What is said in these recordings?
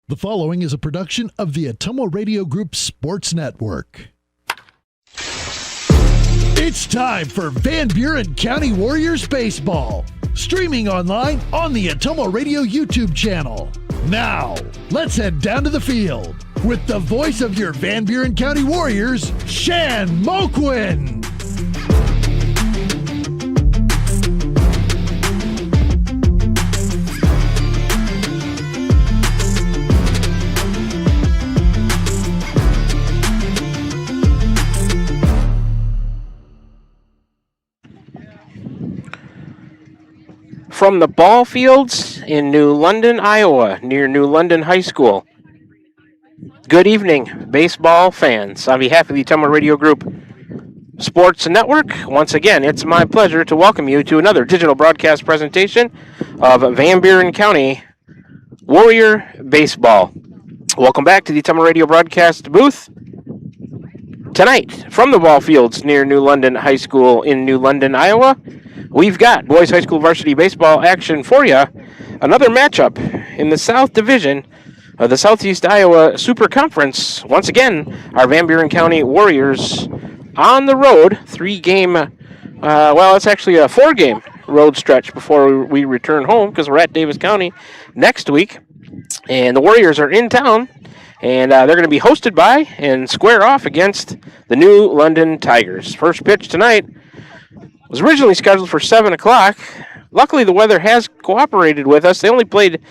The following is a production of the Atomo Radio Group Sports Network. It's time for Van Buren County Warriors Baseball, streaming online on the Atomo Radio YouTube channel. Now, let's head down to the field with the voice of your Van Buren County Warriors, Shan Moquin. From the ball fields in New London, Iowa, near New London High School. Good evening, baseball fans. On behalf of the Atomo Radio Group Sports Network, once again, it's my pleasure to welcome you to another digital broadcast presentation of Van Buren County Warrior Baseball. Welcome back to the Atomo Radio broadcast booth. Tonight, from the ball fields near New London High School in New London, Iowa, we've got boys high school varsity baseball action for you. Another matchup in the South Division of the Southeast Iowa Super Conference. Once again, our Van Buren County Warriors on the road. It's actually a 4-game road stretch before we return home because we're at Davis County next week. And the Warriors are in town, and they're going to be hosted by and square off against the New London Tigers. First pitch tonight was originally scheduled for 7 o'clock. Luckily, the weather has cooperated with us. They only played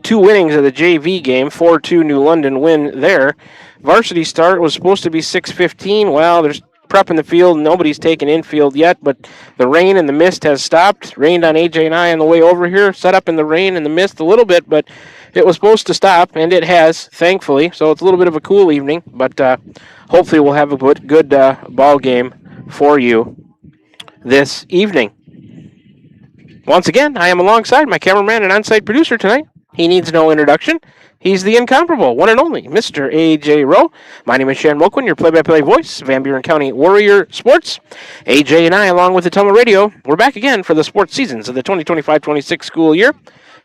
2 innings of the JV game, 4-2 New London win there. Varsity start was supposed to be 6:15. Well, there's prep in the field. Nobody's taken infield yet, but the rain and the mist has stopped. Rained on AJ and I on the way over here. Set up in the rain and the mist a little bit, but it was supposed to stop, and it has, thankfully. So it's a little bit of a cool evening, but hopefully we'll have a good ball game for you this evening. Once again, I am alongside my cameraman and on-site producer tonight. He needs no introduction. He's the incomparable, one and only, Mr. AJ Rowe. My name is Shan Moquin, your play-by-play voice, Van Buren County Warrior Sports. AJ and I, along with Atomo Radio, we're back again for the sports seasons of the 2025-26 school year.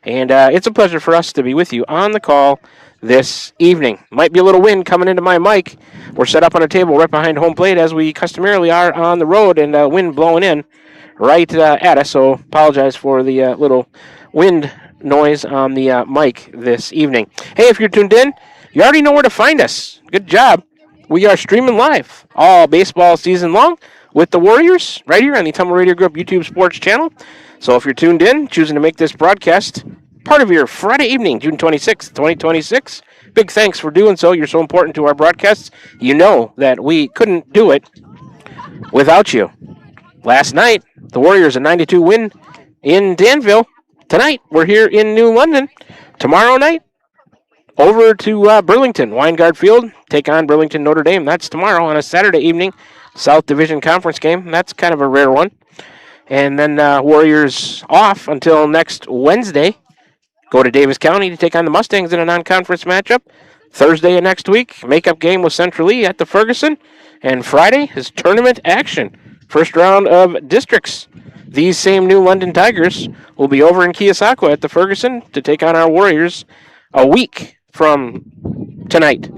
And it's a pleasure for us to be with you on the call this evening. Might be a little wind coming into my mic. We're set up on a table right behind home plate as we customarily are on the road, and wind blowing in right at us. So apologize for the little wind noise on the mic this evening. Hey, if you're tuned in, you already know where to find us. Good job. We are streaming live all baseball season long with the Warriors right here on the Atomo Radio Group YouTube Sports channel. So if you're tuned in, choosing to make this broadcast part of your Friday evening, June 26th, 2026, big thanks for doing so. You're so important to our broadcasts. You know that we couldn't do it without you. Last night, the Warriors a 9-2 win in Danville. Tonight, we're here in New London. Tomorrow night, over to Burlington, Weingard Field, take on Burlington Notre Dame. That's tomorrow on a Saturday evening, South Division Conference game. That's kind of a rare one. And then Warriors off until next Wednesday. Go to Davis County to take on the Mustangs in a non-conference matchup. Thursday of next week, makeup game with Central Lee at the Ferguson. And Friday is tournament action. First round of districts. These same New London Tigers will be over in Keosauqua at the Ferguson to take on our Warriors a week from tonight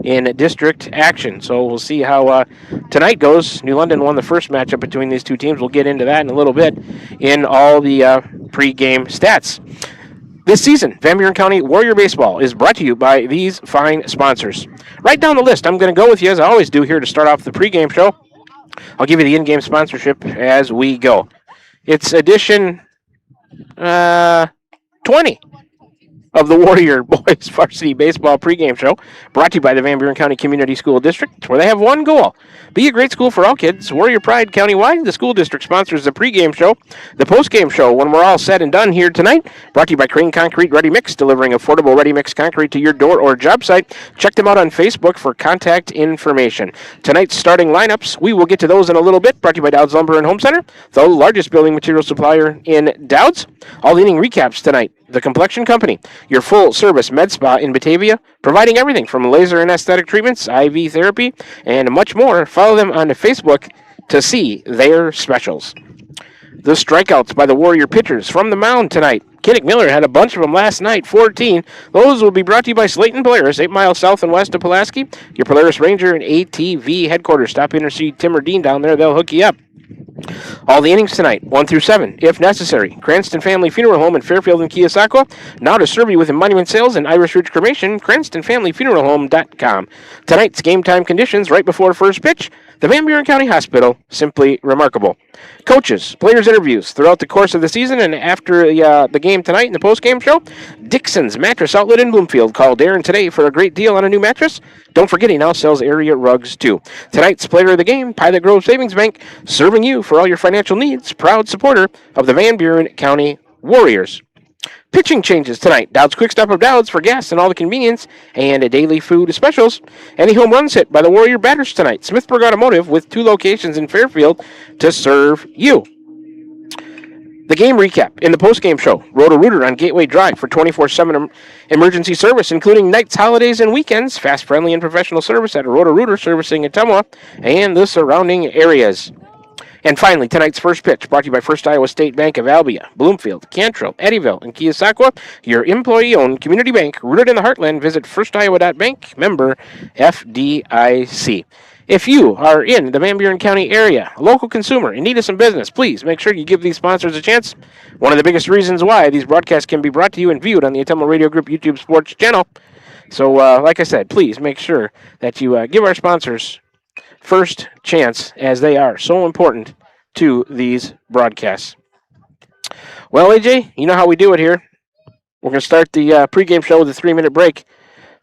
in district action. So we'll see how tonight goes. New London won the first matchup between these two teams. We'll get into that in a little bit in all the pre-game stats. This season, Van Buren County Warrior Baseball is brought to you by these fine sponsors. Right down the list, I'm going to go with you, as I always do here to start off the pregame show. I'll give you the in-game sponsorship as we go. It's edition 20 of the Warrior Boys Varsity Baseball pregame show, brought to you by the Van Buren County Community School District, where they have one goal: be a great school for all kids. Warrior Pride countywide. The school district sponsors the pregame show. The postgame show, when we're all said and done here tonight, brought to you by Crane Concrete Ready Mix, delivering affordable ready mix concrete to your door or job site. Check them out on Facebook for contact information. Tonight's starting lineups, we will get to those in a little bit. Brought to you by Dowd's Lumber and Home Center, the largest building material supplier in Dowd's. All the inning recaps tonight. The Complexion Company, your full-service med spa in Batavia, providing everything from laser and aesthetic treatments, IV therapy, and much more. Follow them on Facebook to see their specials. The strikeouts by the Warrior pitchers from the mound tonight. Kinnick Miller had a bunch of them last night, 14. Those will be brought to you by Slayton Polaris, 8 miles south and west of Pulaski. Your Polaris Ranger and ATV headquarters. Stop in or see Tim or Dean down there. They'll hook you up. All the innings tonight, 1 through 7, if necessary. Cranston Family Funeral Home in Fairfield and Keosauqua. Now to serve you with monument sales and Irish Ridge Cremation, CranstonFamilyFuneralHome.com. Tonight's game time conditions right before first pitch. The Van Buren County Hospital, simply remarkable. Coaches, players' interviews throughout the course of the season and after the game tonight in the post-game show. Dixon's Mattress Outlet in Bloomfield. Call Darren today for a great deal on a new mattress. Don't forget he now sells area rugs too. Tonight's player of the game, Pilot Grove Savings Bank, serving you for all your financial needs. Proud supporter of the Van Buren County Warriors. Pitching changes tonight. Dowd's Quick Stop of Dowd's for gas and all the convenience and daily food specials. Any home runs hit by the Warrior batters tonight. Smithburg Automotive with 2 locations in Fairfield to serve you. The game recap in the postgame show. Roto-Rooter on Gateway Drive for 24/7 emergency service, including nights, holidays, and weekends. Fast, friendly, and professional service at Roto-Rooter servicing Ottumwa and the surrounding areas. And finally, tonight's first pitch brought to you by First Iowa State Bank of Albia, Bloomfield, Cantrell, Eddyville, and Keosauqua. Your employee-owned community bank rooted in the heartland. Visit firstiowa.bank, member FDIC. If you are in the Van Buren County area, a local consumer in need of some business, please make sure you give these sponsors a chance. One of the biggest reasons why these broadcasts can be brought to you and viewed on the Ottumwa Radio Group YouTube Sports channel. So, like I said, please make sure that you give our sponsors first chance, as they are so important to these broadcasts. Well, AJ, you know how we do it here. We're going to start the pregame show with a 3-minute break,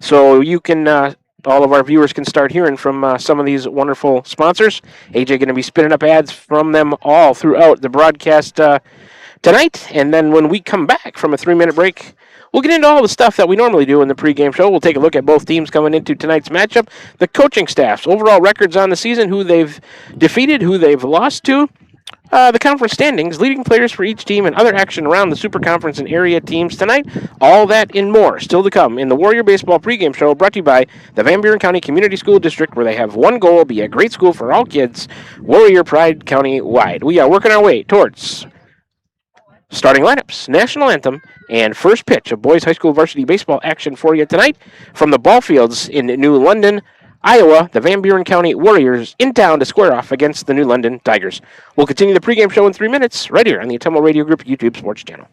so you can, all of our viewers can start hearing from some of these wonderful sponsors. AJ going to be spinning up ads from them all throughout the broadcast tonight, and then when we come back from a 3-minute break, we'll get into all the stuff that we normally do in the pregame show. We'll take a look at both teams coming into tonight's matchup, the coaching staffs, overall records on the season, who they've defeated, who they've lost to, the conference standings, leading players for each team, and other action around the Super Conference and area teams tonight. All that and more still to come in the Warrior Baseball pregame show, brought to you by the Van Buren County Community School District, where they have one goal: be a great school for all kids. Warrior Pride County-wide. We are working our way towards starting lineups, national anthem, and first pitch of boys high school varsity baseball action for you tonight from the ball fields in New London, Iowa. The Van Buren County Warriors in town to square off against the New London Tigers. We'll continue the pregame show in 3 minutes right here on the Ottumwa Radio Group YouTube Sports Channel.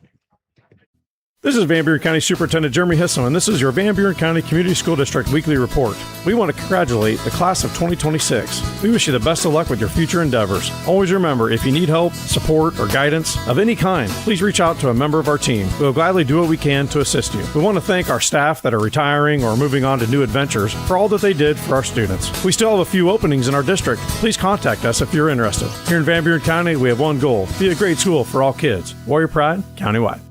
This is Van Buren County Superintendent Jeremy Hisson, and this is your Van Buren County Community School District Weekly Report. We want to congratulate the class of 2026. We wish you the best of luck with your future endeavors. Always remember, if you need help, support, or guidance of any kind, please reach out to a member of our team. We'll gladly do what we can to assist you. We want to thank our staff that are retiring or moving on to new adventures for all that they did for our students. We still have a few openings in our district. Please contact us if you're interested. Here in Van Buren County, we have one goal: be a great school for all kids. Warrior Pride, countywide.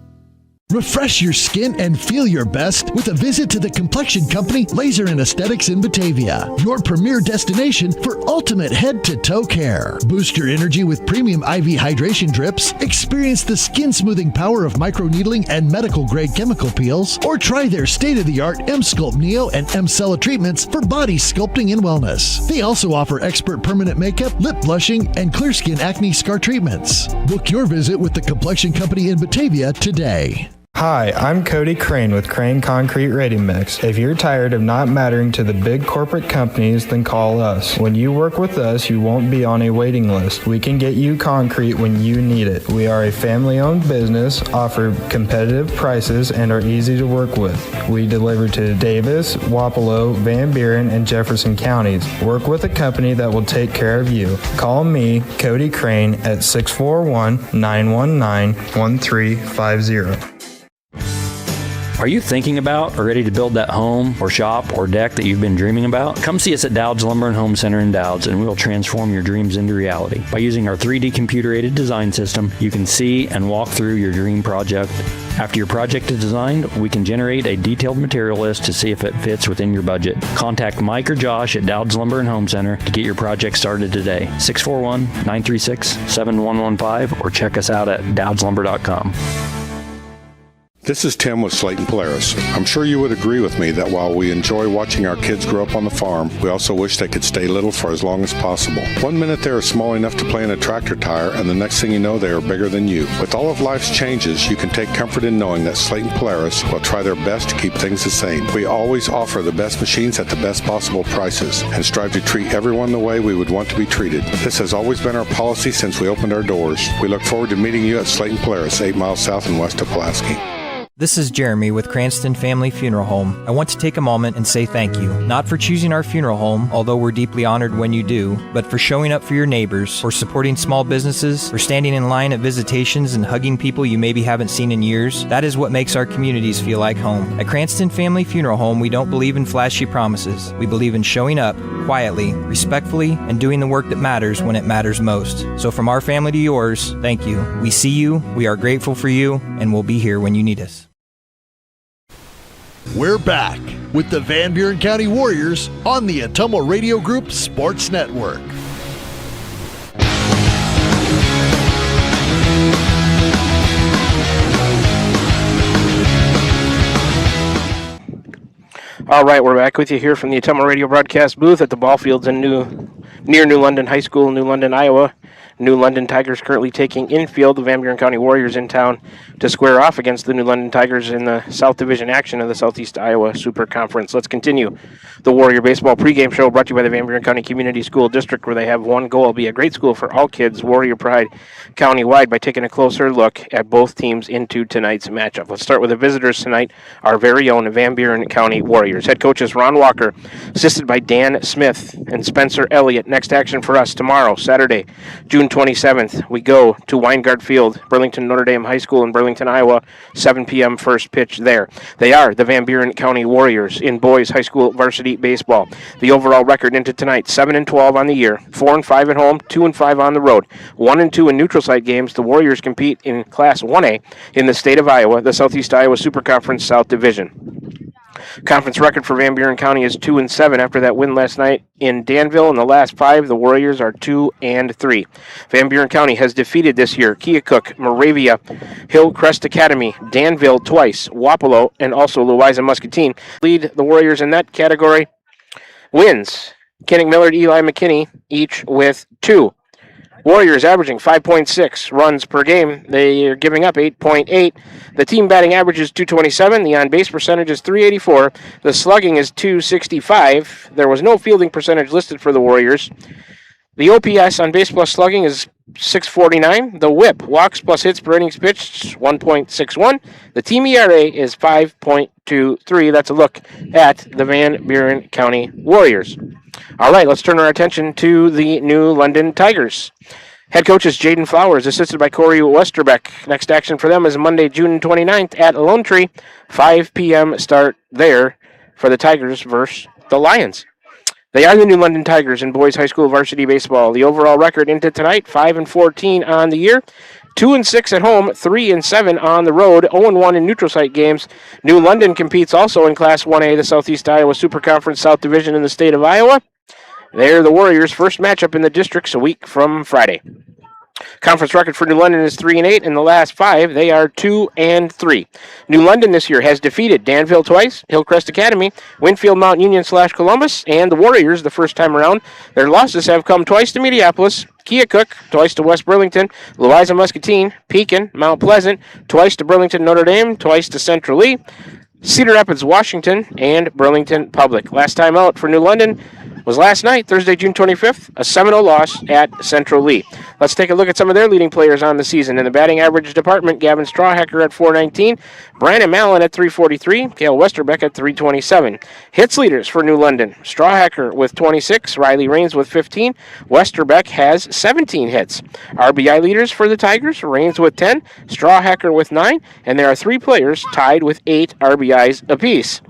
Refresh your skin and feel your best with a visit to the Complexion Company Laser and Aesthetics in Batavia, your premier destination for ultimate head-to-toe care. Boost your energy with premium IV hydration drips, experience the skin-smoothing power of microneedling and medical-grade chemical peels, or try their state-of-the-art M-Sculpt Neo and M-Cella treatments for body sculpting and wellness. They also offer expert permanent makeup, lip blushing, and clear skin acne scar treatments. Book your visit with the Complexion Company in Batavia today. Hi, I'm Cody Crane with Crane Concrete Ready Mix. If you're tired of not mattering to the big corporate companies, then call us. When you work with us, you won't be on a waiting list. We can get you concrete when you need it. We are a family-owned business, offer competitive prices, and are easy to work with. We deliver to Davis, Wapello, Van Buren, and Jefferson counties. Work with a company that will take care of you. Call me, Cody Crane, at 641-919-1350. Are you thinking about or ready to build that home or shop or deck that you've been dreaming about? Come see us at Dowd's Lumber and Home Center in Dowd's, and we'll transform your dreams into reality. By using our 3D computer-aided design system, you can see and walk through your dream project. After your project is designed, we can generate a detailed material list to see if it fits within your budget. Contact Mike or Josh at Dowd's Lumber and Home Center to get your project started today. 641-936-7115, or check us out at dowdslumber.com. This is Tim with Slayton Polaris. I'm sure you would agree with me that while we enjoy watching our kids grow up on the farm, we also wish they could stay little for as long as possible. 1 minute they are small enough to play in a tractor tire, and the next thing you know they are bigger than you. With all of life's changes, you can take comfort in knowing that Slayton Polaris will try their best to keep things the same. We always offer the best machines at the best possible prices and strive to treat everyone the way we would want to be treated. This has always been our policy since we opened our doors. We look forward to meeting you at Slayton Polaris, 8 miles south and west of Pulaski. This is Jeremy with Cranston Family Funeral Home. I want to take a moment and say thank you, not for choosing our funeral home, although we're deeply honored when you do, but for showing up for your neighbors, for supporting small businesses, for standing in line at visitations and hugging people you maybe haven't seen in years. That is what makes our communities feel like home. At Cranston Family Funeral Home, we don't believe in flashy promises. We believe in showing up quietly, respectfully, and doing the work that matters when it matters most. So from our family to yours, thank you. We see you, we are grateful for you, and we'll be here when you need us. We're back with the Van Buren County Warriors on the Atomo Radio Group Sports Network. All right, we're back with you here from the Atomo Radio broadcast booth at the ball fields in near New London High School, New London, Iowa. New London Tigers currently taking infield. The Van Buren County Warriors in town to square off against the New London Tigers in the South Division action of the Southeast Iowa Super Conference. Let's continue the Warrior Baseball pregame show brought to you by the Van Buren County Community School District, where they have one goal: be a great school for all kids. Warrior pride countywide by taking a closer look at both teams into tonight's matchup. Let's start with the visitors tonight, our very own Van Buren County Warriors. Head coaches Ron Walker, assisted by Dan Smith and Spencer Elliott. Next action for us tomorrow, Saturday, June 27th, we go to Weingart Field, Burlington Notre Dame High School in Burlington, Iowa, 7 p.m. first pitch there. They are the Van Buren County Warriors in boys high school varsity baseball. The overall record into tonight, 7-12 on the year, 4-5 at home, 2-5 on the road, 1-2 in neutral site games. The Warriors compete in Class 1A in the state of Iowa, the Southeast Iowa Super Conference South Division. Conference record for Van Buren County is 2-7 after that win last night in Danville. In the last 5, the Warriors are 2-3. Van Buren County has defeated this year Keokuk, Moravia, Hillcrest Academy, Danville twice, Wapello, and also Louisa Muscatine. Lead the Warriors in that category. Wins: Kennick Millard, Eli McKinney, each with 2. Warriors averaging 5.6 runs per game. They are giving up 8.8. The team batting average is 227. The on-base percentage is 384. The slugging is 265. There was no fielding percentage listed for the Warriors. The OPS on base plus slugging is 649. The whip, walks plus hits per innings pitched, 1.61. The team ERA is 5.23. That's a look at the Van Buren County Warriors. All right, let's turn our attention to the New London Tigers. Head coach is Jaden Flowers, assisted by Corey Westerbeck. Next action for them is Monday, June 29th at Lone Tree, 5 p.m. start there for the Tigers versus the Lions. They are the New London Tigers in boys high school varsity baseball. The overall record into tonight, 5-14 on the year, 2-6 at home, 3-7 on the road, 0-1 in neutral site games. New London competes also in Class 1A, the Southeast Iowa Super Conference South Division in the state of Iowa. They're the Warriors' first matchup in the districts a week from Friday. Conference record for New London is 3-8. In the last 5, they are 2-3. New London this year has defeated Danville twice, Hillcrest Academy, Winfield Mount Union / Columbus, and the Warriors the first time around. Their losses have come twice to Minneapolis, Keokuk, twice to West Burlington, Louisa Muscatine, Pekin, Mount Pleasant, twice to Burlington Notre Dame, twice to Central Lee, Cedar Rapids, Washington, and Burlington Public. Last time out for New London was last night, Thursday, June 25th, a 7-0 loss at Central Lee. Let's take a look at some of their leading players on the season. In the batting average department, Gavin Strawhacker at .419, Brandon Mallon at .343, Cale Westerbeck at .327. Hits leaders for New London, Strawhacker with 26, Riley Raines with 15, Westerbeck has 17 hits. RBI leaders for the Tigers, Raines with 10, Strawhacker with 9, and there are 3 players tied with 8 RBIs apiece.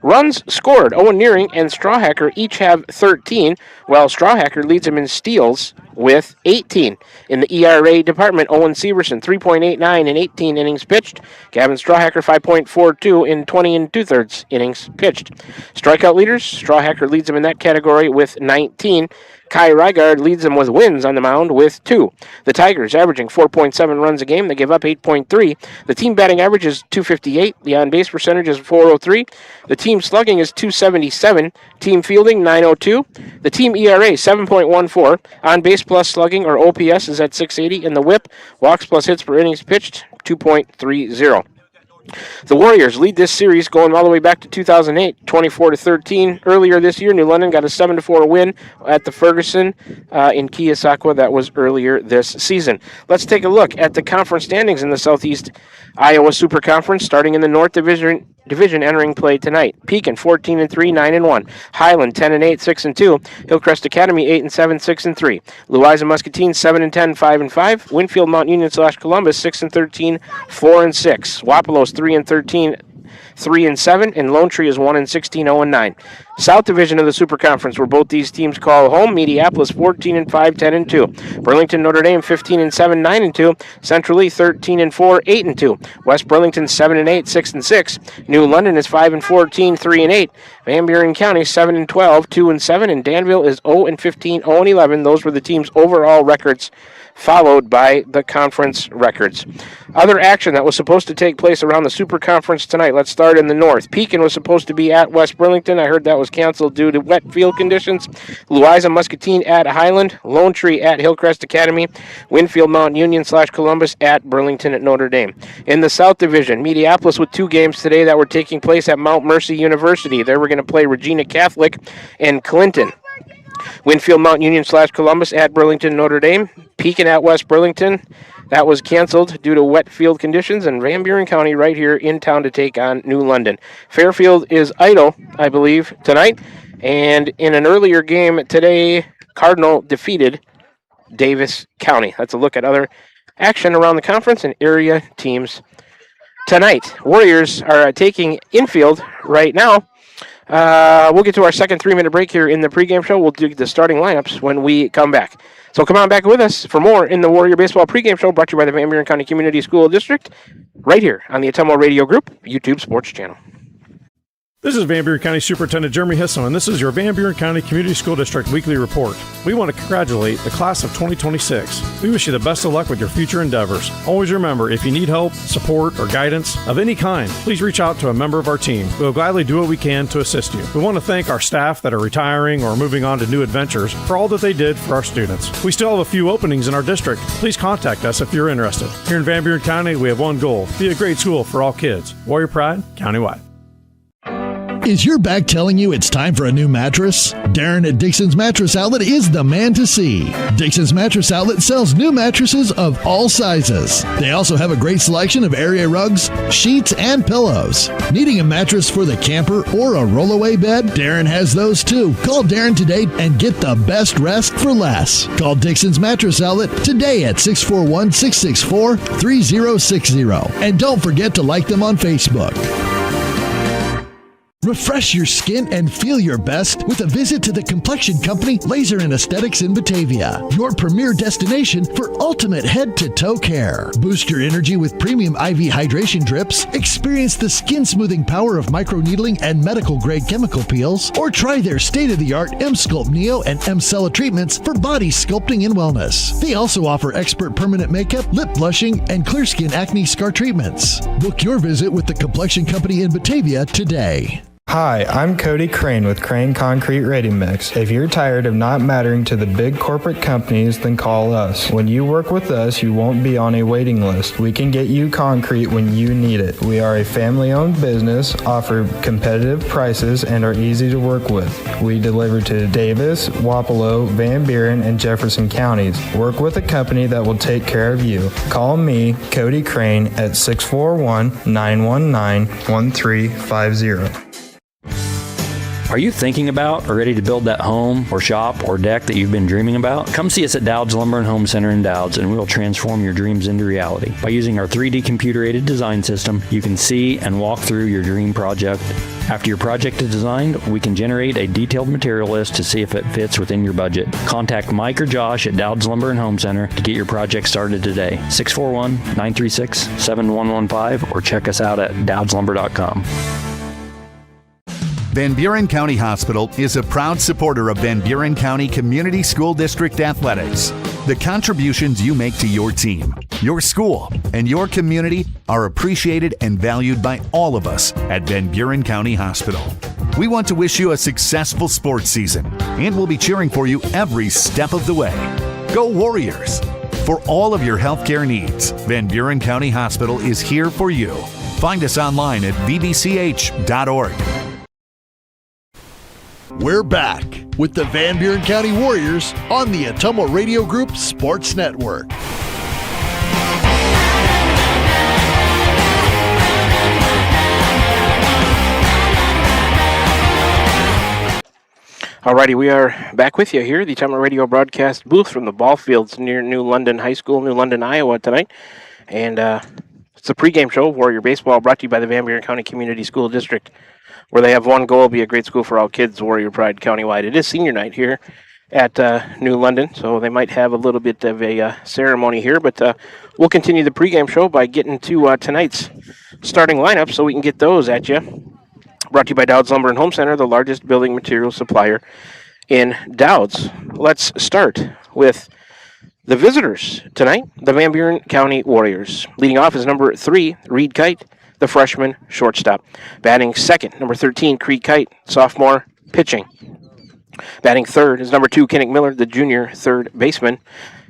Runs scored, Owen Nearing and Strawhacker each have 13, while Strawhacker leads him in steals with 18. In the ERA department, Owen Severson, 3.89 in 18 innings pitched. Gavin Strawhacker, 5.42 in 20 and 2/3 innings pitched. Strikeout leaders, Strawhacker leads them in that category with 19. Kai Rygard leads them with wins on the mound with 2. The Tigers averaging 4.7 runs a game. They give up 8.3. The team batting average is .258. The on-base percentage is .403. The team slugging is .277. Team fielding, .902. The team ERA, 7.14. On-base plus slugging, or OPS, is at .680. And the WHIP, walks plus hits per innings pitched, 2.30. The Warriors lead this series going all the way back to 2008, 24-13. Earlier this year, New London got a 7-4 win at the Ferguson in Keosauqua. That was earlier this season. Let's take a look at the conference standings in the Southeast Iowa Super Conference, starting in the North Division entering play tonight. Pekin 14-3, 9-1. Highland 10-8, 6-2. Hillcrest Academy 8-7, 6-3. Louisa Muscatine 7-10, 5-5. Winfield Mount Union / Columbus 6-13, 4-6. Wapalos 3-13, 3-7, and Lone Tree is 1-16, 0-9. South Division of the Super Conference, where both these teams call home. Mediapolis 14-5, 10-2. Burlington Notre Dame 15-7, 9-2. Central Lee 13-4, 8-2. West Burlington 7-8, 6-6. New London is 5-14, 3-8. Van Buren County 7-12, 2-7, and Danville is 0-15, 0-11. Those were the team's overall records, followed by the conference records. Other action that was supposed to take place around the Super Conference tonight. Let's start in the north. Pekin was supposed to be at West Burlington. I heard that was canceled due to wet field conditions. Louisa Muscatine at Highland. Lone Tree at Hillcrest Academy. Winfield Mount Union / Columbus at Burlington at Notre Dame. In the South Division, Mediapolis with 2 games today that were taking place at Mount Mercy University. They were going to play Regina Catholic and Clinton. Winfield Mount Union / Columbus at Burlington Notre Dame. Pekin at West Burlington. That was canceled due to wet field conditions, and Van Buren County right here in town to take on New London. Fairfield is idle, I believe, tonight. And in an earlier game today, Cardinal defeated Davis County. That's a look at other action around the conference and area teams tonight. Warriors are taking infield right now. We'll get to our second 3-minute break here in the pregame show. We'll do the starting lineups when we come back. So come on back with us for more in the Warrior Baseball pregame show, brought to you by the Van Buren County Community School District, right here on the Atomo Radio Group YouTube Sports Channel. This is Van Buren County Superintendent Jeremy Hisson, and this is your Van Buren County Community School District Weekly Report. We want to congratulate the class of 2026. We wish you the best of luck with your future endeavors. Always remember, if you need help, support, or guidance of any kind, please reach out to a member of our team. We will gladly do what we can to assist you. We want to thank our staff that are retiring or moving on to new adventures for all that they did for our students. We still have a few openings in our district. Please contact us if you're interested. Here in Van Buren County, we have one goal: be a great school for all kids. Warrior Pride, countywide. Is your back telling you it's time for a new mattress? Darren at Dixon's Mattress Outlet is the man to see. Dixon's Mattress Outlet sells new mattresses of all sizes. They also have a great selection of area rugs, sheets, and pillows. Needing a mattress for the camper or a rollaway bed? Darren has those too. Call Darren today and get the best rest for less. Call Dixon's Mattress Outlet today at 641-664-3060. And don't forget to like them on Facebook. Refresh your skin and feel your best with a visit to the complexion company Laser and Aesthetics in Batavia, your premier destination for ultimate head-to-toe care. Boost your energy with premium IV hydration drips, experience the skin-smoothing power of microneedling and medical-grade chemical peels, or try their state-of-the-art M-Sculpt Neo and M-Cella treatments for body sculpting and wellness. They also offer expert permanent makeup, lip blushing, and clear skin acne scar treatments. Book your visit with the complexion company in Batavia today. Hi, I'm Cody Crane with Crane Concrete Ready Mix. If you're tired of not mattering to the big corporate companies, then call us. When you work with us, you won't be on a waiting list. We can get you concrete when you need it. We are a family-owned business, offer competitive prices, and are easy to work with. We deliver to Davis, Wapello, Van Buren, and Jefferson counties. Work with a company that will take care of you. Call me, Cody Crane, at 641-919-1350. Are you thinking about or ready to build that home or shop or deck that you've been dreaming about? Come see us at Dowd's Lumber and Home Center in Dowd's, and we'll transform your dreams into reality. By using our 3D computer-aided design system, you can see and walk through your dream project After your project is designed, we can generate a detailed material list to see if it fits within your budget. Contact Mike or Josh at Dowd's Lumber and Home Center to get your project started today. 641-936-7115 or check us out at dowdslumber.com. Van Buren County Hospital is a proud supporter of Van Buren County Community School District Athletics. The contributions you make to your team, your school, and your community are appreciated and valued by all of us at Van Buren County Hospital. We want to wish you a successful sports season, and we'll be cheering for you every step of the way. Go Warriors! For all of your healthcare needs, Van Buren County Hospital is here for you. Find us online at vbch.org. We're back with the Van Buren County Warriors on the Atomo Radio Group Sports Network. Alrighty, we are back with you here, the Atomo Radio broadcast booth from the ball fields near New London High School, New London, Iowa tonight. And it's a pregame show, Warrior Baseball, brought to you by the Van Buren County Community School District, where they have one goal, be a great school for all kids, Warrior Pride countywide. It is senior night here at New London, so they might have a little bit of a ceremony here, but we'll continue the pregame show by getting to tonight's starting lineup so we can get those at you. Brought to you by Dowd's Lumber and Home Center, the largest building material supplier in Dowd's. Let's start with the visitors tonight, the Van Buren County Warriors. Leading off is number 3, Reed Kite, the freshman shortstop. Batting second, number 13, Creed Kite, sophomore pitching. Batting third is number 2, Kennick Miller, the junior third baseman.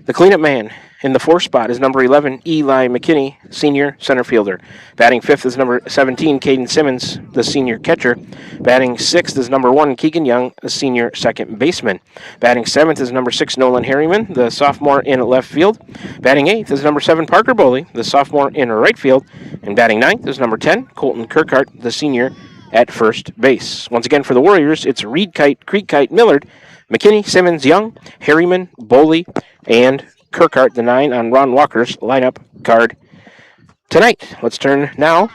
The cleanup man in the fourth spot is number 11, Eli McKinney, senior center fielder. Batting fifth is number 17, Caden Simmons, the senior catcher. Batting sixth is number 1, Keegan Young, the senior second baseman. Batting seventh is number 6, Nolan Harriman, the sophomore in left field. Batting eighth is number 7, Parker Boley, the sophomore in right field. And batting ninth is number 10, Colton Kirkhart, the senior at first base. Once again for the Warriors, it's Reed Kite, Creed Kite, Millard, McKinney, Simmons, Young, Harriman, Boley, and Kirkhart, the 9 on Ron Walker's lineup card tonight. Let's turn now,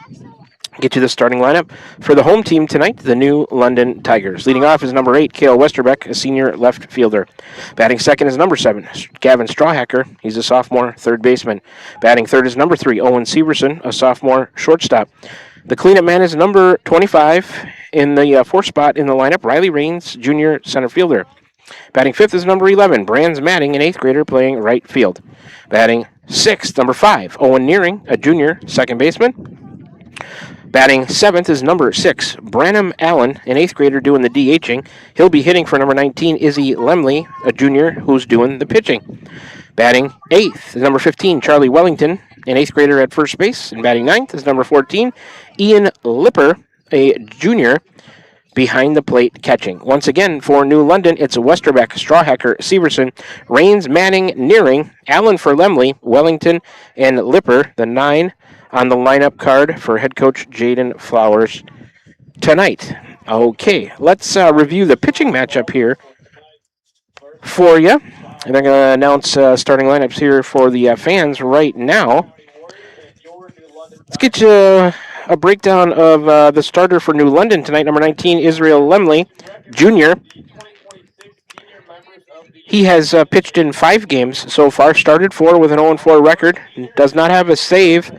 get to the starting lineup for the home team tonight, the New London Tigers. Leading off is number 8, Cale Westerbeck, a senior left fielder. Batting second is number 7, Gavin Strawhacker. He's a sophomore third baseman. Batting third is number 3, Owen Severson, a sophomore shortstop. The cleanup man is number 25 in the fourth spot in the lineup, Riley Raines, junior center fielder. Batting fifth is number 11, Brands Matting, an 8th grader playing right field. Batting sixth, number 5, Owen Nearing, a junior second baseman. Batting seventh is number 6, Branham Allen, an 8th grader doing the DHing. He'll be hitting for number 19, Izzy Lemley, a junior who's doing the pitching. Batting eighth is number 15, Charlie Wellington, an 8th grader at first base. And batting ninth is number 14, Ian Lipper, a junior behind the plate catching. Once again, for New London, it's Westerbeck, Strawhacker, Severson, Raines, Manning, Nearing, Allen for Lemley, Wellington, and Lipper, the 9 on the lineup card for head coach Jaden Flowers tonight. Okay, let's review the pitching matchup here for you. And I'm going to announce starting lineups here for the fans right now. Let's get you a breakdown of the starter for New London tonight. Number 19, Israel Lemley, junior. He has pitched in 5 games so far, started 4 with an 0-4 record, does not have a save.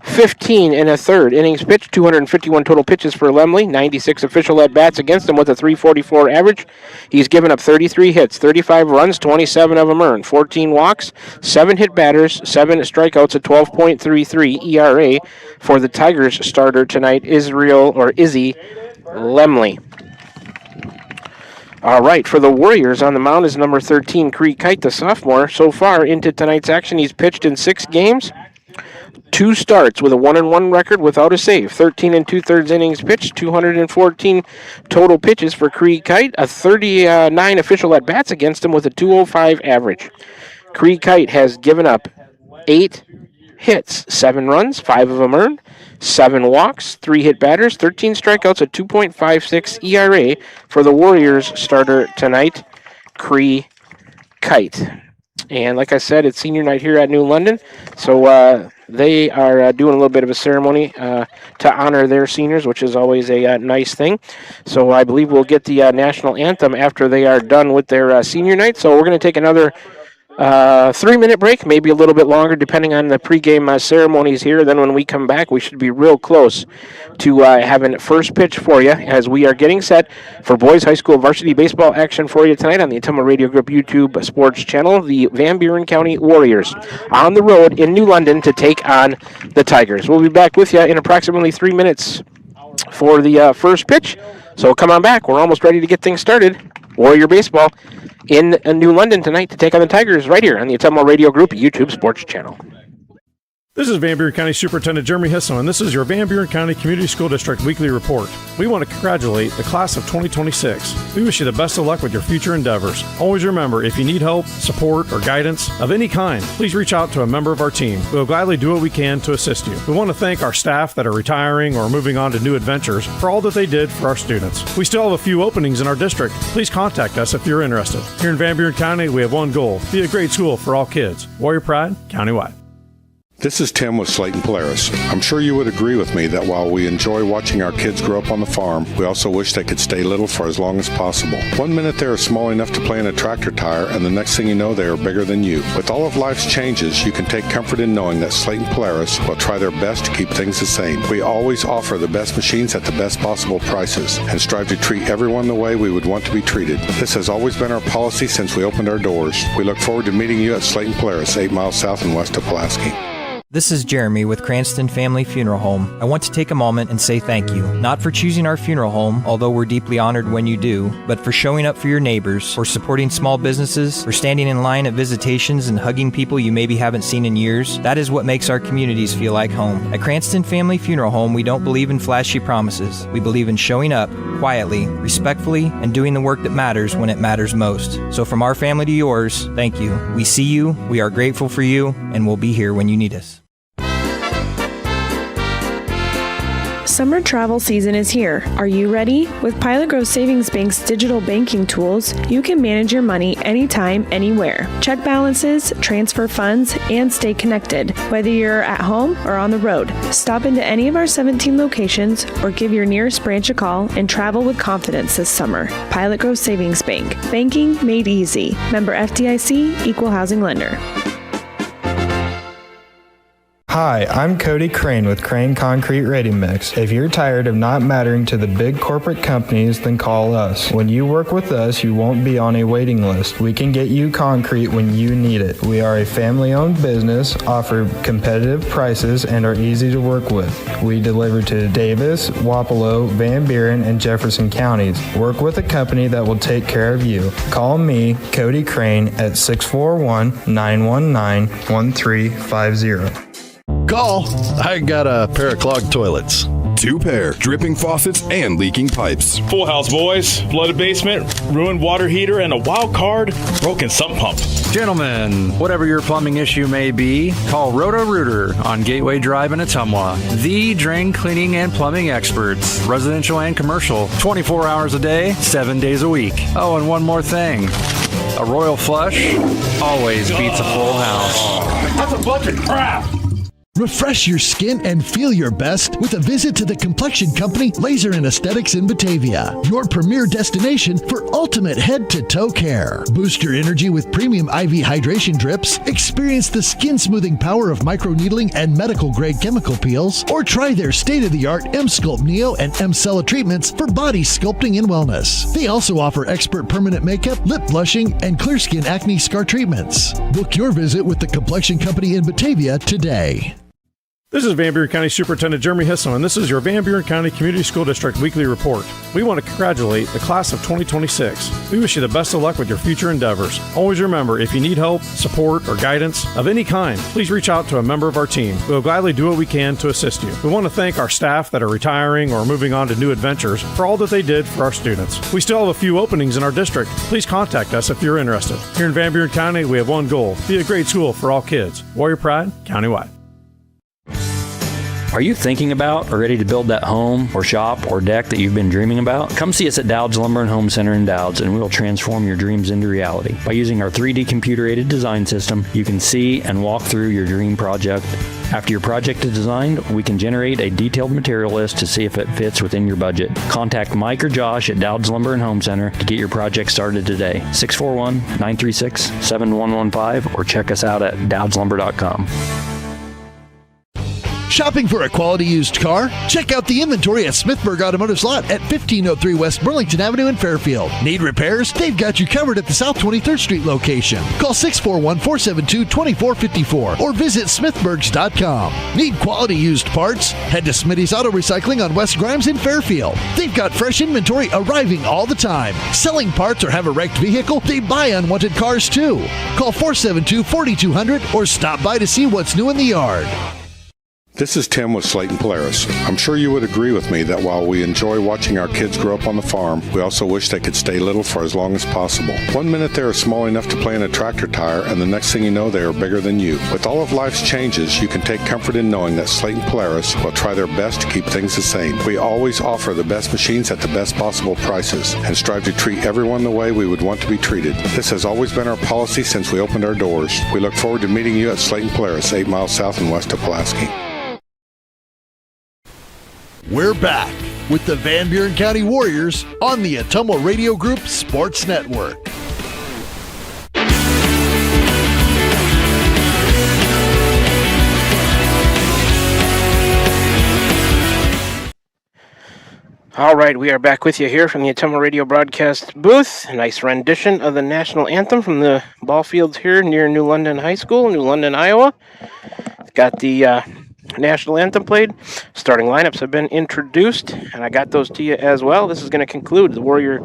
15 and a third innings pitched, 251 total pitches for Lemley, 96 official at-bats against him with a .344 average. He's given up 33 hits, 35 runs, 27 of them earned, 14 walks, 7 hit batters, 7 strikeouts, a 12.33 ERA for the Tigers starter tonight, Izzy Lemley. All right, for the Warriors on the mound is number 13, Creed Kite, the sophomore. So far into tonight's action, he's pitched in 6 games. 2 starts with a 1-1 record without a save. 13 2/3 innings pitched, 214 total pitches for Creed Kite, a 39 official at-bats against him with a .205 average. Creed Kite has given up 8 hits, 7 runs, 5 of them earned, 7 walks, 3 hit batters, 13 strikeouts, a 2.56 ERA for the Warriors starter tonight, Creed Kite. And like I said, it's senior night here at New London. So they are doing a little bit of a ceremony to honor their seniors, which is always a nice thing. So I believe we'll get the national anthem after they are done with their senior night. So we're going to take another 3-minute break, maybe a little bit longer, depending on the pregame ceremonies here. Then when we come back, we should be real close to having first pitch for you as we are getting set for boys high school varsity baseball action for you tonight on the Ottumwa Radio Group YouTube sports channel. The Van Buren County Warriors on the road in New London to take on the Tigers. We'll be back with you in approximately 3 minutes for the first pitch. So come on back. We're almost ready to get things started. Warrior baseball in New London tonight to take on the Tigers right here on the Ottumwa Radio Group YouTube sports channel. This is Van Buren County Superintendent Jeremy Hisson, and this is your Van Buren County Community School District Weekly Report. We want to congratulate the class of 2026. We wish you the best of luck with your future endeavors. Always remember, if you need help, support, or guidance of any kind, please reach out to a member of our team. We will gladly do what we can to assist you. We want to thank our staff that are retiring or moving on to new adventures for all that they did for our students. We still have a few openings in our district. Please contact us if you're interested. Here in Van Buren County, we have one goal: be a great school for all kids. Warrior Pride, countywide. This is Tim with Slayton Polaris. I'm sure you would agree with me that while we enjoy watching our kids grow up on the farm, we also wish they could stay little for as long as possible. 1 minute they are small enough to play in a tractor tire, and the next thing you know, they are bigger than you. With all of life's changes, you can take comfort in knowing that Slayton Polaris will try their best to keep things the same. We always offer the best machines at the best possible prices and strive to treat everyone the way we would want to be treated. This has always been our policy since we opened our doors. We look forward to meeting you at Slayton Polaris, 8 miles south and west of Pulaski. This is Jeremy with Cranston Family Funeral Home. I want to take a moment and say thank you, not for choosing our funeral home, although we're deeply honored when you do, but for showing up for your neighbors, for supporting small businesses, for standing in line at visitations and hugging people you maybe haven't seen in years. That is what makes our communities feel like home. At Cranston Family Funeral Home, we don't believe in flashy promises. We believe in showing up quietly, respectfully, and doing the work that matters when it matters most. So from our family to yours, thank you. We see you, we are grateful for you, and we'll be here when you need us. Summer travel season is here. Are you ready? With Pilot Grove Savings Bank's digital banking tools, you can manage your money anytime, anywhere. Check balances, transfer funds, and stay connected. Whether you're at home or on the road, stop into any of our 17 locations or give your nearest branch a call and travel with confidence this summer. Pilot Grove Savings Bank. Banking made easy. Member FDIC, Equal Housing Lender. Hi, I'm Cody Crane with Crane Concrete Ready Mix. If you're tired of not mattering to the big corporate companies, then call us. When you work with us, you won't be on a waiting list. We can get you concrete when you need it. We are a family-owned business, offer competitive prices, and are easy to work with. We deliver to Davis, Wapello, Van Buren, and Jefferson counties. Work with a company that will take care of you. Call me, Cody Crane, at 641-919-1350. Call. I got a pair of clogged toilets. 2 pair, dripping faucets, and leaking pipes. Full house, boys. Flooded basement, ruined water heater, and a wild card, broken sump pump. Gentlemen, whatever your plumbing issue may be, call Roto-Rooter on Gateway Drive in Ottumwa. The drain cleaning and plumbing experts, residential and commercial, 24 hours a day, 7 days a week. Oh, and one more thing. A royal flush always beats a full house. That's a bunch of crap. Refresh your skin and feel your best with a visit to the complexion company Laser and Aesthetics in Batavia, your premier destination for ultimate head-to-toe care. Boost your energy with premium IV hydration drips, experience the skin-smoothing power of microneedling and medical-grade chemical peels, or try their state-of-the-art M-Sculpt Neo and M-Cella treatments for body sculpting and wellness. They also offer expert permanent makeup, lip blushing, and clear skin acne scar treatments. Book your visit with the complexion company in Batavia today. This is Van Buren County Superintendent Jeremy Hisson, and this is your Van Buren County Community School District Weekly Report. We want to congratulate the class of 2026. We wish you the best of luck with your future endeavors. Always remember, if you need help, support, or guidance of any kind, please reach out to a member of our team. We will gladly do what we can to assist you. We want to thank our staff that are retiring or moving on to new adventures for all that they did for our students. We still have a few openings in our district. Please contact us if you're interested. Here in Van Buren County, we have one goal: be a great school for all kids. Warrior Pride, countywide. Are you thinking about or ready to build that home or shop or deck that you've been dreaming about? Come see us at Dowd's Lumber and Home Center in Dowd's, and we'll transform your dreams into reality. By using our 3D computer-aided design system, you can see and walk through your dream project. After your project is designed, we can generate a detailed material list to see if it fits within your budget. Contact Mike or Josh at Dowd's Lumber and Home Center to get your project started today. 641-936-7115 or check us out at dowdslumber.com. Shopping for a quality used car? Check out the inventory at Smithburg Automotive's lot at 1503 West Burlington Avenue in Fairfield. Need repairs? They've got you covered at the South 23rd Street location. Call 641-472-2454 or visit smithburgs.com. Need quality used parts? Head to Smitty's Auto Recycling on West Grimes in Fairfield. They've got fresh inventory arriving all the time. Selling parts or have a wrecked vehicle? They buy unwanted cars too. Call 472-4200 or stop by to see what's new in the yard. This is Tim with Slayton Polaris. I'm sure you would agree with me that while we enjoy watching our kids grow up on the farm, we also wish they could stay little for as long as possible. 1 minute they are small enough to play in a tractor tire, and the next thing you know, they are bigger than you. With all of life's changes, you can take comfort in knowing that Slayton Polaris will try their best to keep things the same. We always offer the best machines at the best possible prices and strive to treat everyone the way we would want to be treated. This has always been our policy since we opened our doors. We look forward to meeting you at Slayton Polaris, 8 miles south and west of Pulaski. We're back with the Van Buren County Warriors on the Atomo Radio Group Sports Network. All right, we are back with you here from the Atomo Radio broadcast booth. A nice rendition of the national anthem from the ball fields here near New London High School, New London, Iowa. Got the national anthem played. Starting lineups have been introduced, and I got those to you as well. This is going to conclude the Warrior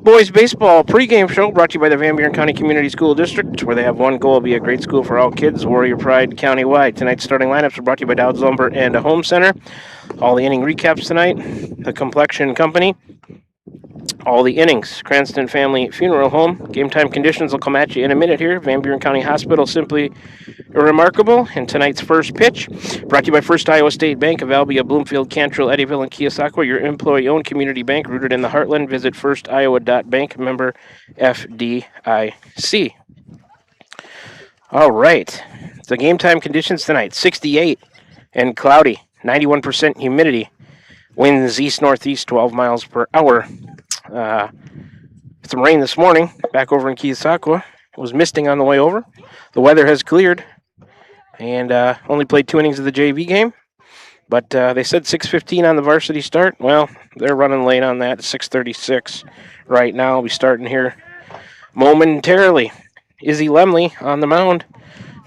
Boys Baseball pregame show brought to you by the Van Buren County Community School District, where they have one goal: be a great school for all kids. Warrior Pride countywide. Tonight's starting lineups are brought to you by Dowd's Lumber and a Home Center. All the inning recaps tonight: the Complexion Company. All the innings: Cranston Family Funeral Home. Game time conditions will come at you in a minute here. Van Buren County Hospital, simply remarkable. And tonight's first pitch, brought to you by First Iowa State Bank of Albia, Bloomfield, Cantrell, Eddyville, and Keosauqua, your employee-owned community bank rooted in the heartland. Visit firstiowa.bank, member FDIC. All right. The game time conditions tonight: 68 and cloudy, 91% humidity. Winds east-northeast, 12 miles per hour. Some rain this morning back over in Keosauqua. It was misting on the way over. The weather has cleared, and only played 2 innings of the JV game. But they said 6:15 on the varsity start. Well, they're running late on that. 6:36 right now. We'll be starting here momentarily. Izzy Lemley on the mound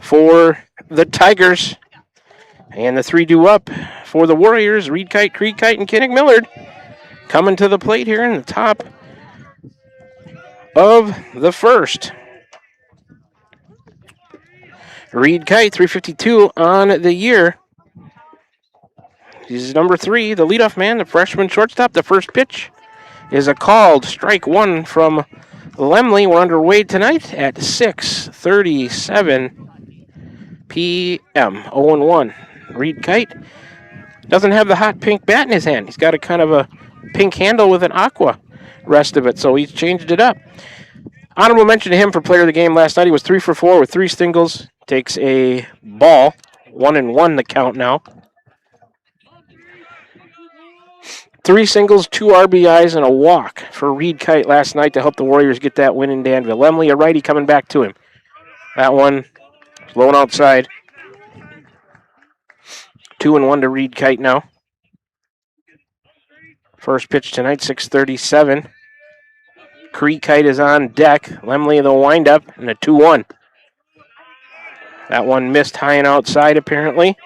for the Tigers. And the 3-2 up for the Warriors: Reed Kite, Creed Kite, and Kinnick Millard coming to the plate here in the top of the first. Reed Kite, 352 on the year. He's number 3, the leadoff man, the freshman shortstop. The first pitch is a called strike one from Lemley. We're underway tonight at 6:37 p.m. 0-1. Reed Kite doesn't have the hot pink bat in his hand. He's got a kind of a pink handle with an aqua rest of it, so he's changed it up. Honorable mention to him for player of the game last night. He was 3 for 4 with 3 singles. Takes a ball. 1-1 the count now. 3 singles, 2 RBIs, and a walk for Reed Kite last night to help the Warriors get that win in Danville. Lemley, a righty, coming back to him. That one blown outside. 2-1 to Reed Kite now. First pitch tonight, 6:37. Creed Kite is on deck. Lemley the windup, and a 2-1. That one missed high and outside, apparently.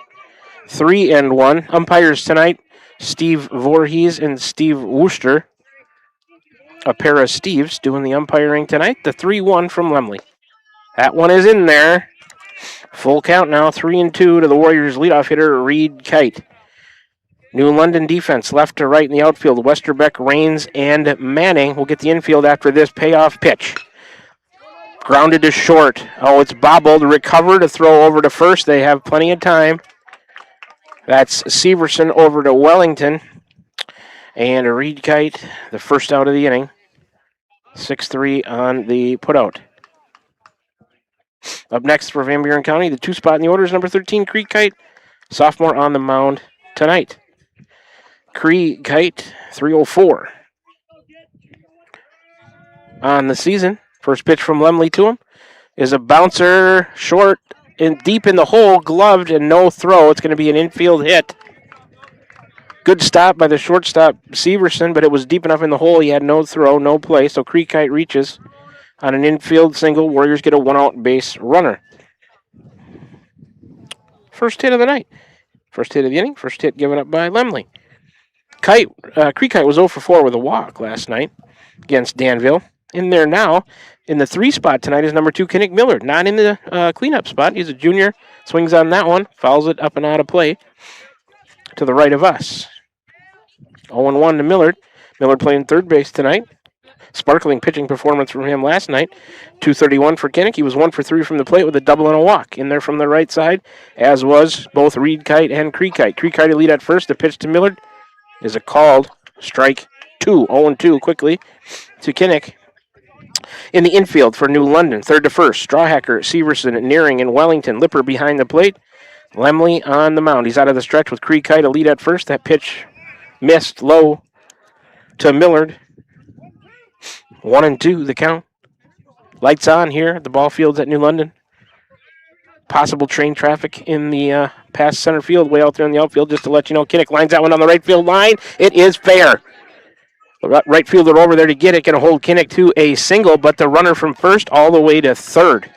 3-1. Umpires tonight: Steve Voorhees and Steve Wooster. A pair of Steves doing the umpiring tonight. The 3-1 from Lemley. That one is in there. Full count now, 3-2 to the Warriors' leadoff hitter, Reed Kite. New London defense, left to right in the outfield. Westerbeck, Rains, and Manning will get the infield after this payoff pitch. Grounded to short. Oh, it's bobbled. Recover to throw over to first. They have plenty of time. That's Severson over to Wellington. And a Reed Kite, the first out of the inning. 6-3 on the putout. Up next for Van Buren County, the 2 spot in the order is number 13, Creek Kite. Sophomore on the mound tonight. Creek Kite, 304 on the season. First pitch from Lemley to him is a bouncer, short and deep in the hole, gloved and no throw. It's going to be an infield hit. Good stop by the shortstop, Severson, but it was deep enough in the hole. He had no throw, no play, so Creek Kite reaches on an infield single. Warriors get a 1-out base runner. First hit of the night. First hit of the inning. First hit given up by Lemley. Creek Kite was 0 for 4 with a walk last night against Danville. In there now, in the 3 spot tonight is number 2, Kinnick Millard. Not in the cleanup spot. He's a junior. Swings on that one. Fouls it up and out of play to the right of us. 0-1 to Millard. Millard playing third base tonight. Sparkling pitching performance from him last night. 231 for Kinnick. He was 1 for 3 from the plate with a double and a walk. In there from the right side, as was both Reed Kite and Creek Kite. Creek Kite to lead at first. The pitch to Millard is a called strike 2. 0-2 quickly to Kinnick. In the infield for New London, third to first. Strawhacker, Severson, Nearing, and Wellington. Lipper behind the plate. Lemley on the mound. He's out of the stretch with Creek Kite to lead at first. That pitch missed low to Millard. 1-2 the count. Lights on here at the ball fields at New London. Possible train traffic in the past center field, way out there in the outfield, just to let you know. Kinnick lines that one on the right field line. It is fair. The right fielder over there to get it, going to hold Kinnick to a single, but the runner from first all the way to third.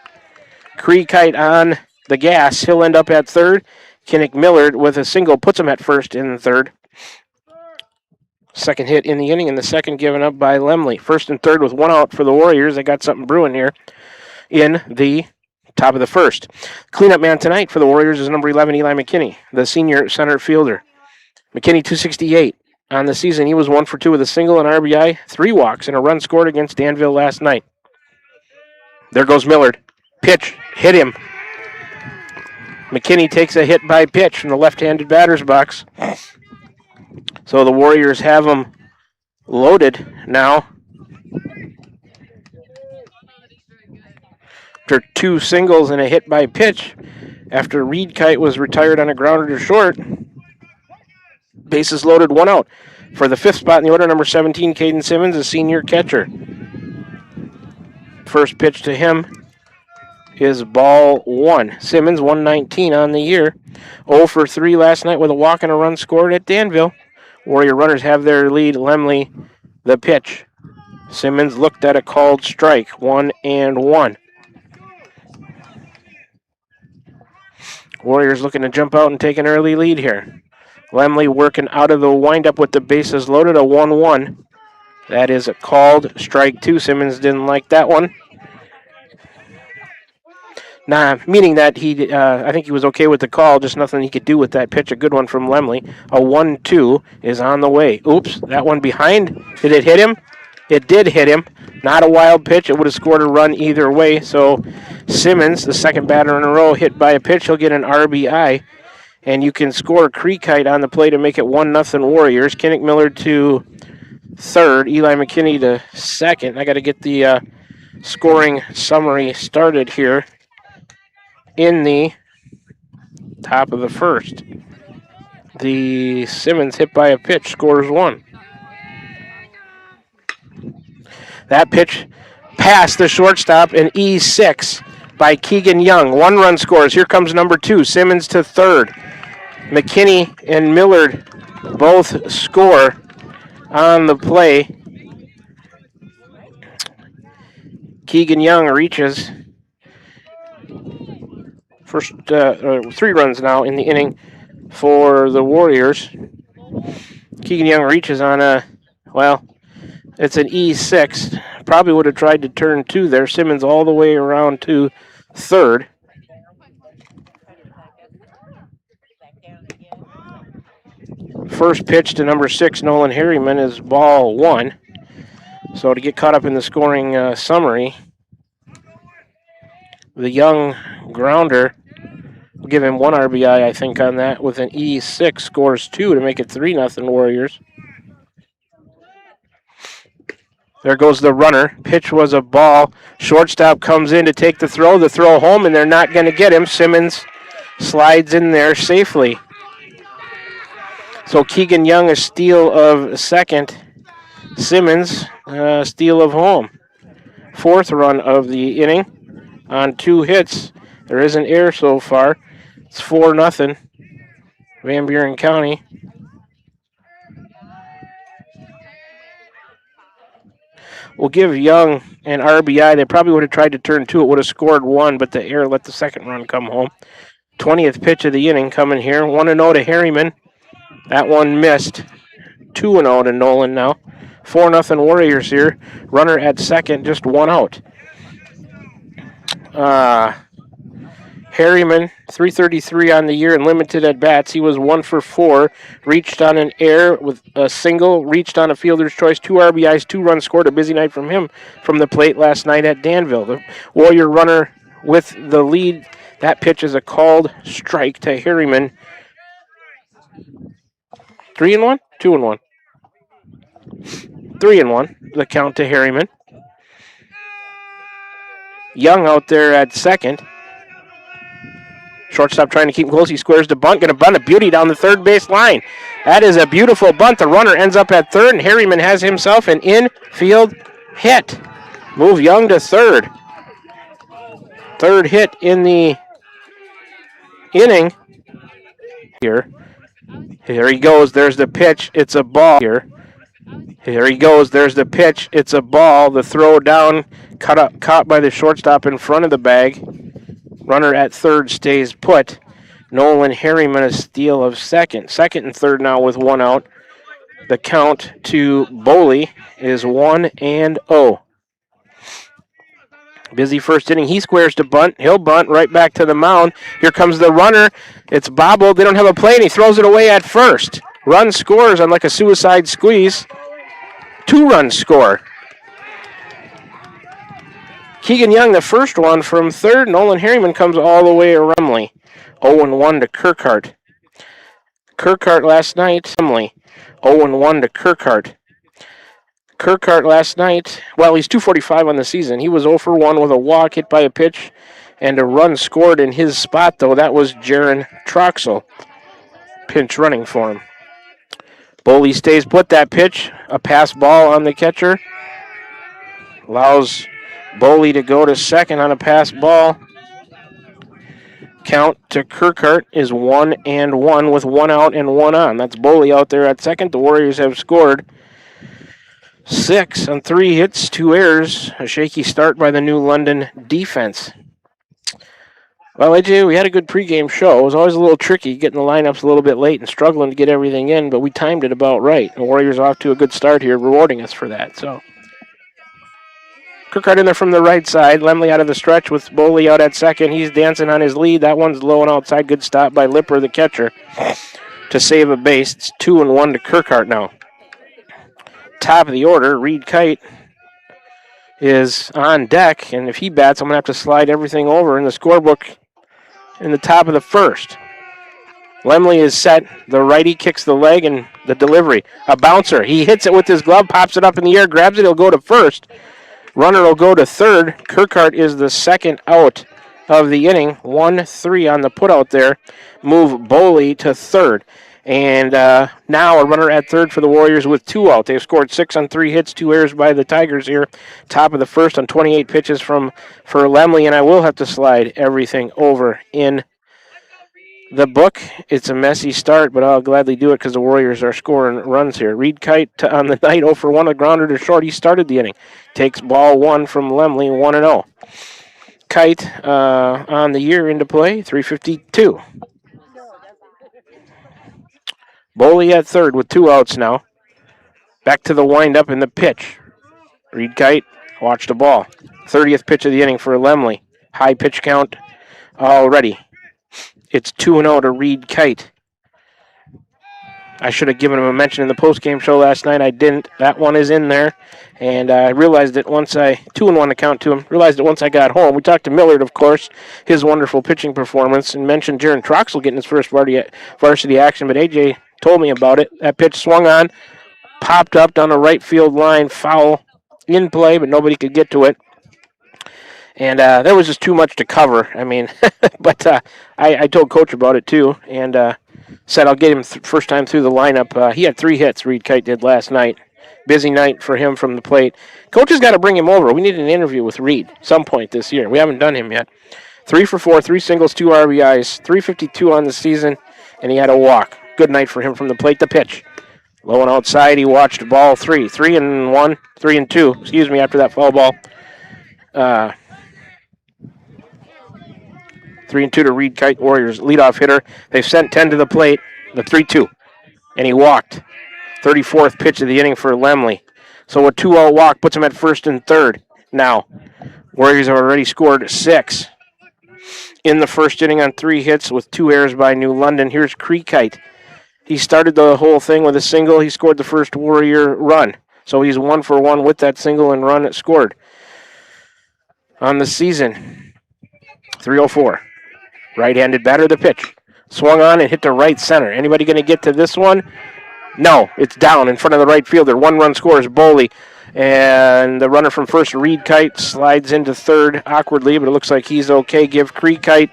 Creek Kite on the gas. He'll end up at third. Kinnick Millard with a single puts him at first in the third. Second hit in the inning, and the second given up by Lemley. First and third with 1 out for the Warriors. They got something brewing here in the top of the first. Cleanup man tonight for the Warriors is number 11, Eli McKinney, the senior center fielder. McKinney, 268 on the season. He was 1 for 2 with a single, an RBI, 3 walks, and a run scored against Danville last night. There goes Millard. Pitch, hit him. McKinney takes a hit by pitch from the left-handed batter's box. So the Warriors have them loaded now. After 2 singles and a hit by pitch, after Reed Kite was retired on a grounder to short, bases loaded, 1 out. For the 5th spot in the order, number 17, Caden Simmons, a senior catcher. First pitch to him is ball 1. Simmons, 119 on the year. 0 for 3 last night with a walk and a run scored at Danville. Warrior runners have their lead. Lemley, the pitch. Simmons looked at a called strike. 1-1. Warriors looking to jump out and take an early lead here. Lemley working out of the windup with the bases loaded. A 1-1. That is a called strike 2. Simmons didn't like that one. Meaning that I think he was okay with the call, just nothing he could do with that pitch. A good one from Lemley. A 1-2 is on the way. Oops, that one behind. Did it hit him? It did hit him. Not a wild pitch. It would have scored a run either way. So Simmons, the second batter in a row, hit by a pitch. He'll get an RBI. And you can score Creek Kite on the play to make it 1-0 Warriors. Kinnick Millard to third. Eli McKinney to second. I got to get the scoring summary started here. In the top of the first, the Simmons hit by a pitch scores 1. That pitch past the shortstop, an E6 by Keegan Young. 1 run scores. Here comes number 2, Simmons to third. McKinney and Millard both score on the play. Keegan Young reaches. First 3 runs now in the inning for the Warriors. Keegan Young reaches on it's an E6. Probably would have tried to turn 2 there. Simmons all the way around to third. First pitch to number 6, Nolan Harriman, is ball 1. So to get caught up in the scoring summary, the Young grounder We'll give him 1 RBI, I think, on that with an E6, scores 2 to make it 3-0 Warriors. There goes the runner. Pitch was a ball. Shortstop comes in to take the throw home, and they're not going to get him. Simmons slides in there safely. So Keegan Young, a steal of second. Simmons, steal of home. 4th run of the inning on 2 hits. There is an error so far. It's 4-0 Van Buren County. We'll give Young an RBI. They probably would have tried to turn 2. It would have scored 1, but the error let the second run come home. 20th pitch of the inning coming here. 1-0 to Harriman. That one missed. 2-0 to Nolan now. 4-0 Warriors here. Runner at second, just 1 out. Harriman, 333 on the year and limited at bats. He was 1 for 4. Reached on an error with a single. Reached on a fielder's choice. 2 RBIs, 2 runs scored. A busy night from him from the plate last night at Danville. The Warrior runner with the lead. That pitch is a called strike to Harriman. 3-1? 2-1. 3-1. The count to Harriman. Young out there at second. Shortstop trying to keep him close. He squares the bunt. Going to bunt a beauty down the third base line. That is a beautiful bunt. The runner ends up at third, and Harriman has himself an infield hit. Move Young to third. Third hit in the inning. Here he goes. There's the pitch. It's a ball here. Here he goes. There's the pitch. It's a ball. The throw down, caught by the shortstop in front of the bag. Runner at third stays put. Nolan Harriman a steal of second. Second and third now with 1 out. The count to Boley is 1-0. Busy first inning. He squares to bunt. He'll bunt right back to the mound. Here comes the runner. It's bobbled. They don't have a play, and he throws it away at first. Run scores on like a suicide squeeze. 2-run score. Keegan Young, the first one from third. Nolan Harriman comes all the way to Rumley. 0-1 to Kirkhart. Kirkhart last night. Rumley. 0-1 to Kirkhart. Kirkhart last night, well, he's 245 on the season. He was 0 for 1 with a walk hit by a pitch and a run scored in his spot, though. That was Jaron Troxel. Pinch running for him. Boley stays put. That pitch, a pass ball on the catcher. Allows Boley to go to second on a pass ball. Count to Kirkhart is 1-1 with 1 out and 1 on. That's Boley out there at second. The Warriors have scored 6 on 3 hits, 2 errors. A shaky start by the New London defense. Well, AJ, we had a good pregame show. It was always a little tricky getting the lineups a little bit late and struggling to get everything in, but we timed it about right. The Warriors off to a good start here, rewarding us for that. So, Kirkhart in there from the right side. Lemley out of the stretch with Boley out at second. He's dancing on his lead. That one's low and outside. Good stop by Lipper, the catcher, to save a base. It's 2-1 to Kirkhart now. Top of the order, Reed Kite is on deck, and if he bats, I'm going to have to slide everything over in the scorebook in the top of the first. Lemley is set. The righty kicks the leg, and the delivery. A bouncer. He hits it with his glove, pops it up in the air, grabs it. He'll go to first. Runner will go to third. Kirkhart is the second out of the inning. 1-3 on the putout there. Move Boley to third. And now a runner at third for the Warriors with 2 out. They've scored 6 on 3 hits, 2 errors by the Tigers here. Top of the first on 28 pitches for Lemley, and I will have to slide everything over in the book. It's a messy start, but I'll gladly do it because the Warriors are scoring runs here. Reed Kite on the night, 0 for 1, a grounder to short. He started the inning. Takes ball 1 from Lemley, 1-0. Kite on the year into play, 352. Boley at third with 2 outs now. Back to the windup and the pitch. Reed Kite, watch the ball. 30th pitch of the inning for Lemley. High pitch count already. It's 2-0 to Reed Kite. I should have given him a mention in the post-game show last night. I didn't. That one is in there. And I realized it once 2-1 account to him. Realized it once I got home. We talked to Millard, of course, his wonderful pitching performance, and mentioned Jaron Troxel getting his first varsity action. But AJ told me about it. That pitch swung on, popped up down the right field line, foul in play, but nobody could get to it. And there was just too much to cover. I mean, but I told Coach about it too, and said I'll get him first time through the lineup. He had 3 hits, Reed Kite did last night. Busy night for him from the plate. Coach has got to bring him over. We need an interview with Reed some point this year. We haven't done him yet. 3 for 4, 3 singles, 2 RBIs, 352 on the season, and he had a walk. Good night for him from the plate. The pitch. Low and outside, he watched ball 3. 3-1, 3-2, after that foul ball. 3-2 to Reed Kite Warriors. Leadoff hitter. They've sent 10 to the plate. The 3-2. And he walked. 34th pitch of the inning for Lemley. So a 2-0 walk puts him at first and third. Now, Warriors have already scored 6 in the first inning on 3 hits with 2 errors by New London. Here's Kite. He started the whole thing with a single. He scored the first Warrior run. So he's 1 for 1 with that single and run scored on the season. 3-0-4. Right-handed batter, the pitch. Swung on and hit to right center. Anybody going to get to this one? No, it's down in front of the right fielder. 1-run scores Boley. And the runner from first, Reed Kite, slides into third awkwardly, but it looks like he's okay. Give Kite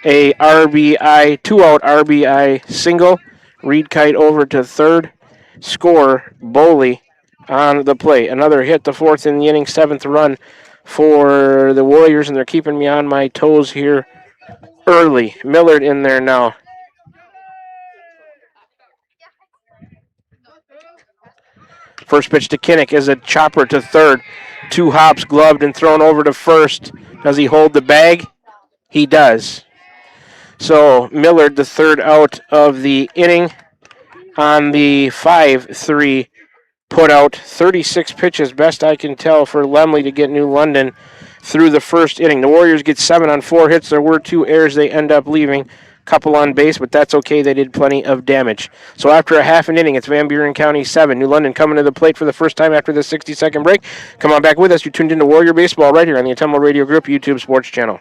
a RBI, 2-out RBI single. Reed Kite over to third. Score Boley on the plate. Another hit, the 4th in the inning, 7th run for the Warriors, and they're keeping me on my toes here early. Millard in there now. First pitch to Kinnick is a chopper to third. 2 hops, gloved and thrown over to first. Does he hold the bag? He does. So Millard, the third out of the inning on the 5-3 put out. 36 pitches, best I can tell, for Lemley to get New London through the first inning. The Warriors get 7 on 4 hits. There were 2 errors they end up leaving. Couple on base, but that's okay. They did plenty of damage. So after a half an inning, it's Van Buren County 7. New London coming to the plate for the first time after the 60-second break. Come on back with us. You're tuned into Warrior Baseball right here on the Ottumwa Radio Group YouTube Sports Channel.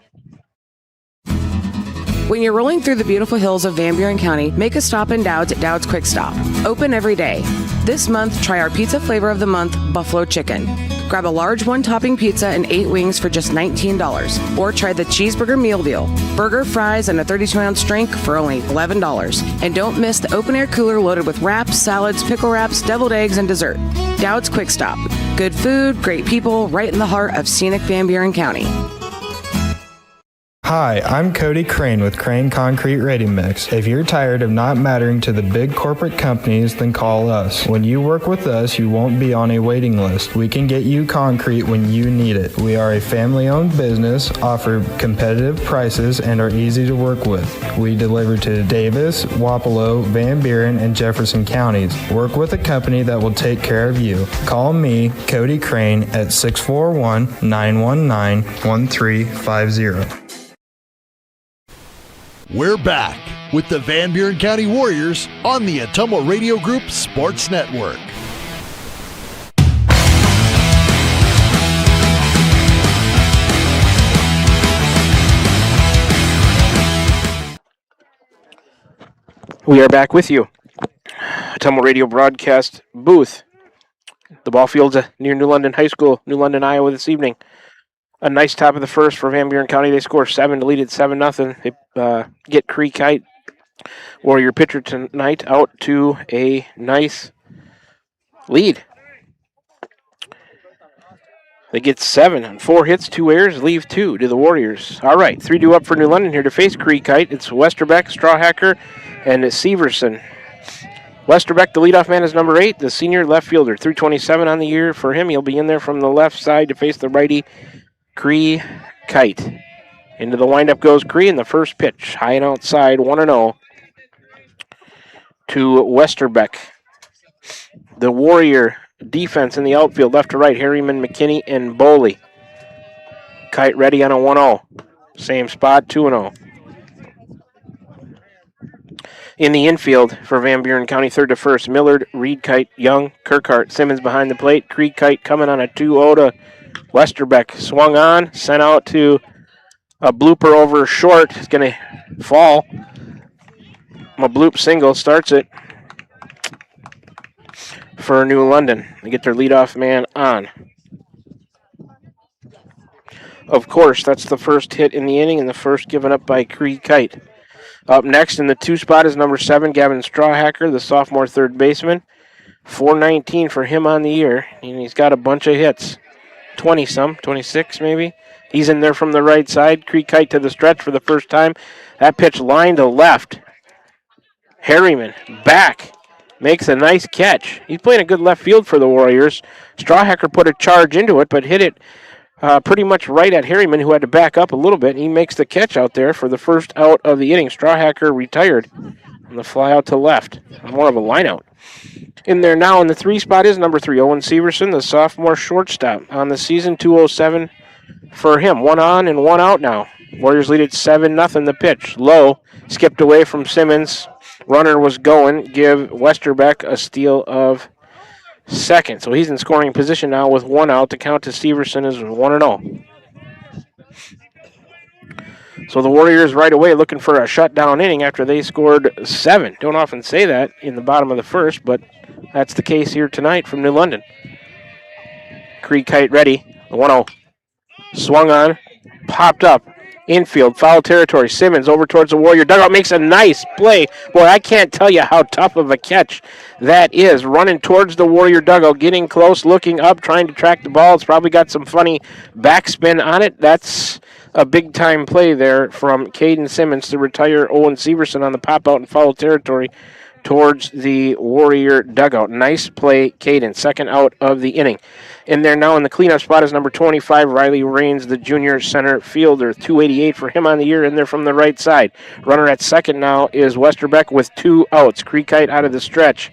When you're rolling through the beautiful hills of Van Buren County, make a stop in Dowd's at Dowd's Quick Stop. Open every day. This month, try our pizza flavor of the month, Buffalo Chicken. Grab a large 1-topping pizza and 8 wings for just $19. Or try the cheeseburger meal deal. Burger, fries, and a 32-ounce drink for only $11. And don't miss the open-air cooler loaded with wraps, salads, pickle wraps, deviled eggs, and dessert. Dowd's Quick Stop. Good food, great people, right in the heart of scenic Van Buren County. Hi, I'm Cody Crane with Crane Concrete Ready Mix. If you're tired of not mattering to the big corporate companies, then call us. When you work with us, you won't be on a waiting list. We can get you concrete when you need it. We are a family-owned business, offer competitive prices, and are easy to work with. We deliver to Davis, Wapello, Van Buren, and Jefferson counties. Work with a company that will take care of you. Call me, Cody Crane, at 641-919-1350. We're back with the Van Buren County Warriors on the Ottumwa Radio Group Sports Network. We are back with you. Ottumwa Radio broadcast booth. The ball field's near New London High School, New London, Iowa this evening. A nice top of the first for Van Buren County. They score 7 to lead at 7-0. They get Kite, Warrior pitcher tonight, out to a nice lead. They get 7 on 4 hits, 2 errors, leave 2 to the Warriors. All right, 3-2 up for New London here to face Kite. It's Westerbeck, Strawhacker, and Severson. Westerbeck, the leadoff man, is number 8, the senior left fielder. 327 on the year for him. He'll be in there from the left side to face the righty, Kite. Into the windup goes Cree in the first pitch. High and outside, 1-0 to Westerbeck. The Warrior defense in the outfield, left to right, Harriman, McKinney, and Boley. Kite ready on a 1-0. Same spot, 2-0. In the infield for Van Buren County, third to first, Millard, Reed Kite, Young, Kirkhart, Simmons behind the plate. Creek Kite coming on a 2-0 to Westerbeck. Swung on, sent out to a blooper over short. It's going to fall. A bloop single starts it for New London. They get their leadoff man on. Of course, that's the first hit in the inning and the first given up by Creek Kite. Up next in the 2 spot is number 7, Gavin Strawhacker, the sophomore third baseman. .419 for him on the year, and he's got a bunch of hits. 20-some, 26 maybe. He's in there from the right side. Creek Kite to the stretch for the first time. That pitch lined to left. Harriman back. Makes a nice catch. He's playing a good left field for the Warriors. Strawhacker put a charge into it, but hit it pretty much right at Harriman, who had to back up a little bit. He makes the catch out there for the first out of the inning. Strawhacker retired on the fly out to left. More of a line out. In there now in the 3 spot is number 3, Owen Severson, the sophomore shortstop. On the season, 207 for him. 1 on and 1 out now. Warriors lead at 7-0 the pitch. Low, skipped away from Simmons. Runner was going. Give Westerbeck a steal of second. So he's in scoring position now with 1 out. The count to Severson is 1-0. So the Warriors right away looking for a shutdown inning after they scored 7. Don't often say that in the bottom of the first, but that's the case here tonight from New London. Creek Kite ready. 1-0. Swung on. Popped up. Infield. Foul territory. Simmons over towards the Warrior dugout. Makes a nice play. Boy, I can't tell you how tough of a catch that is. Running towards the Warrior dugout. Getting close. Looking up. Trying to track the ball. It's probably got some funny backspin on it. That's a big-time play there from Caden Simmons to retire Owen Severson on the pop-out in foul territory towards the Warrior dugout. Nice play, Caden. Second out of the inning. In there now in the cleanup spot is number 25, Riley Raines, the junior center fielder. 288 for him on the year in there from the right side. Runner at second now is Westerbeck with 2 outs. Creek Kite out of the stretch.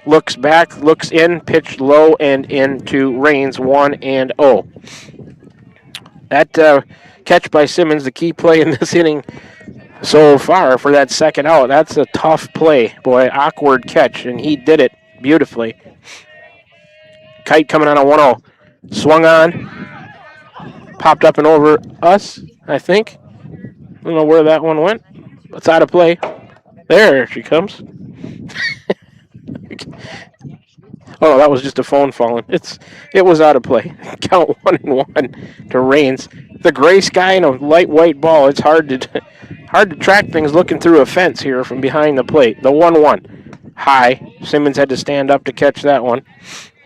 Looks back, looks in, pitched low and into Raines, 1-0. That catch by Simmons, the key play in this inning so far for that second out. That's a tough play. Boy, awkward catch, and he did it beautifully. Kite coming on a 1-0. Swung on. Popped up and over us, I think. I don't know where that one went. It's out of play. There she comes. Oh, that was just a phone falling. It was out of play. Count 1-1 to Raines. The gray sky and a light white ball. It's hard to track things looking through a fence here from behind the plate. The 1-1. High. Simmons had to stand up to catch that one.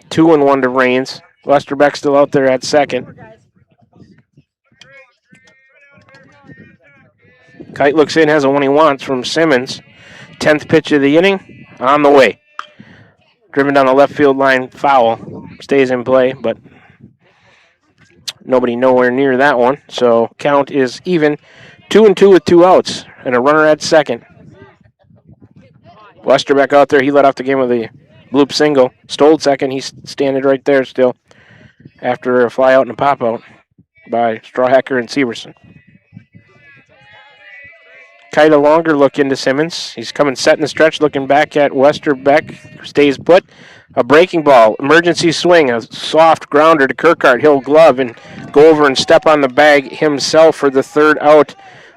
2-1 to Raines. Westerbeck still out there at second. Kite looks in, has a one he wants from Simmons. 10th pitch of the inning. On the way. Driven down the left field line, foul. Stays in play, but nobody nowhere near that one. So count is even. 2-2 with 2 outs and a runner at second. Westerbeck out there, he led off the game with a bloop single. Stole second, he's standing right there still after a fly out and a pop out by Strawhacker and Severson. Kite a longer look into Simmons. He's coming set in the stretch, looking back at Westerbeck. Stays put. A breaking ball. Emergency swing. A soft grounder to Kirkhart. He'll glove and go over and step on the bag himself for the 3rd out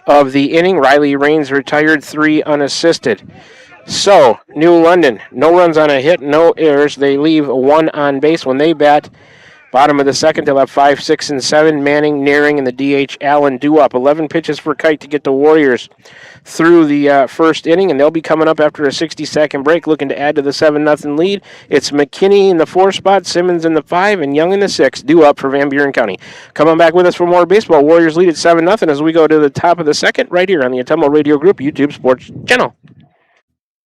of the inning. Riley Raines retired, 3 unassisted. So, New London, no runs on a hit, no errors. They leave 1 on base when they bat. Bottom of the second, they'll have 5, 6, and 7. Manning, Nearing, and the DH Allen due up. 11 pitches for Kite to get the Warriors through the first inning, and they'll be coming up after a 60-second break looking to add to the 7-0 lead. It's McKinney in the 4 spot, Simmons in the 5, and Young in the 6, due up for Van Buren County. Come on back with us for more baseball. Warriors lead at 7-0 as we go to the top of the second right here on the Ottumwa Radio Group YouTube Sports Channel.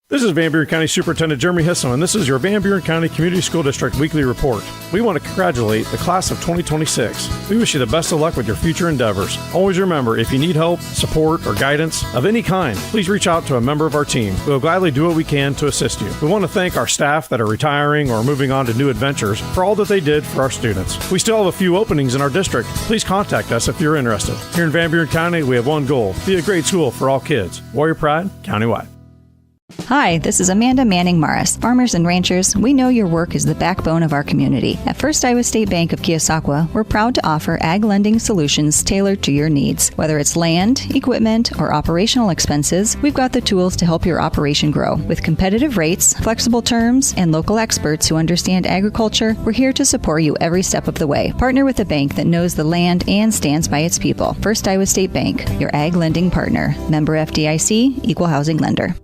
This is Van Buren County Superintendent Jeremy Hisson, and this is your Van Buren County Community School District Weekly Report. We want to congratulate the class of 2026. We wish you the best of luck with your future endeavors. Always remember, if you need help, support, or guidance of any kind, please reach out to a member of our team. We'll gladly do what we can to assist you. We want to thank our staff that are retiring or moving on to new adventures for all that they did for our students. We still have a few openings in our district. Please contact us if you're interested. Here in Van Buren County, we have one goal: be a great school for all kids. Warrior Pride, countywide. Hi, this is Amanda Manning-Morris. Farmers and ranchers, we know your work is the backbone of our community. At First Iowa State Bank of Keosauqua, we're proud to offer ag lending solutions tailored to your needs. Whether it's land, equipment, or operational expenses, we've got the tools to help your operation grow. With competitive rates, flexible terms, and local experts who understand agriculture, we're here to support you every step of the way. Partner with a bank that knows the land and stands by its people. First Iowa State Bank, your ag lending partner. Member FDIC, Equal Housing Lender.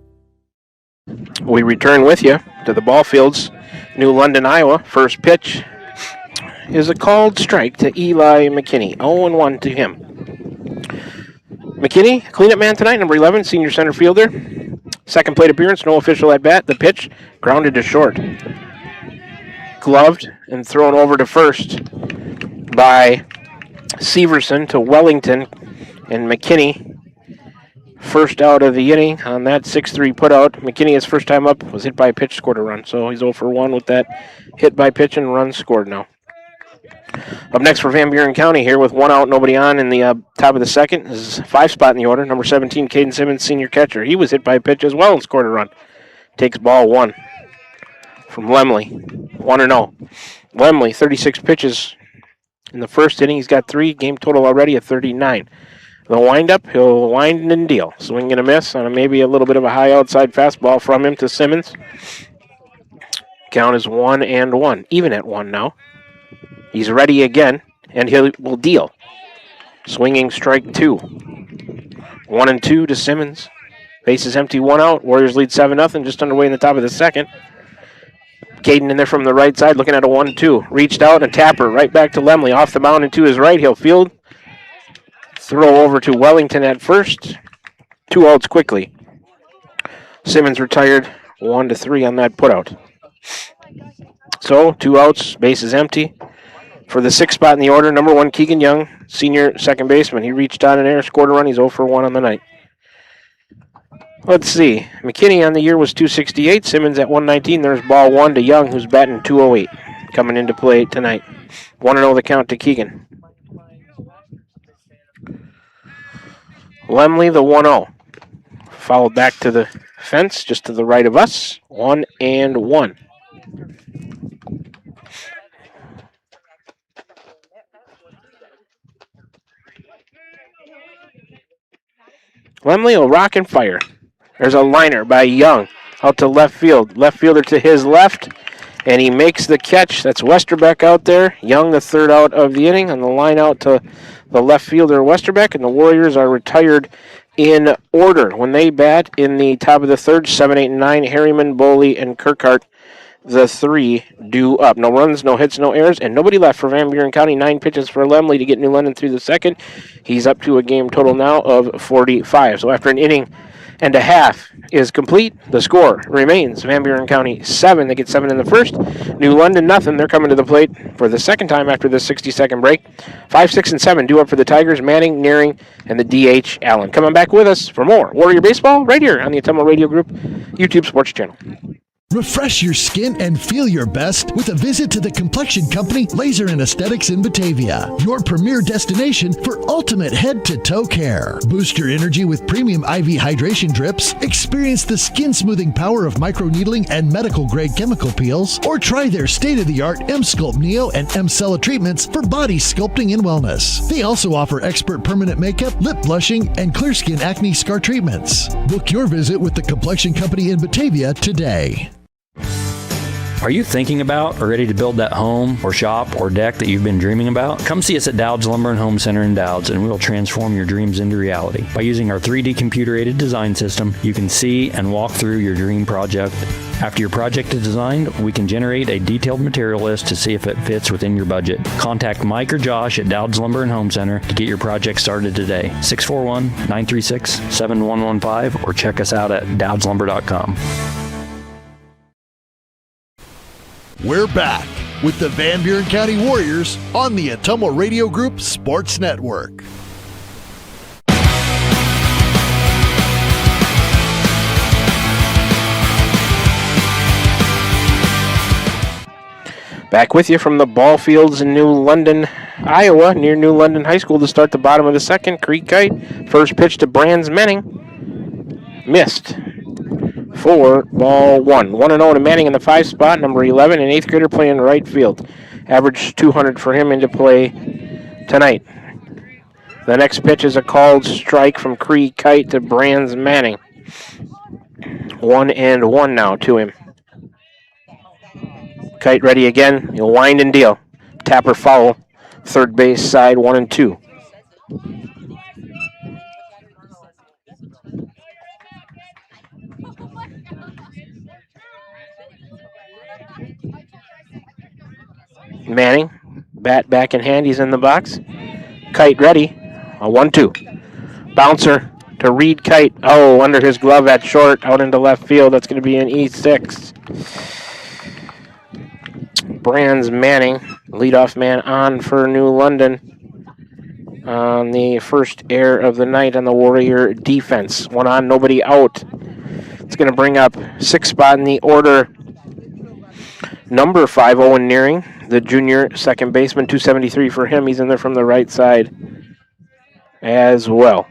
We return with you to the ball fields, New London, Iowa. First pitch is a called strike to Eli McKinney. 0-1 to him. McKinney, cleanup man tonight, number 11, senior center fielder. Second plate appearance, no official at bat. The pitch grounded to short. Gloved and thrown over to first by Severson to Wellington, and McKinney first out of the inning on that 6-3 putout. McKinney, his first time up, was hit by a pitch, scored a run. So he's 0-for-1 with that hit by pitch and run scored now. Up next for Van Buren County here with one out, nobody on in the top of the second. This is 5 spot in the order. Number 17, Caden Simmons, senior catcher. He was hit by a pitch as well and scored a run. Takes ball 1 from Lemley. 1-0. Lemley, 36 pitches in the first inning. He's got 3. Game total already at 39. The windup, he'll wind and deal. Swing and a miss on maybe a little bit of a high outside fastball from him to Simmons. Count is 1-1, even at 1 now. He's ready again, and he will deal. Swinging strike 2. 1-2 to Simmons. Bases empty, 1 out. Warriors lead 7-0, just underway in the top of the second. Caden in there from the right side, looking at a 1-2. Reached out, and tapper right back to Lemley. Off the mound and to his right, he'll field. Throw over to Wellington at first. 2 outs quickly. Simmons retired 1-3 on that putout. So 2 outs, bases empty. For the 6th spot in the order, number 1, Keegan Young, senior second baseman. He reached out in air, scored a run. He's 0-for-1 on the night. Let's see. McKinney on the year was 268. Simmons at 119. There's ball 1 to Young, who's batting 208. Coming into play tonight. 1-0 the count to Keegan. Lemley, the 1-0. Followed back to the fence, just to the right of us. 1-1. Lemley will rock and fire. There's a liner by Young out to left field. Left fielder to his left, and he makes the catch. That's Westerbeck out there. Young, the 3rd out of the inning, on the line out to the left fielder, Westerbeck, and the Warriors are retired in order. When they bat in the top of the 3rd, 7, 8, and 9, Harriman, Boley, and Kirkhart, the 3 due up. No runs, no hits, no errors, and nobody left for Van Buren County. 9 pitches for Lemley to get New London through the 2nd. He's up to a game total now of 45. So after an inning and a half is complete, the score remains Van Buren County 7. They get 7 in the 1st. New London nothing. They're coming to the plate for the 2nd time after this 60-second break. 5, 6, and 7 due up for the Tigers. Manning, Nearing, and the DH Allen. Coming back with us for more Warrior Baseball right here on the Ottumwa Radio Group YouTube Sports Channel. Refresh your skin and feel your best with a visit to the Complexion Company Laser and Aesthetics in Batavia, your premier destination for ultimate head-to-toe care. Boost your energy with premium IV hydration drips, experience the skin-smoothing power of microneedling and medical-grade chemical peels, or try their state-of-the-art M-Sculpt Neo and M-Cella treatments for body sculpting and wellness. They also offer expert permanent makeup, lip blushing, and clear skin acne scar treatments. Book your visit with the Complexion Company in Batavia today. Are you thinking about or ready to build that home or shop or deck that you've been dreaming about? Come see us at Dowd's Lumber and Home Center in Dowd's, and we'll transform your dreams into reality. By using our 3D computer-aided design system, you can see and walk through your dream project. After your project is designed, we can generate a detailed material list to see if it fits within your budget. Contact Mike or Josh at Dowd's Lumber and Home Center to get your project started today. 641-936-7115, or check us out at dowdslumber.com. We're back with the Van Buren County Warriors on the Ottumwa Radio Group Sports Network. Back with you from the ball fields in New London, Iowa, near New London High School to start the bottom of the 2nd. Creek Kite, first pitch to Brands Menning. Missed. for ball one. 1-0 to Manning in the 5 spot, number 11, an 8th grader playing right field. Average 200 for him into play tonight. The next pitch is a called strike from Cree Kite to Brands Manning. 1-1 now to him. Kite ready again. He'll wind and deal. Tapper foul. Third base side, 1-2. Manning, bat back in hand. He's in the box. Kite ready. A 1-2. Bouncer to Reed Kite. Oh, under his glove at short, out into left field. That's going to be an E6. Brands Manning, leadoff man on for New London on the first error of the night on the Warrior defense. 1 on, nobody out. It's going to bring up 6th spot in the order. Number 5, Owen Nearing, the junior second baseman, 273 for him. He's in there from the right side as well.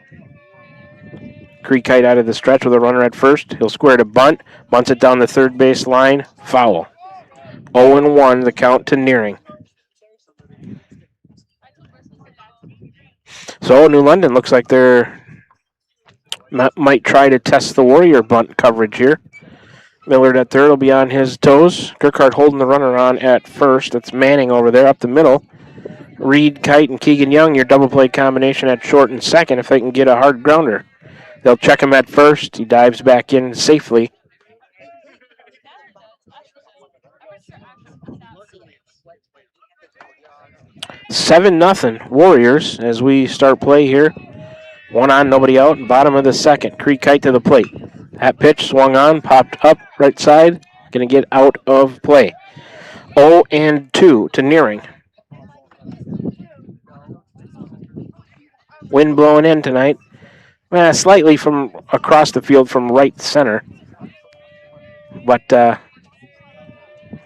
Cree Kite out of the stretch with a runner at first. He'll square to bunt. Bunts it down the third base line. Foul. 0-1, the count to Nearing. So New London looks like they're might try to test the Warrior bunt coverage here. Millard at third will be on his toes. Kirkhart holding the runner on at first. That's Manning over there up the middle. Reed Kite and Keegan Young, your double play combination at short and second if they can get a hard grounder. They'll check him at first. He dives back in safely. Seven nothing Warriors as we start play here. 1 on, nobody out. Bottom of the second. Cree Kite to the plate. That pitch swung on, popped up right side. Going to get out of play. 0-2 to Nearing. Wind blowing in tonight. Slightly from across the field from right center. But it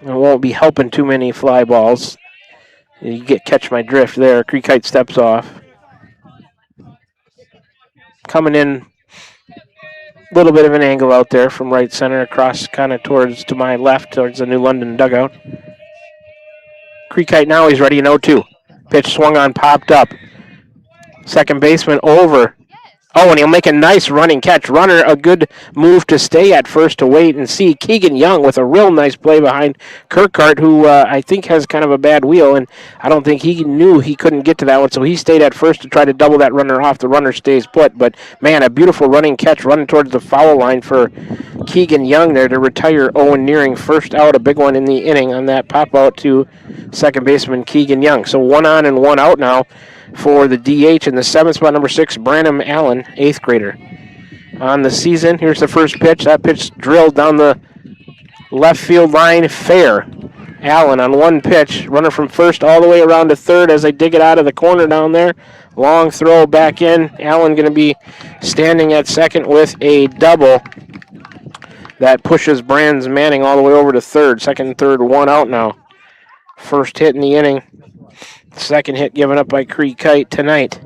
won't be helping too many fly balls. You catch my drift there. Cree Kite steps off. Coming in a little bit of an angle out there from right center across kind of towards to my left towards the New London dugout. Cree Kite now, he's ready in 0-2. Pitch swung on, popped up. Second baseman over. Oh, and he'll make a nice running catch. Runner, a good move to stay at first to wait and see. Keegan Young with a real nice play behind Kirkhart, who I think has kind of a bad wheel, and I don't think he knew he couldn't get to that one, so he stayed at first to try to double that runner off. The runner stays put, but man, a beautiful running catch running towards the foul line for Keegan Young there to retire Owen Nearing. First out, a big one in the inning on that pop out to second baseman Keegan Young. So 1 on and 1 out now for the DH in the 7th spot, number 6, Branham Allen, 8th grader. On the season, here's the first pitch. That pitch drilled down the left field line, fair. Allen on one pitch, runner from first all the way around to third as they dig it out of the corner down there. Long throw back in. Allen going to be standing at second with a double. That pushes Brands Manning all the way over to third. Second and third, 1 out now. First hit in the inning. Second hit given up by Cree Kite tonight.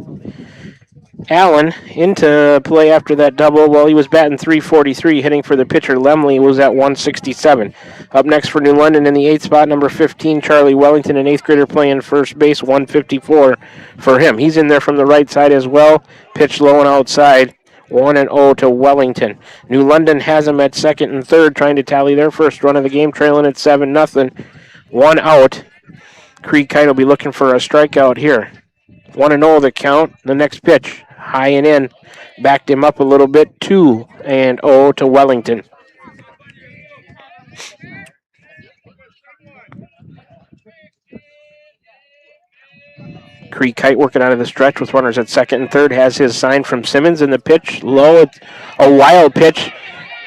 Allen into play after that double. Well, he was batting .343, hitting for the pitcher. Lemley was at 167. Up next for New London in the 8th spot, number 15, Charlie Wellington, an 8th grader playing first base, 154 for him. He's in there from the right side as well. Pitch low and outside. 1-0 to Wellington. New London has him at second and third, trying to tally their first run of the game, trailing at 7-0. 1 out. Cree Kite will be looking for a strikeout here. 1-0 the count. The next pitch, high and in. Backed him up a little bit. 2-0 to Wellington. Cree Kite working out of the stretch with runners at second and third. Has his sign from Simmons in the pitch. Low, it's a wild pitch.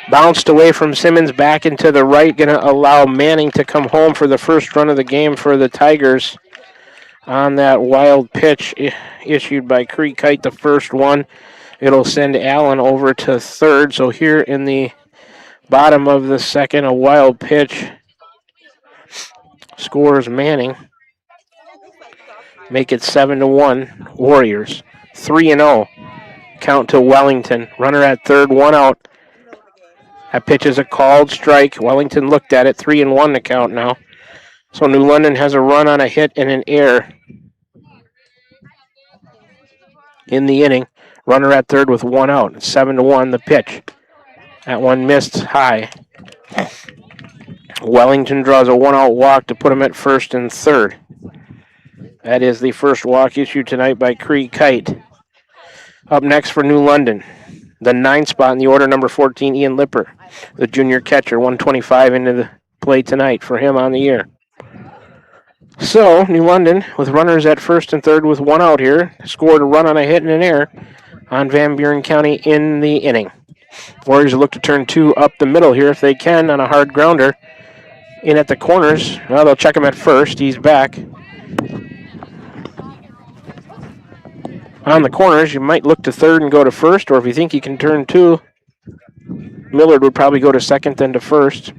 Bounced away from Simmons back into the right. Going to allow Manning to come home for the first run of the game for the Tigers. On that wild pitch issued by Cree Kite, the first one. It'll send Allen over to third. So here in the bottom of the second, a wild pitch scores Manning. Make it 7-1 Warriors. 3-0 count to Wellington. Runner at third, 1 out. That pitch is a called strike. Wellington looked at it, 3-1 the count now. So New London has a run on a hit and an error in the inning. Runner at third with 1 out. 7-1 the pitch. That one missed high. Wellington draws a 1-out walk to put him at first and third. That is the first walk issued tonight by Cree Kite. Up next for New London, the 9 spot in the order, number 14, Ian Lipper, the junior catcher, 125 into the play tonight for him on the year. So, New London, with runners at first and third with 1 out here, scored a run on a hit and an error on Van Buren County in the inning. Warriors look to turn 2 up the middle here if they can on a hard grounder. In at the corners, well, they'll check him at first. He's back. On the corners, you might look to third and go to first, or if you think you can turn 2, Millard would probably go to second, then to first.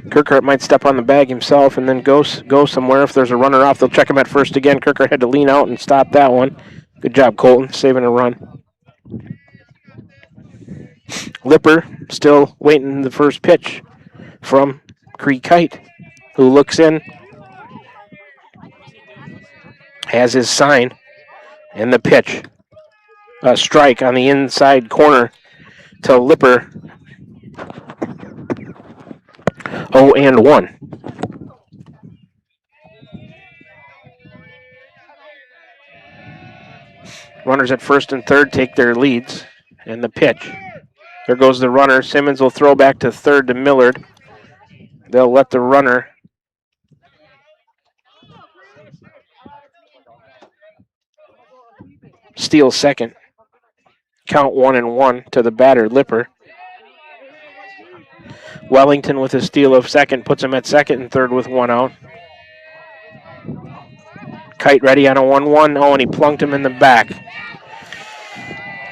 Kirkhart might step on the bag himself and then go somewhere. If there's a runner off, they'll check him at first again. Kirkhart had to lean out and stop that one. Good job, Colton, saving a run. Lipper still waiting the first pitch from Cree Kite, who looks in, has his sign, and the pitch. A strike on the inside corner to Lipper. 0-1. Runners at first and third take their leads, and the pitch. There goes the runner. Simmons will throw back to third to Millard. They'll let the runner steal second. Count 1-1 to the batter, Lipper. Wellington with a steal of second puts him at second and third with 1 out. Kite ready on a 1-1. Oh, and he plunked him in the back.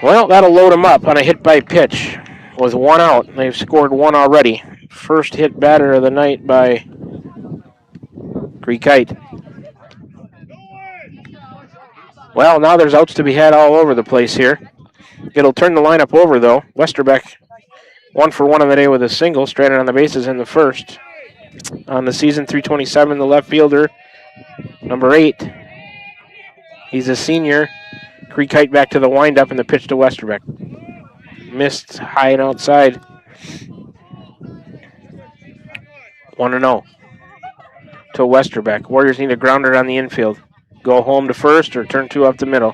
Well, that'll load him up on a hit by pitch with 1 out. They've scored 1 already. First hit batter of the night by Cree Kite. Well, now there's outs to be had all over the place here. It'll turn the lineup over, though. Westerbeck 1 for 1 on the day with a single, stranded on the bases in the first. On the season, 327, the left fielder, number 8. He's a senior. Cree Kite back to the windup and the pitch to Westerbeck. Missed high and outside. 1-0 to Westerbeck. Warriors need a grounder on the infield. Go home to first or turn 2 up the middle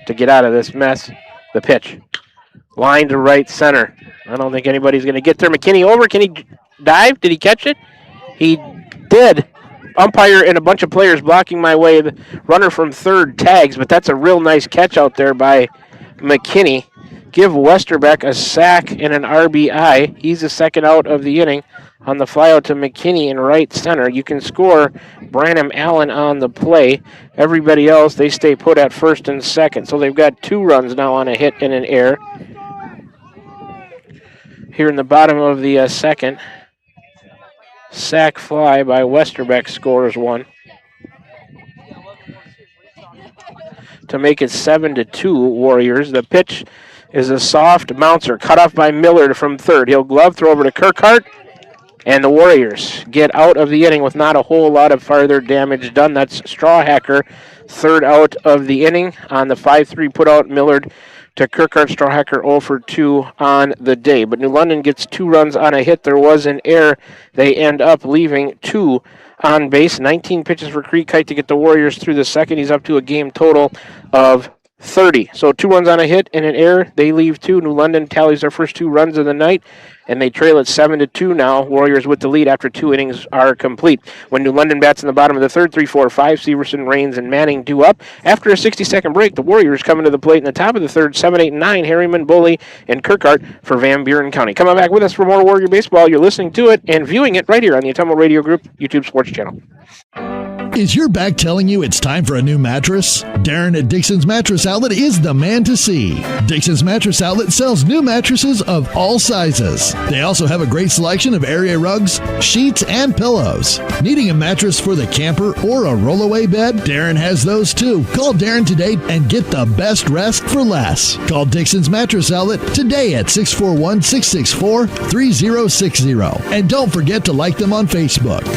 to get out of this mess. The pitch. Line to right center. I don't think anybody's going to get there. McKinney over. Can he dive? Did he catch it? He did. Umpire and a bunch of players blocking my way. The runner from third tags, but that's a real nice catch out there by McKinney. Give Westerbeck a sack and an RBI. He's the second out of the inning on the flyout to McKinney in right center. You can score Branham Allen on the play. Everybody else, they stay put at first and second. So they've got 2 runs now on a hit and an error. Here in the bottom of the second, sack fly by Westerbeck scores 1. To make it 7-2 Warriors. The pitch is a soft bouncer cut off by Millard from third. He'll glove throw over to Kirkhart, and the Warriors get out of the inning with not a whole lot of farther damage done. That's Strawhacker, third out of the inning on the 5-3 put out Millard to Kirkhart. Strawhacker 0 for 2 on the day. But New London gets 2 runs on a hit. There was an error. They end up leaving 2 on base. 19 pitches for Cree Kite to get the Warriors through the second. He's up to a game total of 30. So 2 runs on a hit and an error. They leave 2. New London tallies their first 2 runs of the night, and they trail at 7-2 now. Warriors with the lead after 2 innings are complete. When New London bats in the bottom of the third, 3-4-5, Severson, Raines, and Manning due up. After a 60-second break, the Warriors come into the plate in the top of the third, 7, 8, and 9, Harriman, Bully, and Kirkhart for Van Buren County. Come on back with us for more Warrior Baseball. You're listening to it and viewing it right here on the Atomo Radio Group YouTube Sports Channel. Is your back telling you it's time for a new mattress? Darren at Dixon's Mattress Outlet is the man to see. Dixon's Mattress Outlet sells new mattresses of all sizes. They also have a great selection of area rugs, sheets, and pillows. Needing a mattress for the camper or a rollaway bed? Darren has those too. Call Darren today and get the best rest for less. Call Dixon's Mattress Outlet today at 641-664-3060. And don't forget to like them on Facebook.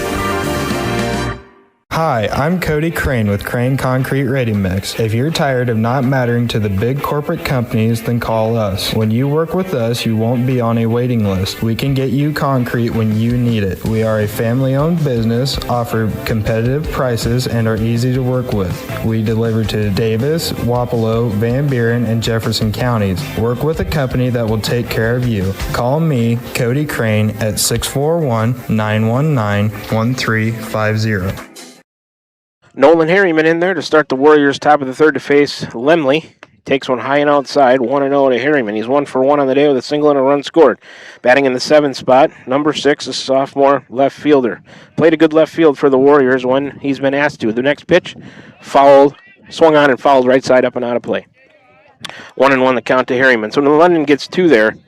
Hi, I'm Cody Crane with Crane Concrete Ready Mix. If you're tired of not mattering to the big corporate companies, then call us. When you work with us, you won't be on a waiting list. We can get you concrete when you need it. We are a family-owned business, offer competitive prices, and are easy to work with. We deliver to Davis, Wapello, Van Buren, and Jefferson counties. Work with a company that will take care of you. Call me, Cody Crane, at 641-919-1350. Nolan Harriman in there to start the Warriors top of the third to face Lemley. Takes one high and outside, 1-0 to Harriman. He's 1 for 1 on the day with a single and a run scored. Batting in the 7th spot, number 6, a sophomore left fielder. Played a good left field for the Warriors when he's been asked to. The next pitch, fouled, swung on and fouled right side up and out of play. 1-1 the count to Harriman. So when London gets 2 there, 2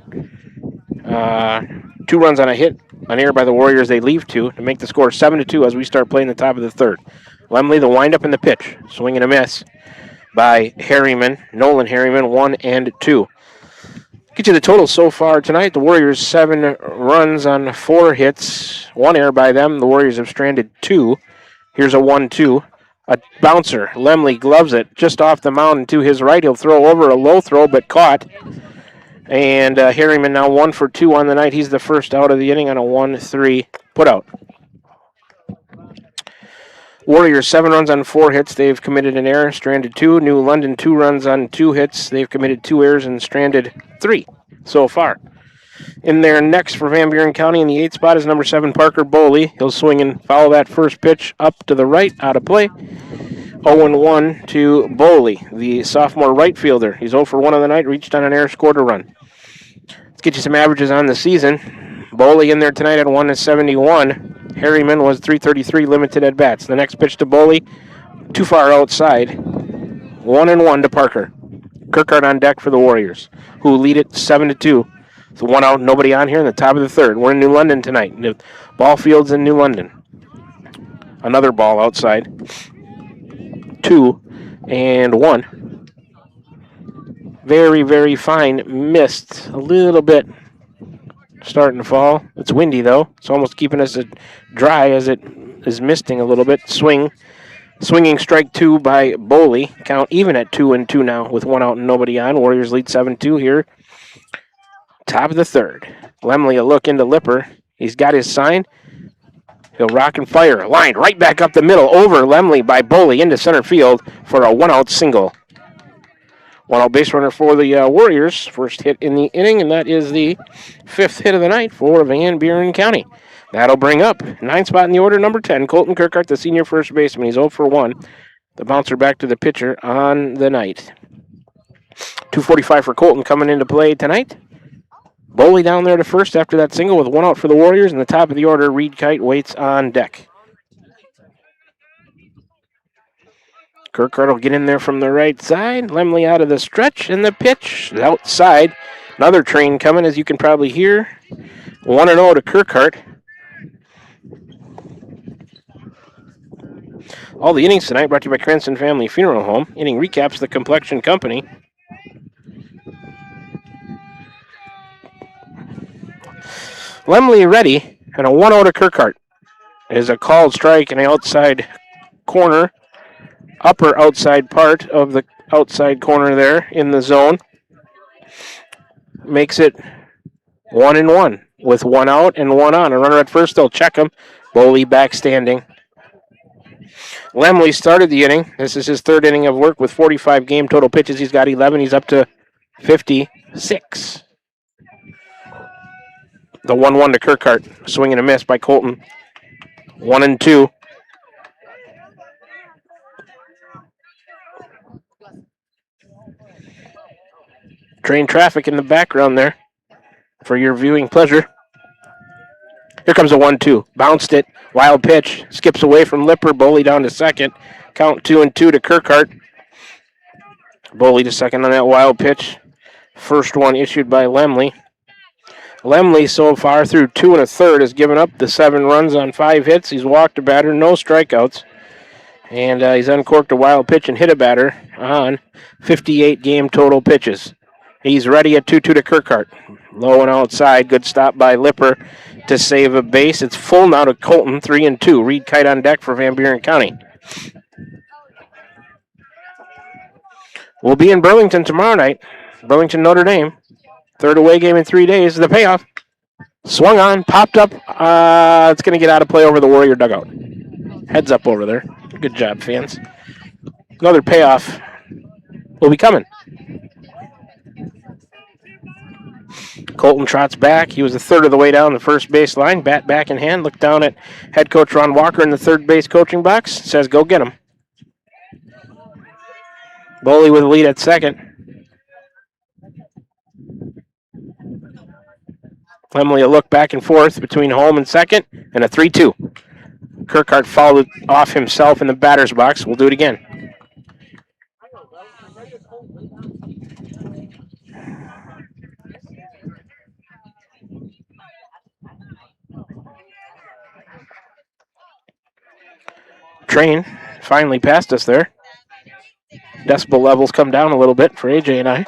runs on a hit on air by the Warriors. They leave 2 to make the score 7-2 as we start playing the top of the third. Lemley, the windup and the pitch. Swing and a miss by Harriman. Nolan Harriman, 1 and 2. Get you the total so far tonight. The Warriors 7 runs on 4 hits. 1 error by them. The Warriors have stranded 2. Here's a 1-2. A bouncer. Lemley gloves it just off the mound and to his right. He'll throw over a low throw but caught. And Harriman now 1 for 2 on the night. He's the first out of the inning on a 1-3 putout. Warriors 7 runs on 4 hits. They've committed an error, stranded 2. New London 2 runs on 2 hits. They've committed 2 errors and stranded 3 so far. In there next for Van Buren County in the 8th spot is number 7, Parker Boley. He'll swing and foul that first pitch up to the right, out of play. 0-1 to Boley, the sophomore right fielder. He's 0 for 1 on the night, reached on an error, scored a run. Let's get you some averages on the season. Boley in there tonight at 1-71. Harriman was 333 limited at bats. The next pitch to Boley, too far outside. 1-1 to Parker. Kirkhart on deck for the Warriors, who lead it 7-2. So 1 out, nobody on here in the top of the third. We're in New London tonight. The ball field's in New London. Another ball outside. 2-1. Very, very fine mist. A little bit starting to fall. It's windy, though. It's almost keeping us dry as it is misting a little bit. Swinging strike 2 by Boley. Count even at 2-2 now with 1 out and nobody on. Warriors lead 7-2 here. Top of the third. Lemley a look into Lipper. He's got his sign. He'll rock and fire. Lined right back up the middle. Over Lemley by Boley into center field for a 1-out single. 1-out base runner for the Warriors. First hit in the inning, and that is the 5th hit of the night for Van Buren County. That'll bring up 9th spot in the order, number 10, Colton Kirkhart, the senior first baseman. He's 0 for 1. The bouncer back to the pitcher on the night. 2:45 for Colton coming into play tonight. Boley down there to first after that single with 1 out for the Warriors. In the top of the order, Reed Kite waits on deck. Kirkhart will get in there from the right side. Lemley out of the stretch, and the pitch outside. Another train coming, as you can probably hear. 1-0 to Kirkhart. All the innings tonight brought to you by Cranston Family Funeral Home. Inning recaps the Complexion Company. Lemley ready, and a 1-0 to Kirkhart. It is a called strike in the outside corner. Upper outside part of the outside corner there in the zone. Makes it 1-1 with 1 out and 1 on. A runner at first, they'll check him. Boley back standing. Lemley started the inning. This is his 3rd inning of work with 45 game total pitches. He's got 11. He's up to 56. The 1-1 to Kirkhart. Swing and a miss by Colton. 1-2. Train traffic in the background there for your viewing pleasure. Here comes a 1-2. Bounced it. Wild pitch. Skips away from Lipper. Boley down to second. Count 2-2 to Kirkhart. Boley to second on that wild pitch. First one issued by Lemley. Lemley so far through 2 1/3 has given up the 7 runs on 5 hits. He's walked a batter, no strikeouts. And he's uncorked a wild pitch and hit a batter on 58 game total pitches. He's ready at 2-2 to Kirkhart. Low and outside. Good stop by Lipper to save a base. It's full now to Colton, 3-2. Reed Kite on deck for Van Buren County. We'll be in Burlington tomorrow night. Burlington, Notre Dame. Third away game in 3 days. The payoff. Swung on, popped up. It's going to get out of play over the Warrior dugout. Heads up over there. Good job, fans. Another payoff will be coming. Colton trots back. He was a third of the way down the first base line. Bat back in hand. Looked down at head coach Ron Walker in the third base coaching box. Says, go get him. Boley with a lead at second. Lemley a look back and forth between home and second, and a 3-2. Kirkhart fouled off himself in the batter's box. We'll do it again. Train finally passed us there. Decibel levels come down a little bit for AJ and I.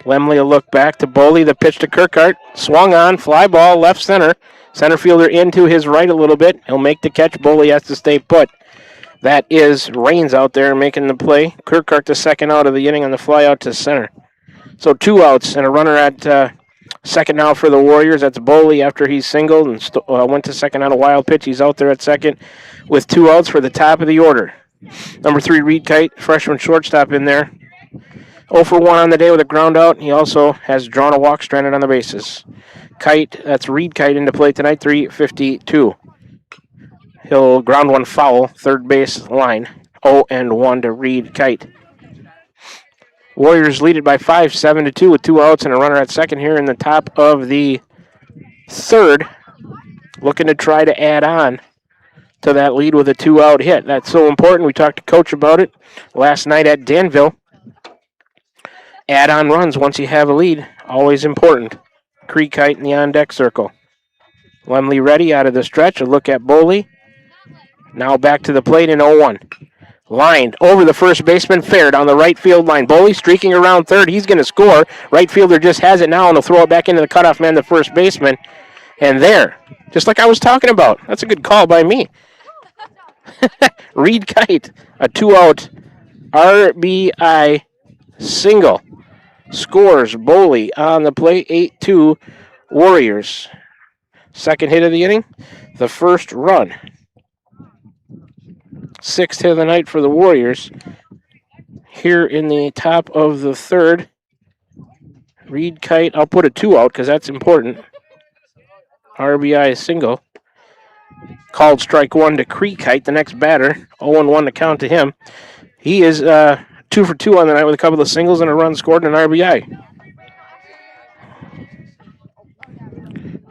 Lemley a look back to Boley. The pitch to Kirkhart. Swung on. Fly ball left center. Center fielder into his right a little bit. He'll make the catch. Boley has to stay put. That is Raines out there making the play. Kirkhart the second out of the inning on the fly out to center. So 2 outs and a runner at second now for the Warriors. That's Boley after he's singled and went to second on a wild pitch. He's out there at second with 2 outs for the top of the order. Number 3, Reed Kite, freshman shortstop in there. 0 for 1 on the day with a ground out. He also has drawn a walk, stranded on the bases. Kite, that's Reed Kite into play tonight, 3:52. He'll ground one foul, third base line. 0-1 to Reed Kite. Warriors lead it by 5, 7-2 with 2 outs and a runner at second here in the top of the third. Looking to try to add on to that lead with a 2-out hit. That's so important. We talked to Coach about it last night at Danville. Add-on runs once you have a lead, always important. Creek Kite in the on-deck circle. Lemley ready out of the stretch. A look at Boley. Now back to the plate in 0-1. Lined over the first baseman, fair down the right field line. Boley streaking around third. He's going to score. Right fielder just has it now, and he'll throw it back into the cutoff man, the first baseman. And there, just like I was talking about. That's a good call by me. Reed Kite, a 2-out RBI single. Scores Boley on the plate, 8-2 Warriors. Second hit of the inning, the first run. 6th hit of the night for the Warriors. Here in the top of the third, Reed Kite, I'll put a 2-out because that's important. RBI single. Called strike 1 to Creek Kite, the next batter. 0-1 to count to him. He is 2 for 2 on the night with a couple of singles and a run scored and an RBI.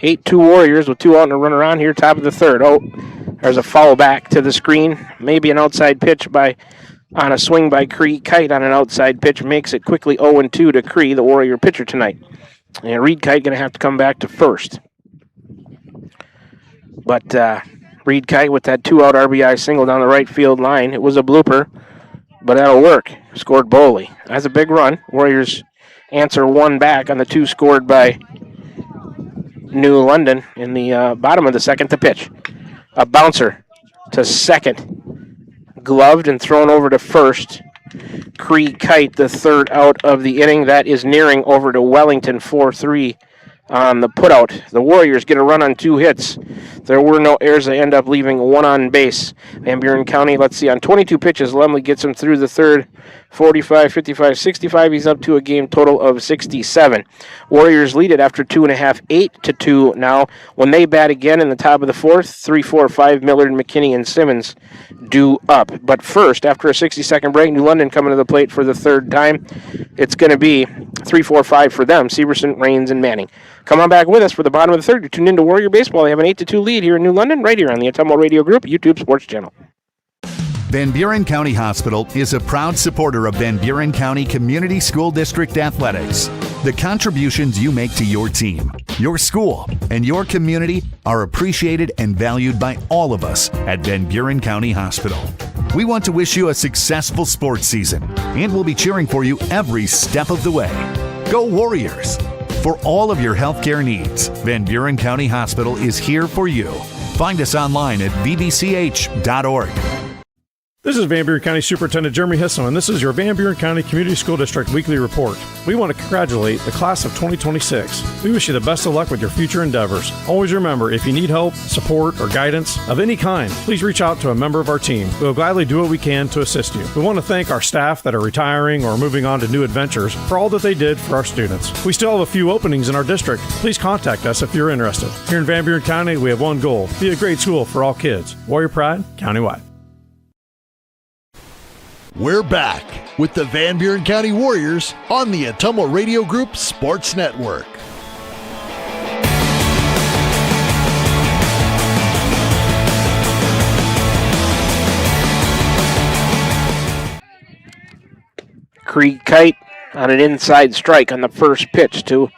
8-2 Warriors with 2 out and a runner on here, top of the third. Oh, there's a foul back to the screen. Maybe an outside pitch on a swing by Creek Kite on an outside pitch makes it quickly 0-2 to Cree, the Warrior pitcher tonight. And Reed Kite going to have to come back to first. But Reed Kite with that 2-out RBI single down the right field line. It was a blooper, but that'll work. Scored Boley. That's a big run. Warriors answer 1 back on the 2 scored by New London in the bottom of the second to pitch. A bouncer to second. Gloved and thrown over to first. Creek Kite, the third out of the inning. That is nearing over to Wellington, 4-3 on the putout. The Warriors get a run on 2 hits. There were no errors. They end up leaving 1 on base. Van Buren County, let's see, on 22 pitches, Lemley gets him through the third 45, 55, 65. He's up to a game total of 67. Warriors lead it after 2.5, 8-2 now. When they bat again in the top of the fourth, 3, 4, 5, Millard, McKinney, and Simmons due up. But first, after a 60-second break, New London coming to the plate for the third time. It's going to be 3, 4, 5 for them, Severson, Rains, and Manning. Come on back with us for the bottom of the third. You're tuned into Warrior Baseball. They have an 8-2 lead here in New London, right here on the Atomo Radio Group YouTube Sports Channel. Van Buren County Hospital is a proud supporter of Van Buren County Community School District Athletics. The contributions you make to your team, your school, and your community are appreciated and valued by all of us at Van Buren County Hospital. We want to wish you a successful sports season, and we'll be cheering for you every step of the way. Go Warriors! For all of your healthcare needs, Van Buren County Hospital is here for you. Find us online at vbch.org. This is Van Buren County Superintendent Jeremy Hissel, and this is your Van Buren County Community School District Weekly Report. We want to congratulate the class of 2026. We wish you the best of luck with your future endeavors. Always remember, if you need help, support, or guidance of any kind, please reach out to a member of our team. We will gladly do what we can to assist you. We want to thank our staff that are retiring or moving on to new adventures for all that they did for our students. We still have a few openings in our district. Please contact us if you're interested. Here in Van Buren County, we have one goal: be a great school for all kids. Warrior Pride, countywide. We're back with the Van Buren County Warriors on the Atomo Radio Group Sports Network. Krieg Kite on an inside strike on the first pitch to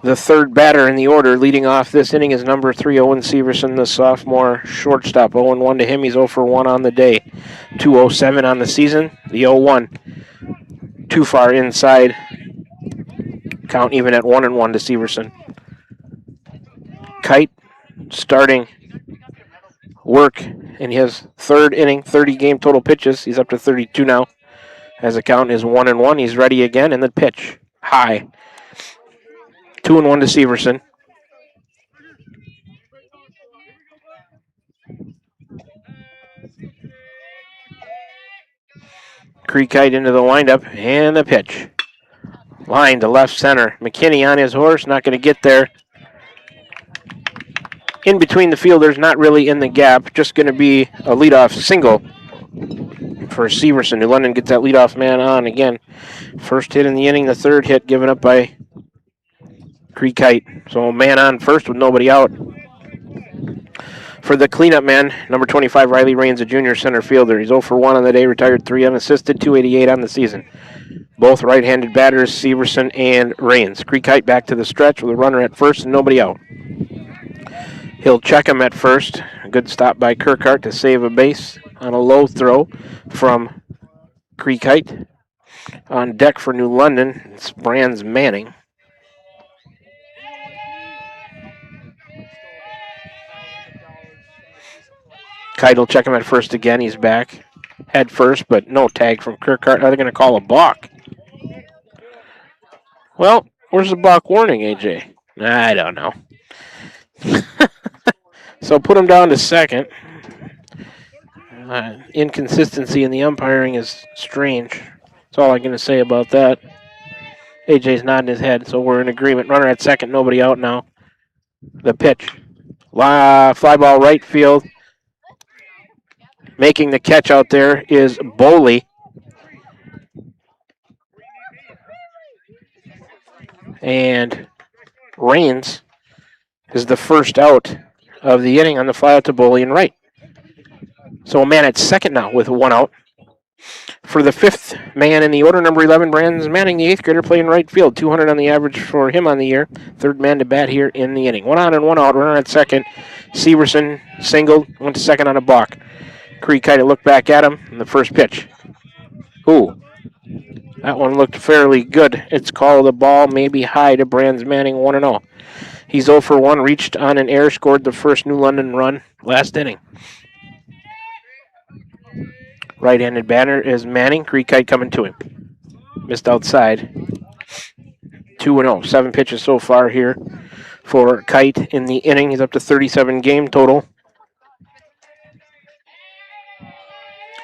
the third batter in the order. Leading off this inning is number 3, Owen Severson, the sophomore shortstop. 0-1 to him. He's 0 for 1 on the day. 2-0-7 on the season. The 0-1 too far inside. Count even at 1-1 to Severson. Kite starting work in his third inning, 30 game total pitches. He's up to 32 now. As the count is 1-1, he's ready again, and the pitch high. 2-1 to Severson. Krieg Kite into the windup, and the pitch. Line to left center. McKinney on his horse, not going to get there. In between the fielders, not really in the gap, just going to be a leadoff single for Severson. New London gets that leadoff man on again. First hit in the inning, the third hit given up by Krieg Kite. So man on first with nobody out. For the cleanup man, number 25, Riley Rains, a junior center fielder. He's 0 for 1 on the day, retired 3 unassisted, 288 on the season. Both right-handed batters, Severson and Rains. Krieg Kite back to the stretch with a runner at first and nobody out. He'll check him at first. A good stop by Kirkhart to save a base on a low throw from Krieg Kite. On deck for New London, it's Brands Manning. Kite will check him at first again. He's back. Head first, but no tag from Kirkhart. Are they going to call a balk? Well, where's the balk warning, AJ? I don't know. So put him down to second. Inconsistency in the umpiring is strange. That's all I'm going to say about that. AJ's nodding his head, so we're in agreement. Runner at second, nobody out now. The pitch. Fly ball right field. Making the catch out there is Boley. And Rains is the first out of the inning on the fly out to Boley and right. So a man at second now with 1 out. For the fifth man in the order, number 11, Brands Manning, the 8th grader, playing right field. 200 on the average for him on the year. Third man to bat here in the inning. 1 on and 1 out. Runner at second. Severson singled. Went to second on a balk. Krieg kind of looked back at him in the first pitch. Ooh. That one looked fairly good. It's called a ball, maybe high to Brands Manning, 1-0. He's 0 for 1, reached on an air, scored the first New London run last inning. Right-handed batter is Manning. Krieg Kite coming to him. Missed outside. 2-0. 7 pitches so far here for Kite in the inning. He's up to 37 game total.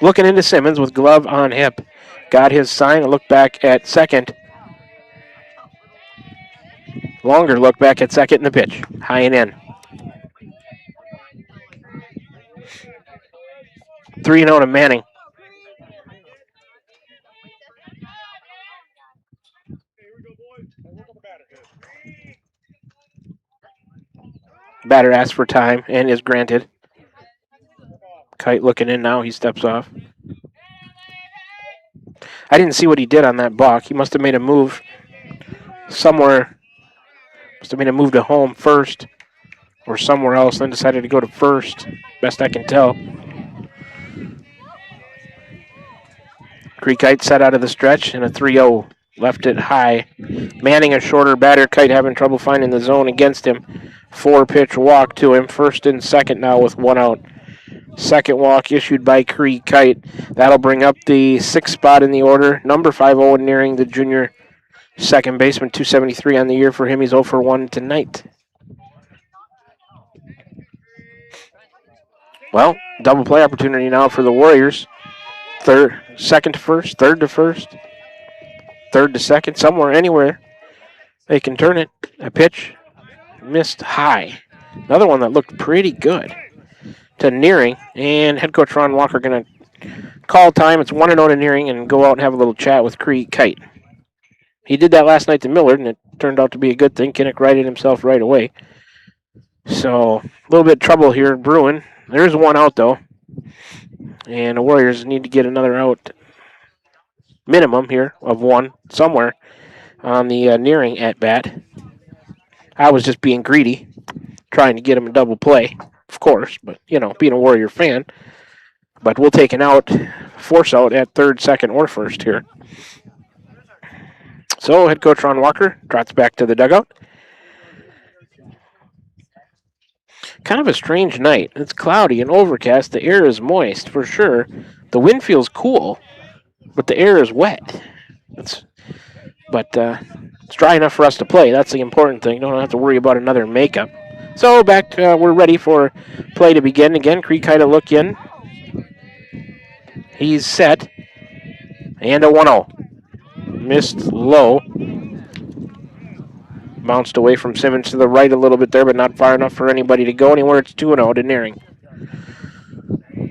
looking into Simmons with glove on hip. Got his sign, a look back at second. Longer look back at second in the pitch. High and in. 3-0 to Manning. Batter asks for time and is granted. Kite looking in now. He steps off. I didn't see what he did on that balk. He must have made a move somewhere. Must have made a move to home first or somewhere else, then decided to go to first. Best I can tell. Cree Kite set out of the stretch and a 3-0. Left it high. Manning a shorter batter. Kite having trouble finding the zone against him. 4-pitch walk to him. First and second now with 1 out. Second walk issued by Cree Kite. That'll bring up the 6th spot in the order. Number 5, Owen Nearing, the junior second baseman. 273 on the year for him. He's 0 for 1 tonight. Well, double play opportunity now for the Warriors. Second to first, third to first, third to second, somewhere, anywhere. They can turn it. A pitch missed high. Another one that looked pretty good to Nearing. And head coach Ron Walker going to call time. It's 1-0 to Nearing and go out and have a little chat with Cree Kite. He did that last night to Millard, and it turned out to be a good thing. Kinnick righted himself right away. So, a little bit of trouble here brewing. There's 1 out, though. And the Warriors need to get another out minimum here of 1 somewhere on the Nearing at-bat. I was just being greedy, trying to get him a double play, of course, but, being a Warrior fan. But we'll take an out, force out at third, second, or first here. So head coach Ron Walker trots back to the dugout. Kind of a strange night. It's cloudy and overcast. The air is moist for sure. The wind feels cool, but the air is wet. It's dry enough for us to play. That's the important thing. Don't have to worry about another makeup. So back, we're ready for play to begin again. Cree Kite a look in. He's set. And a 1-0. Missed low. Bounced away from Simmons to the right a little bit there, but not far enough for anybody to go anywhere. It's 2-0 to Nearing.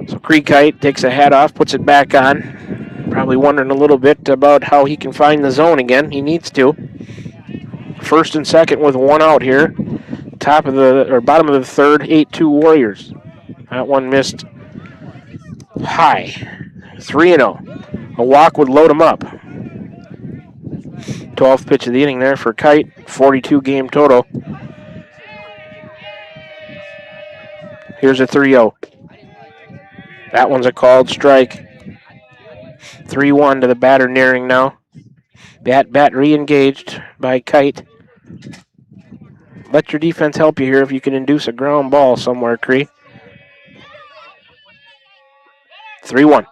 So Cree Kite takes a hat off, puts it back on. Probably wondering a little bit about how he can find the zone again. He needs to. First and second with 1 out here. Bottom of the third, 8-2 Warriors. That one missed high. 3-0. A walk would load him up. 12th pitch of the inning there for Kite. 42 game total. Here's a 3-0. That one's a called strike. 3-1 to the batter Nearing now. Bat re-engaged by Kite. Let your defense help you here if you can induce a ground ball somewhere, Cree. 3-1.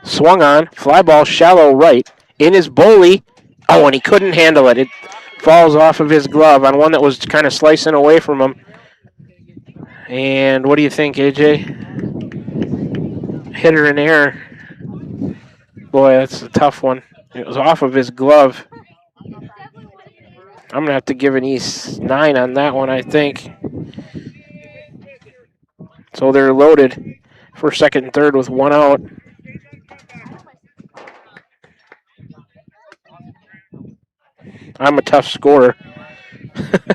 Swung on. Fly ball shallow right. In his Boley. Oh, and he couldn't handle it. It falls off of his glove on one that was kind of slicing away from him. And what do you think, AJ? Hitter in air. Boy, that's a tough one. It was off of his glove. I'm going to have to give an E9 on that one, I think. So they're loaded for second and third with 1 out. I'm a tough scorer.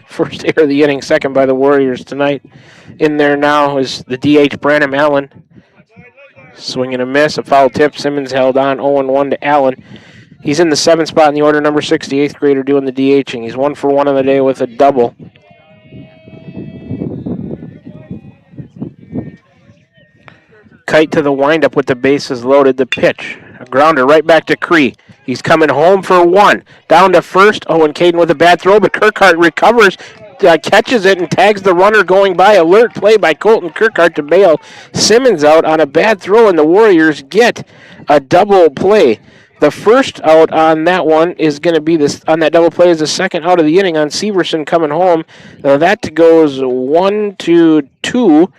First error of the inning, second by the Warriors tonight. In there now is the DH, Branham Allen. Swing and a miss, a foul tip. Simmons held on 0-1 to Allen. He's in the 7th spot in the order, number 68th grader doing the DHing. He's 1 for 1 on the day with a double. Kite to the windup with the bases loaded. The pitch. A grounder right back to Cree. He's coming home for 1. Down to first. Owen Caden with a bad throw, but Kirkhart recovers, catches it, and tags the runner going by. Alert play by Colton Kirkhart to bail Simmons out on a bad throw, and the Warriors get a double play. The first out on that one is going to be on that double play is the second out of the inning on Severson coming home. That goes 1-2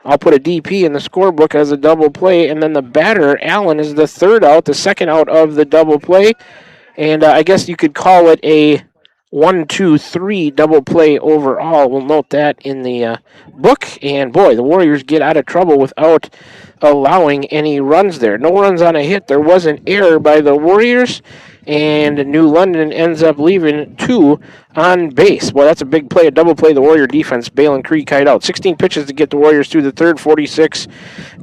I'll put a DP in the scorebook as a double play, and then the batter, Allen, is the third out, the second out of the double play. And I guess you could call it a 1-2-3 double play overall. We'll note that in the book. And boy, the Warriors get out of trouble without allowing any runs there. No runs on a hit. There was an error by the Warriors, and New London ends up leaving 2 on base. Well, that's a big play, a double play. The Warrior defense, Balin Creek kite out. 16 pitches to get the Warriors through the third, 46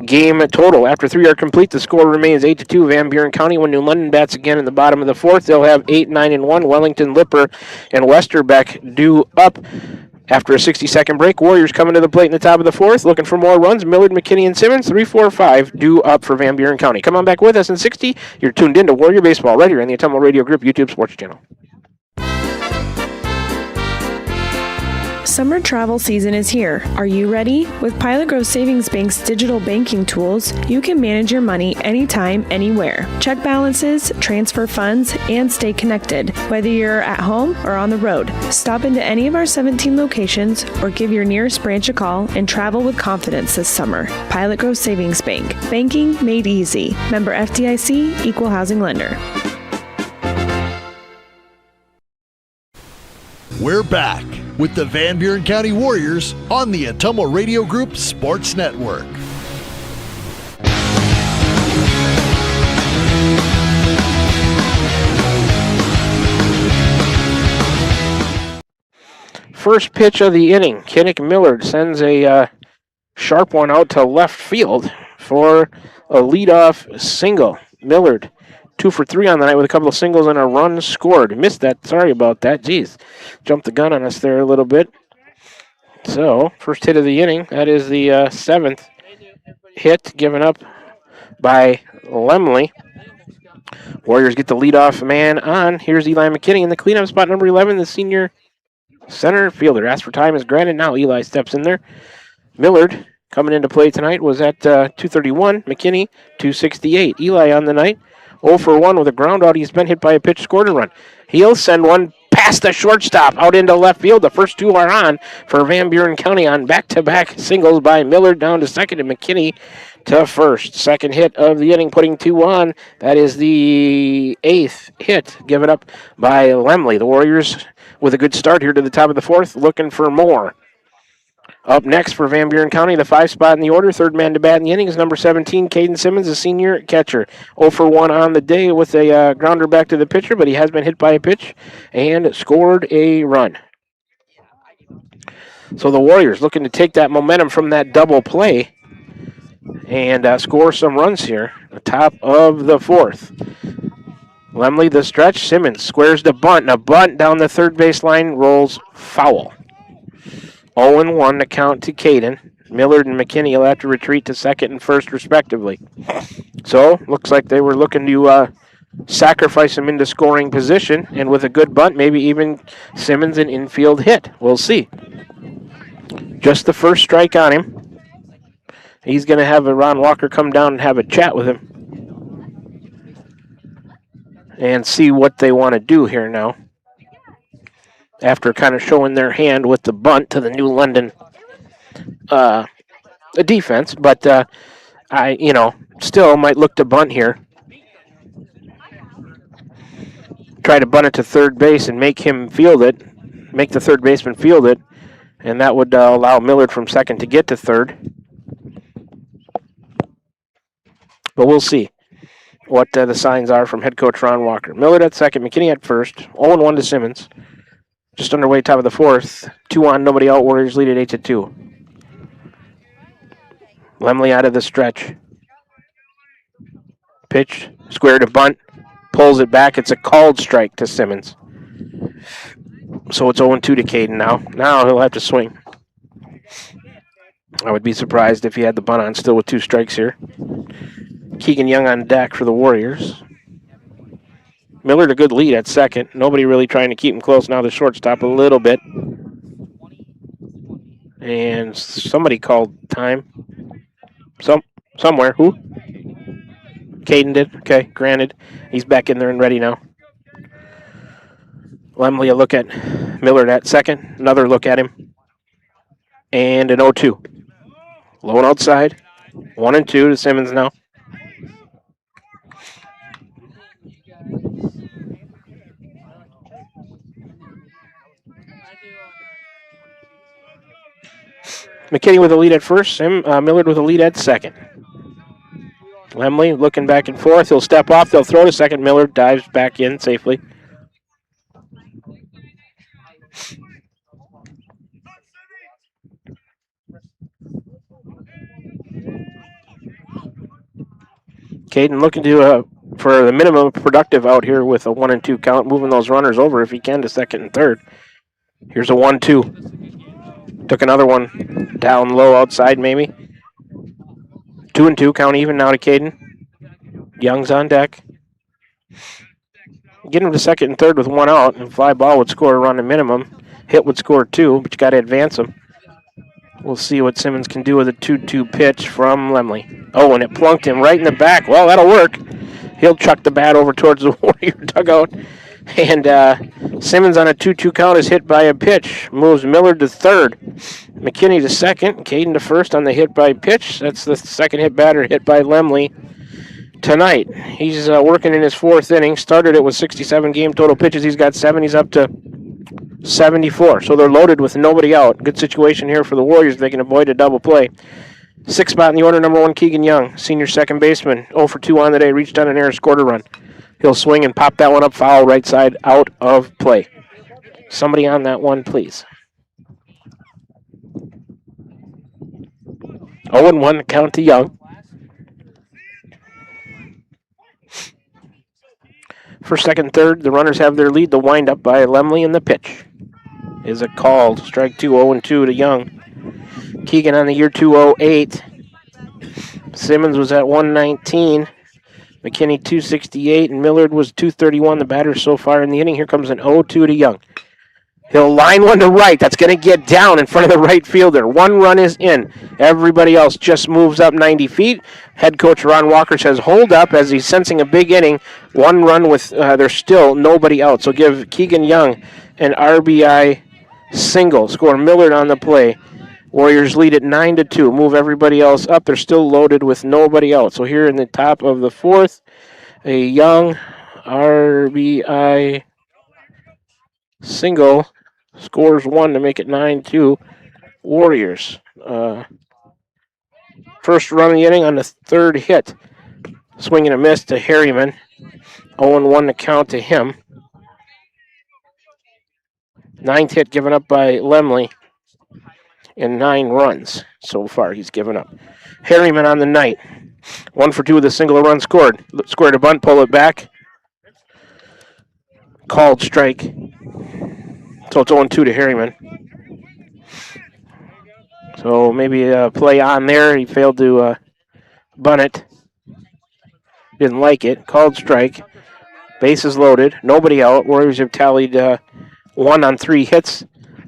game total. After 3 are complete, the score remains 8-2 Van Buren County. When New London bats again in the bottom of the fourth, they'll have 8-9-1. Wellington, Lipper, and Westerbeck due up. After a 60-second break, Warriors coming to the plate in the top of the fourth, looking for more runs. Millard, McKinney, and Simmons, 3-4-5, due up for Van Buren County. Come on back with us in 60. You're tuned in to Warrior Baseball right here on the Autumnal Radio Group YouTube Sports Channel. Summer travel season is here. Are you ready? With Pilot Grove Savings Bank's digital banking tools, you can manage your money anytime, anywhere. Check balances, transfer funds, and stay connected. Whether you're at home or on the road, stop into any of our 17 locations or give your nearest branch a call and travel with confidence this summer. Pilot Grove Savings Bank. Banking made easy. Member FDIC, Equal Housing Lender. We're back with the Van Buren County Warriors on the Autumnal Radio Group Sports Network. First pitch of the inning, Kinnick Millard sends a sharp one out to left field for a leadoff single. Millard 2 for 3 on the night with a couple of singles and a run scored. Missed that. Sorry about that. Jeez. Jumped the gun on us there a little bit. So, first hit of the inning. That is the 7th hit given up by Lemley. Warriors get the leadoff man on. Here's Eli McKinney in the cleanup spot, number 11, the senior center fielder. Asked for time is granted. Now Eli steps in there. Millard coming into play tonight was at 231. McKinney, 268. Eli on the night. 0 for 1 with a ground out. He's been hit by a pitch, scored a run. He'll send one past the shortstop out into left field. The first 2 are on for Van Buren County on back-to-back singles by Millard down to second and McKinney to first. Second hit of the inning, putting 2 on. That is the 8th hit given up by Lemley. The Warriors with a good start here to the top of the fourth, looking for more. Up next for Van Buren County, the 5 spot in the order, third man to bat in the inning is number 17, Caden Simmons, a senior catcher. 0 for 1 on the day with a grounder back to the pitcher, but he has been hit by a pitch and scored a run. So the Warriors looking to take that momentum from that double play and score some runs here at the top of the fourth. Lemley the stretch, Simmons squares the bunt, and a bunt down the third baseline rolls foul. 0-1 to count to Caden. Millard and McKinney will have to retreat to second and first, respectively. So, looks like they were looking to sacrifice him into scoring position, and with a good bunt, maybe even Simmons an infield hit. We'll see. Just the first strike on him. He's going to have Ron Walker come down and have a chat with him and see what they want to do here now, after kind of showing their hand with the bunt to the New London defense. But I still might look to bunt here. Try to bunt it to third base and make him field it, make the third baseman field it, and that would allow Millard from second to get to third. But we'll see what the signs are from head coach Ron Walker. Millard at second, McKinney at first, 0-1 to Simmons. Just underway, top of the fourth. 2 on, nobody out. Warriors lead at 8-2. Lemley out of the stretch. Pitch, square to bunt, pulls it back. It's a called strike to Simmons. So it's 0-2 to Caden now. Now he'll have to swing. I would be surprised if he had the bunt on still with 2 strikes here. Keegan Young on deck for the Warriors. Millard a good lead at second. Nobody really trying to keep him close. Now the shortstop a little bit. And somebody called time. Somewhere. Who? Caden did. Okay, granted. He's back in there and ready now. Lemley a look at Millard at second. Another look at him. And an 0-2. Low and outside. 1-2 to Simmons now. McKinney with a lead at first. Millard with a lead at second. Lemley looking back and forth. He'll step off. They'll throw to second. Millard dives back in safely. Caden looking to for the minimum productive out here with a 1-2 count, moving those runners over if he can to second and third. Here's a 1-2. Took another one down low outside maybe. 2-2 count even now to Caden. Young's on deck. Get him to second and third with one out, and fly ball would score a run at minimum. Hit would score 2, but you got to advance him. We'll see what Simmons can do with a 2-2 pitch from Lemley. Oh, and it plunked him right in the back. Well, that'll work. He'll chuck the bat over towards the Warrior dugout. And Simmons on a 2-2 count is hit by a pitch. Moves Millard to third. McKinney to second. Caden to first on the hit by pitch. That's the second hit batter hit by Lemley tonight. He's working in his fourth inning. Started it with 67 game total pitches. He's got 7. He's up to 74. So they're loaded with nobody out. Good situation here for the Warriors. They can avoid a double play. Sixth spot in the order, number 1, Keegan Young, senior second baseman. 0 for 2 on the day. Reached on an error, scored a run. He'll swing and pop that one up, foul, right side, out of play. Somebody on that one, please. 0-1 count to Young. First, second, third, the runners have their lead. The windup by Lemley, and the pitch is a called. Strike 2, 0-2 to Young. Keegan on the year 208. Simmons was at 119. McKinney 268, and Millard was 231. The batter so far in the inning. Here comes an 0-2 to Young. He'll line one to right. That's going to get down in front of the right fielder. One run is in. Everybody else just moves up 90 feet. Head coach Ron Walker says hold up as he's sensing a big inning. One run with there's still nobody out. So give Keegan Young an RBI single. Score Millard on the play. Warriors lead at 9-2. Move everybody else up. They're still loaded with nobody out. So here in the top of the fourth, a Young RBI single scores 1 to make it 9-2 Warriors. First run of the inning on the third hit. Swing and a miss to Harriman. 0-1 to count to him. Ninth hit given up by Lemley. And 9 runs so far he's given up. Harriman on the night. 1 for 2 with a single run scored. Squared a bunt, pull it back. Called strike. So it's 0-2 to Harriman. So maybe a play on there. He failed to bunt it. Didn't like it. Called strike. Bases loaded. Nobody out. Warriors have tallied 1 on 3 hits.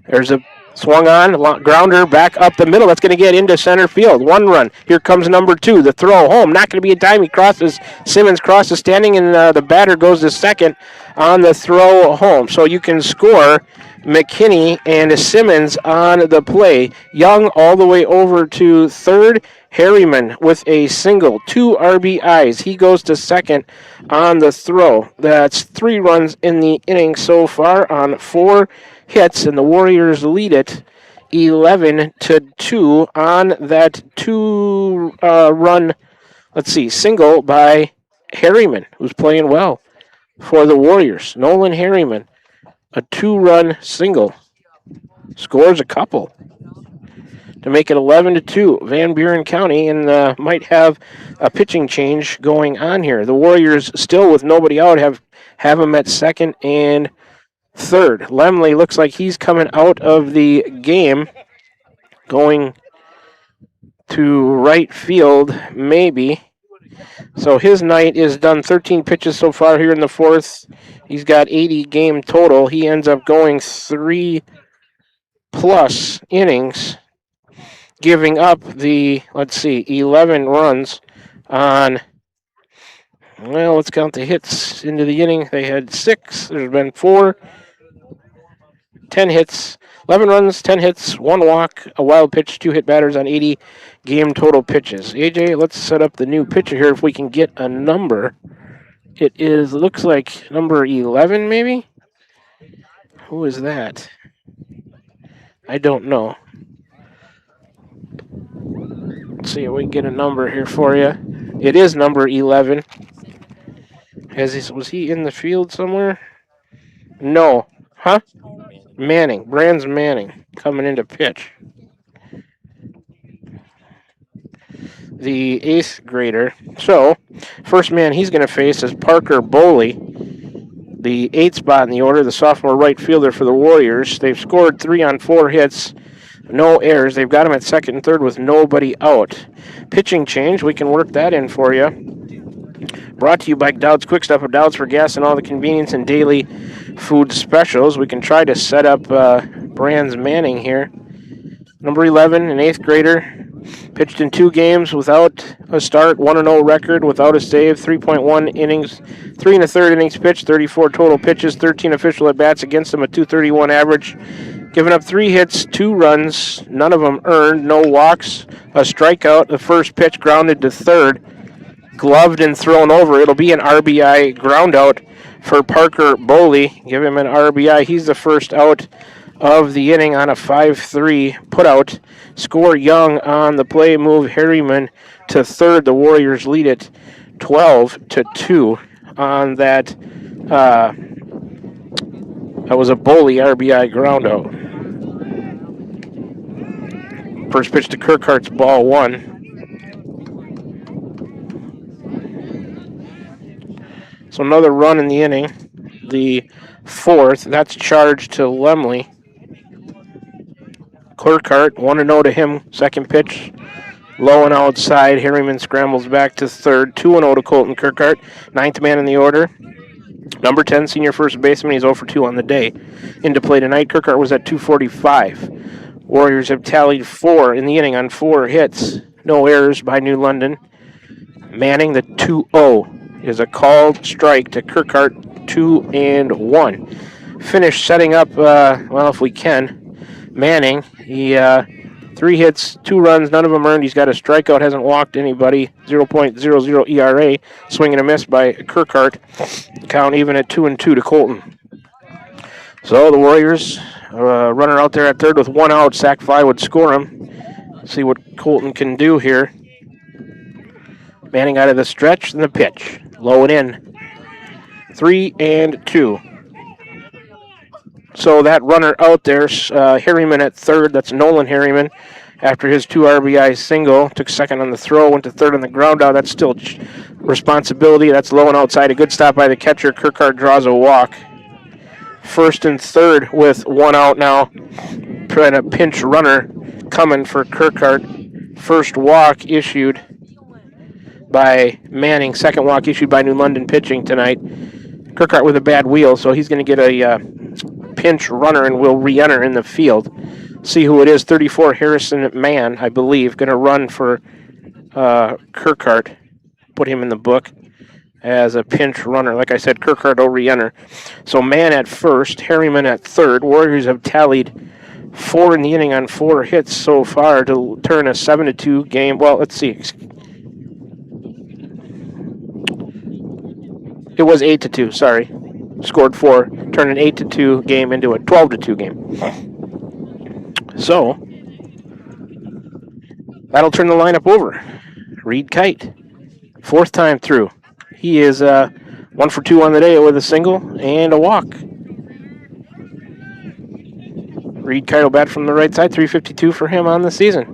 There's a swung on, grounder back up the middle. That's going to get into center field. 1 run. Here comes number 2. The throw home. Not going to be a time. He crosses. Simmons crosses standing, and the batter goes to second on the throw home. So you can score McKinney and Simmons on the play. Young all the way over to third. Harriman with a single. 2 RBIs. He goes to second on the throw. That's 3 runs in the inning so far on 4 hits, and the Warriors lead it 11-2 on that 2-run, single by Harriman, who's playing well for the Warriors. Nolan Harriman, a 2-run single, scores a couple to make it 11-2. Van Buren County, and might have a pitching change going on here. The Warriors still with nobody out have them at second and third. Lemley looks like he's coming out of the game, going to right field, maybe. So his night is done. 13 pitches so far here in the fourth. He's got 80 game total. He ends up going 3+ innings, giving up the, 11 runs on, let's count the hits into the inning. They had 6. There's been 4. 10 hits, 11 runs, 10 hits, 1 walk, a wild pitch, 2 hit batters on 80 game total pitches. AJ, let's set up the new pitcher here if we can get a number. It looks like number 11 maybe? Who is that? I don't know. Let's see if we can get a number here for you. It is number 11. Was he in the field somewhere? No. Huh? Manning. Brands Manning coming into pitch. The 8th grader. So, first man he's going to face is Parker Boley, the 8th spot in the order, the sophomore right fielder for the Warriors. They've scored 3 on 4 hits, no errors. They've got him at second and third with nobody out. Pitching change, we can work that in for you. Brought to you by Dowd's Quick Stop of Dowd's for gas and all the convenience and daily food specials. We can try to set up Brands Manning here. Number 11, an 8th grader. Pitched in 2 games without a start, 1-0 record without a save, 3.1 innings, 3 1/3 innings pitched, 34 total pitches, 13 official at-bats against him, a .231 average. Giving up 3 hits, 2 runs, none of them earned, no walks, a strikeout. The first pitch grounded to third, gloved and thrown over. It'll be an RBI ground out for Parker Boley. Give him an RBI. He's the first out of the inning on a 5-3 putout. Score Young on the play, move Harriman to third. The Warriors lead it 12-2 on that. That was a Boley RBI ground out. First pitch to Kirkhart's ball 1. So another run in the inning. The 4th, that's charged to Lemley. Kirkhart, 1-0 to him. Second pitch, low and outside. Harriman scrambles back to third. 2-0 to Colton Kirkhart. 9th man in the order. Number 10, senior first baseman. He's 0 for 2 on the day. Into play tonight, Kirkhart was at 245. Warriors have tallied 4 in the inning on 4 hits. No errors by New London. Manning, the 2-0, is a called strike to Kirkhart, 2-1. Finish setting up, if we can. Manning, he 3 hits, 2 runs, none of them earned. He's got a strikeout, hasn't walked anybody. 0.00 ERA. Swing and a miss by Kirkhart. Count even at 2-2 to Colton. So the Warriors, runner out there at third with 1 out. Sac fly would score him. See what Colton can do here. Manning out of the stretch and the pitch. Low and in. 3-2. So that runner out there, Harriman at third. That's Nolan Harriman. After his 2 RBI single, took second on the throw, went to third on the ground out. That's still responsibility. That's low and outside. A good stop by the catcher. Kirkhart draws a walk. First and third with 1 out now. Trying a pinch runner coming for Kirkhart. First walk issued by Manning. Second walk issued by New London pitching tonight. Kirkhart with a bad wheel, so he's going to get a pinch runner and will re-enter in the field. See who it is. 34 Harrison Mann, I believe, going to run for Kirkhart. Put him in the book as a pinch runner. Like I said, Kirkhart will re-enter. So Mann at first, Harriman at third. Warriors have tallied 4 in the inning on 4 hits so far to turn a 7-2 game. Well, let's see. It was 8-2, sorry. Scored 4, turned an 8-2 game into a 12-2 game. So, that'll turn the lineup over. Reed Kite, 4th time through. He is 1 for 2 on the day with a single and a walk. Reed Kite will bat from the right side, 352 for him on the season.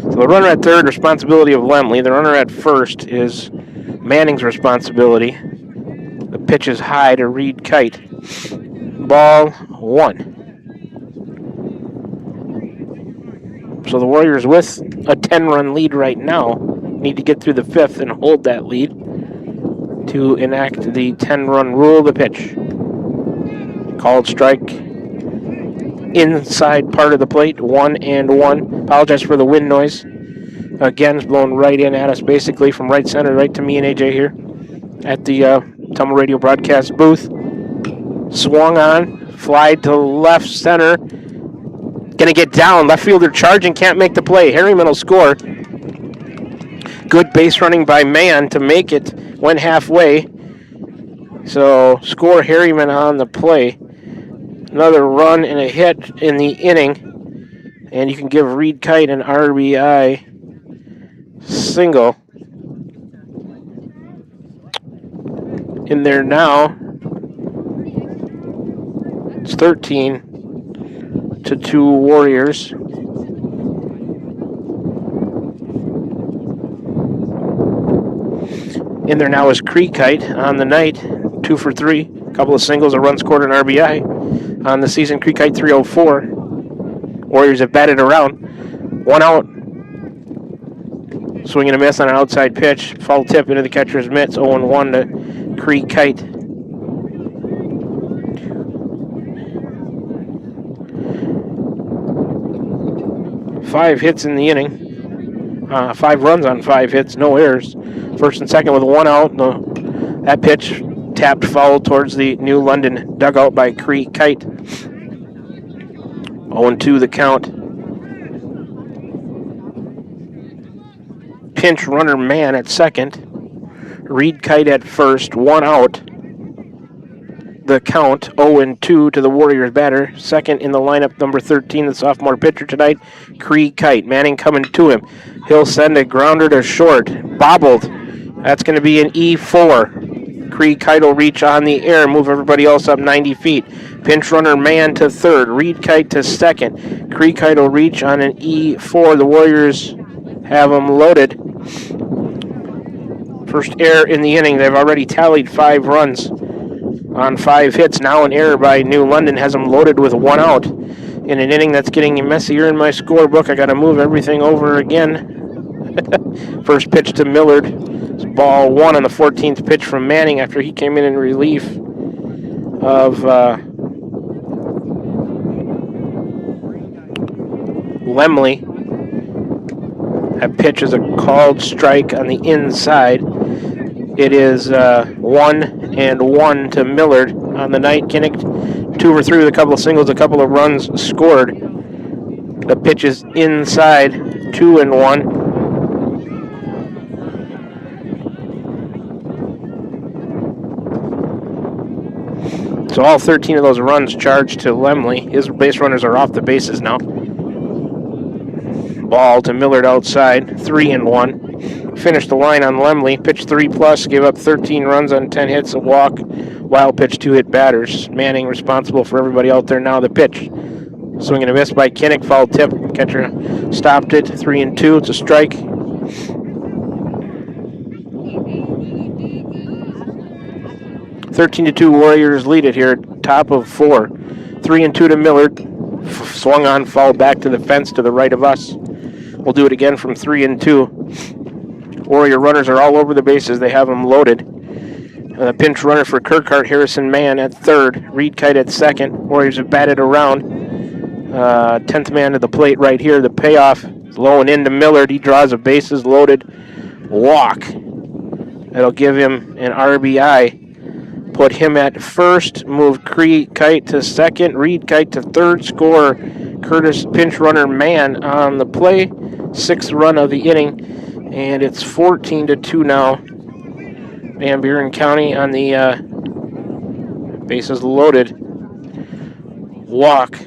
So the runner at third, responsibility of Lemley. The runner at first is Manning's responsibility. The pitch is high to Reed Kite. Ball 1. So the Warriors with a 10-run lead right now need to get through the 5th and hold that lead to enact the 10-run rule. The pitch. Called strike. Inside part of the plate, 1-1. Apologize for the wind noise. Again, it's blowing right in at us, basically from right center, right to me and AJ here. at the Tumble Radio broadcast booth. Swung on, fly to left center. Going to get down. Left fielder charging, can't make the play. Harriman will score. Good base running by Mann to make it. Went halfway. So score Harriman on the play. Another run and a hit in the inning. And you can give Reed Kite an RBI single. In there now. It's 13-2 Warriors. In there now is Creekite on the night, 2 for 3. A couple of singles, a run scored, an RBI. On the season, Creekite 304. Warriors have batted around. 1 out. Swing and a miss on an outside pitch. Foul tip into the catcher's mitts. 0-1 to Creekite. Five hits in the inning. 5 runs on 5 hits, no errors. First and second with 1 out. That pitch tapped foul towards the New London dugout by Creekite. 0-2 the count. Pinch runner Mann at second. Reed Kite at first, 1 out. The count, 0-2 to the Warriors batter. Second in the lineup, number 13, the sophomore pitcher tonight, Creekite. Manning coming to him. He'll send a grounder to short. Bobbled. That's going to be an E4. Creekite will reach on the air, move everybody else up 90 feet. Pinch runner Mann to third. Reed Kite to second. Creekite will reach on an E4. The Warriors have them loaded. First error in the inning. They've already tallied 5 runs on 5 hits. Now an error by New London has them loaded with 1 out. In an inning that's getting messier in my scorebook, I got to move everything over again. First pitch to Millard. It's ball 1 on the 14th pitch from Manning after he came in relief of Lemley. That pitch is a called strike on the inside. It is 1-1 to Millard on the night. Kinnick 2 for 3 with a couple of singles, a couple of runs scored. The pitch is inside, 2-1. So all 13 of those runs charged to Lemley. His base runners are off the bases now. Ball to Millard outside, 3-1. Finished the line on Lemley. Pitched 3+, gave up 13 runs on 10 hits, a walk, wild pitch, 2 hit batters. Manning responsible for everybody out there now. The pitch. Swing and a miss by Kinnick, foul tip. Catcher stopped it, 3-2. It's a strike. (13-2) Warriors lead it here at top of 4. 3-2 to Millard. Swung on, foul back to the fence to the right of us. We'll do it again from 3-2. Warrior runners are all over the bases. They have them loaded. Pinch runner for Kirkhart, Harrison Mann at third. Reed Kite at second. Warriors have batted around. 10th man to the plate right here. The payoff is low and into Millard. He draws a bases loaded walk. That'll give him an RBI. Put him at first. Move Kite to second. Reed Kite to third. Score Curtis pinch runner Mann on the play. 6th run of the inning. And it's 14-2 now. Van Buren County on the bases loaded. Walk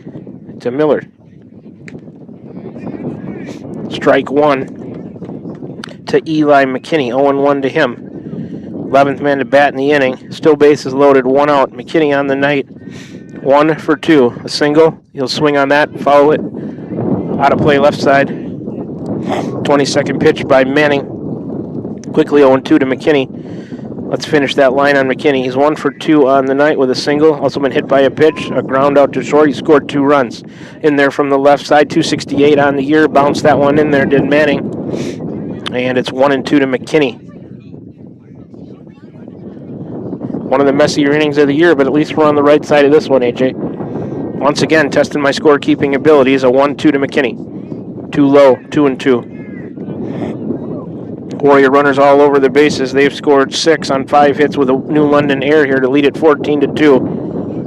to Millard. Strike 1 to Eli McKinney. 0-1 to him. 11th man to bat in the inning. Still bases loaded, 1 out. McKinney on the night. 1 for 2. A single. He'll swing on that, follow it. Out of play left side. 22nd pitch by Manning. Quickly 0-2 to McKinney. Let's finish that line on McKinney. He's 1 for 2 on the night with a single. Also been hit by a pitch, a ground out to short. He scored 2 runs. In there from the left side, 268 on the year. Bounced that one in there, did Manning. And it's 1-2 to McKinney. One of the messier innings of the year, but at least we're on the right side of this one, AJ. Once again, testing my scorekeeping abilities. A 1-2 to McKinney. Too low, 2-2. Warrior runners all over the bases. They've scored 6 on 5 hits with a New London air here to lead it 14-2.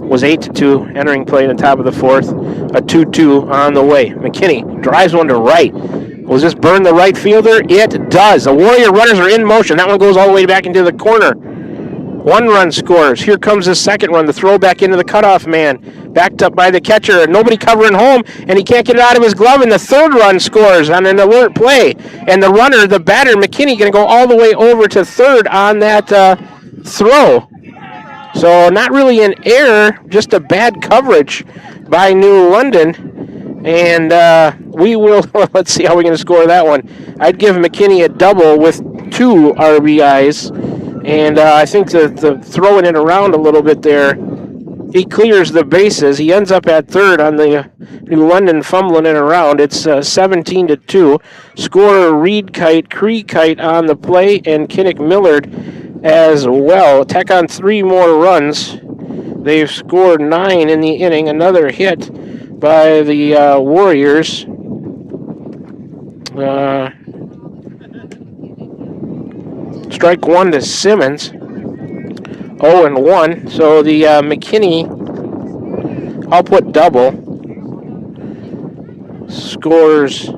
Was 8-2 entering play in the top of the fourth. A 2-2 on the way. McKinney drives one to right. Will this burn the right fielder? It does. The Warrior runners are in motion. That one goes all the way back into the corner. 1 run scores. Here comes the second run. The throw back into the cutoff man. Backed up by the catcher. Nobody covering home, and he can't get it out of his glove. And the third run scores on an alert play. And the runner, the batter, McKinney, going to go all the way over to third on that throw. So not really an error, just a bad coverage by New London. And we will, let's see how we're going to score that one. I'd give McKinney a double with 2 RBIs. And I think the throwing it around a little bit there, he clears the bases. He ends up at third on the New London fumbling it around. It's 17-2. Scorer Reed Kite, Cree Kite on the play, and Kinnick Millard as well. Tack on 3 more runs. They've scored 9 in the inning. Another hit by the Warriors. Strike 1 to Simmons. 0-1. So the McKinney, I'll put double, scores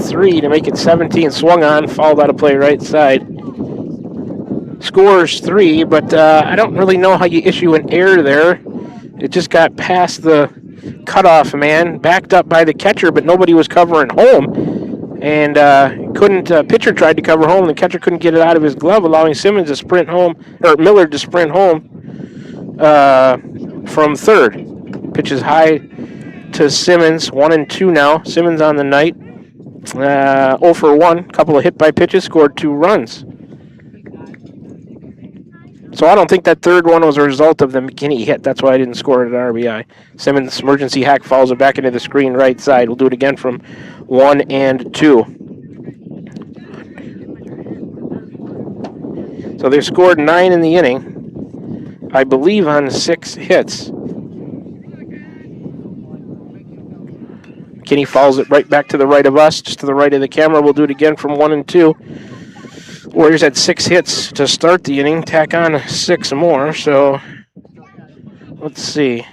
3 to make it 17. Swung on, fouled out of play right side. Scores 3, but I don't really know how you issue an error there. It just got past the cutoff man, backed up by the catcher, but nobody was covering home. And pitcher tried to cover home, and the catcher couldn't get it out of his glove, allowing Simmons to sprint home, or Millard to sprint home from third. Pitches high to Simmons, 1-2 now. Simmons on the night, 0 for 1, couple of hit by pitches, scored 2 runs. So I don't think that third one was a result of the McKinney hit. That's why I didn't score it at RBI. Simmons' emergency hack follows it back into the screen right side. We'll do it again from 1-2. So they've scored 9 in the inning, I believe on 6 hits. McKinney follows it right back to the right of us, just to the right of the camera. We'll do it again from 1-2. Warriors had 6 hits to start the inning, tack on 6 more, so let's see.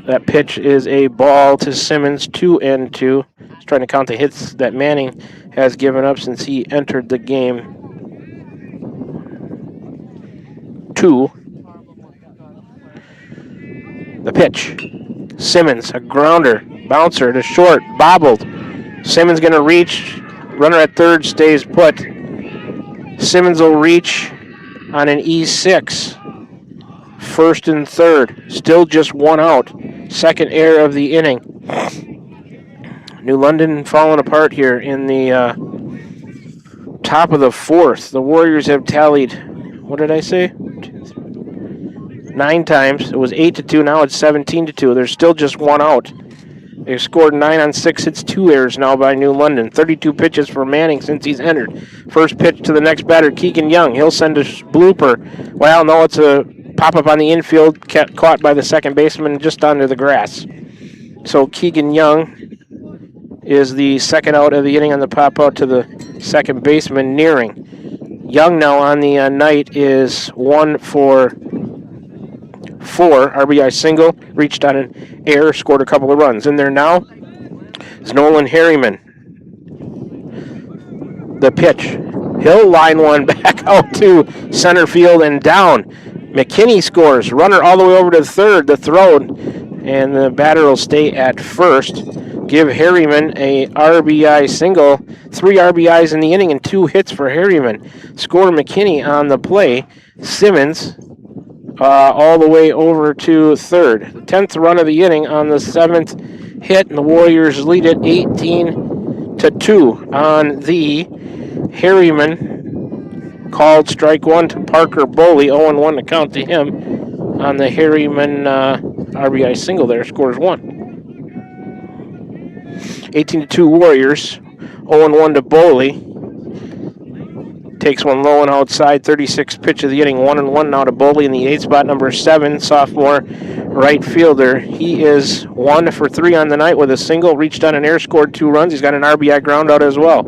That pitch is a ball to Simmons, 2-2. He's trying to count the hits that Manning has given up since he entered the game. 2. The pitch. Simmons, a grounder. Bouncer to short, bobbled. Simmons going to reach. Runner at third stays put. Simmons will reach on an E6. First and third. Still just 1 out. Second error of the inning. New London falling apart here in the top of the fourth. The Warriors have tallied, what did I say? 9 times. It was 8-2. Now it's 17-2. There's still just 1 out. They've scored 9 on 6 hits, 2 errors now by New London. 32 pitches for Manning since he's entered. First pitch to the next batter, Keegan Young. He'll send a blooper. Well, no, it's a pop-up on the infield, caught by the second baseman just under the grass. So Keegan Young is the second out of the inning on the pop-out to the second baseman, Nearing. Young now on the night is 1 for 4, RBI single, reached on an error, scored a couple of runs. In there now is Nolan Harriman. The pitch. He'll line one back out to center field and down. McKinney scores. Runner all the way over to third. The throw, and the batter will stay at first. Give Harriman a RBI single. 3 RBIs in the inning and 2 hits for Harriman. Score McKinney on the play. Simmons all the way over to third. The 10th run of the inning on the 7th hit, and the Warriors lead it 18-2 on the Harriman. Called strike 1 to Parker Boley. 0-1 to count to him on the Harriman RBI single there. Scores 1. 18-2 Warriors. 0-1 to Boley. takes one low and outside. 36th pitch of the inning, 1-1 now to Boley in the 8th spot, number 7, sophomore right fielder. He is 1 for 3 on the night with a single, reached on an air, scored 2 runs. He's got an RBI ground out as well.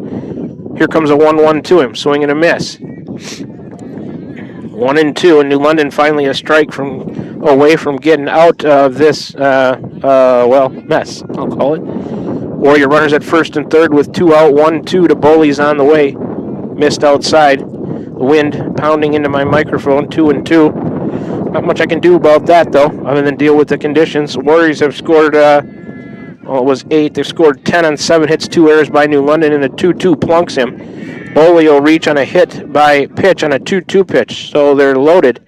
Here comes a 1-1 to him, swing and a miss. 1-2, and New London finally a strike away from getting out of this, mess, I'll call it. Warrior runners at first and third with 2 out, 1-2 to Boley's on the way. Missed outside. The wind pounding into my microphone, 2-2. Not much I can do about that, though, other than deal with the conditions. Warriors have scored, it was 8. They've scored 10 on 7 hits, 2 errors by New London, and a 2-2 plunks him. Boley will reach on a hit by pitch on a 2-2 pitch, so they're loaded.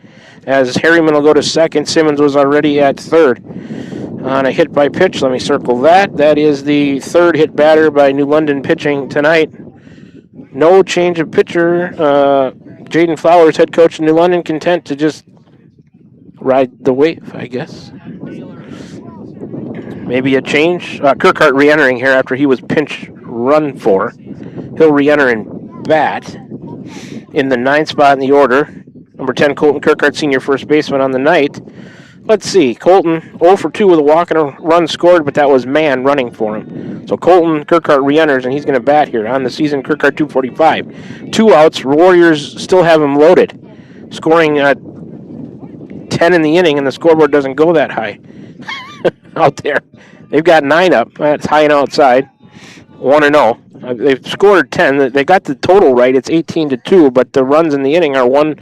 As Harriman will go to second, Simmons was already at third. On a hit by pitch, let me circle that. That is the third hit batter by New London pitching tonight. No change of pitcher. Jaden Flowers, head coach of New London, content to just ride the wave, I guess. Maybe a change. Kirkhart re-entering here after he was pinch run for. He'll re-enter and bat in the 9th spot in the order. Number 10, Colton Kirkhart, senior first baseman on the night. Let's see. Colton 0 for 2 with a walk and a run scored, but that was man running for him. So Colton Kirkhart re-enters, and he's going to bat here. On the season, Kirkhart 245. 2 outs. Warriors still have him loaded. Scoring 10 in the inning, and the scoreboard doesn't go that high out there. They've got 9 up. That's high and outside. 1-0. They've scored 10. They got the total right. It's 18-2, but the runs in the inning are one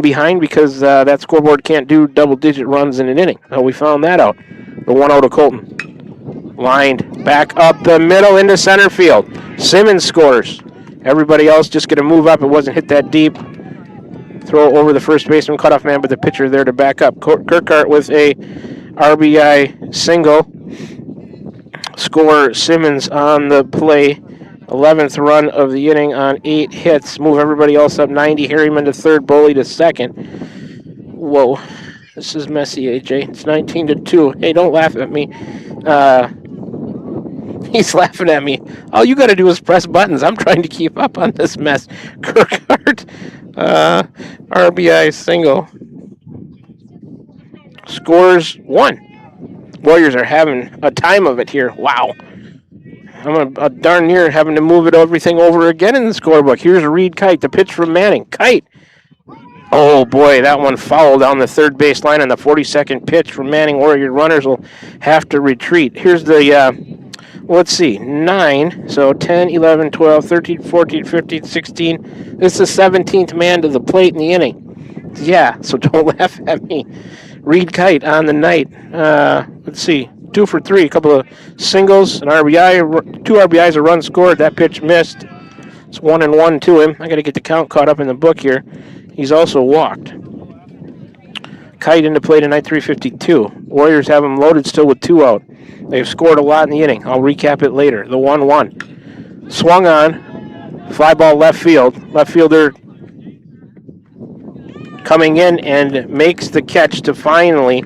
behind because that scoreboard can't do double-digit runs in an inning. We found that out. The 1-0 to Colton. Lined back up the middle into center field. Simmons scores. Everybody else just going to move up. It wasn't hit that deep. Throw over the first baseman, cutoff man, but the pitcher there to back up. Kirkhart with a RBI single. Score Simmons on the play. 11th run of the inning on 8 hits. Move everybody else up 90. Harriman to third, Boley to second. Whoa, this is messy, AJ. It's 19-2. Hey, don't laugh at me. He's laughing at me. All you got to do is press buttons. I'm trying to keep up on this mess. Kirkhart, RBI single. Scores 1. Warriors are having a time of it here. Wow. I'm darn near having to move everything over again in the scorebook. Here's Reed Kite, the pitch from Manning. Kite. Oh, boy, that one fouled down the third base line on the 42nd pitch from Manning. Warrior runners will have to retreat. Here's the, let's see, 9. So 10, 11, 12, 13, 14, 15, 16. This is the 17th man to the plate in the inning. Yeah, so don't laugh at me. Reed Kite on the night. Let's see. 2 for 3, a couple of singles, an RBI, 2 RBIs, a run scored. That pitch missed. It's 1-1 to him. I got to get the count caught up in the book here. He's also walked. Kite into play tonight, 352. Warriors have him loaded still with 2 out. They've scored a lot in the inning. I'll recap it later. The 1-1. Swung on. Fly ball left field. Left fielder coming in and makes the catch to finally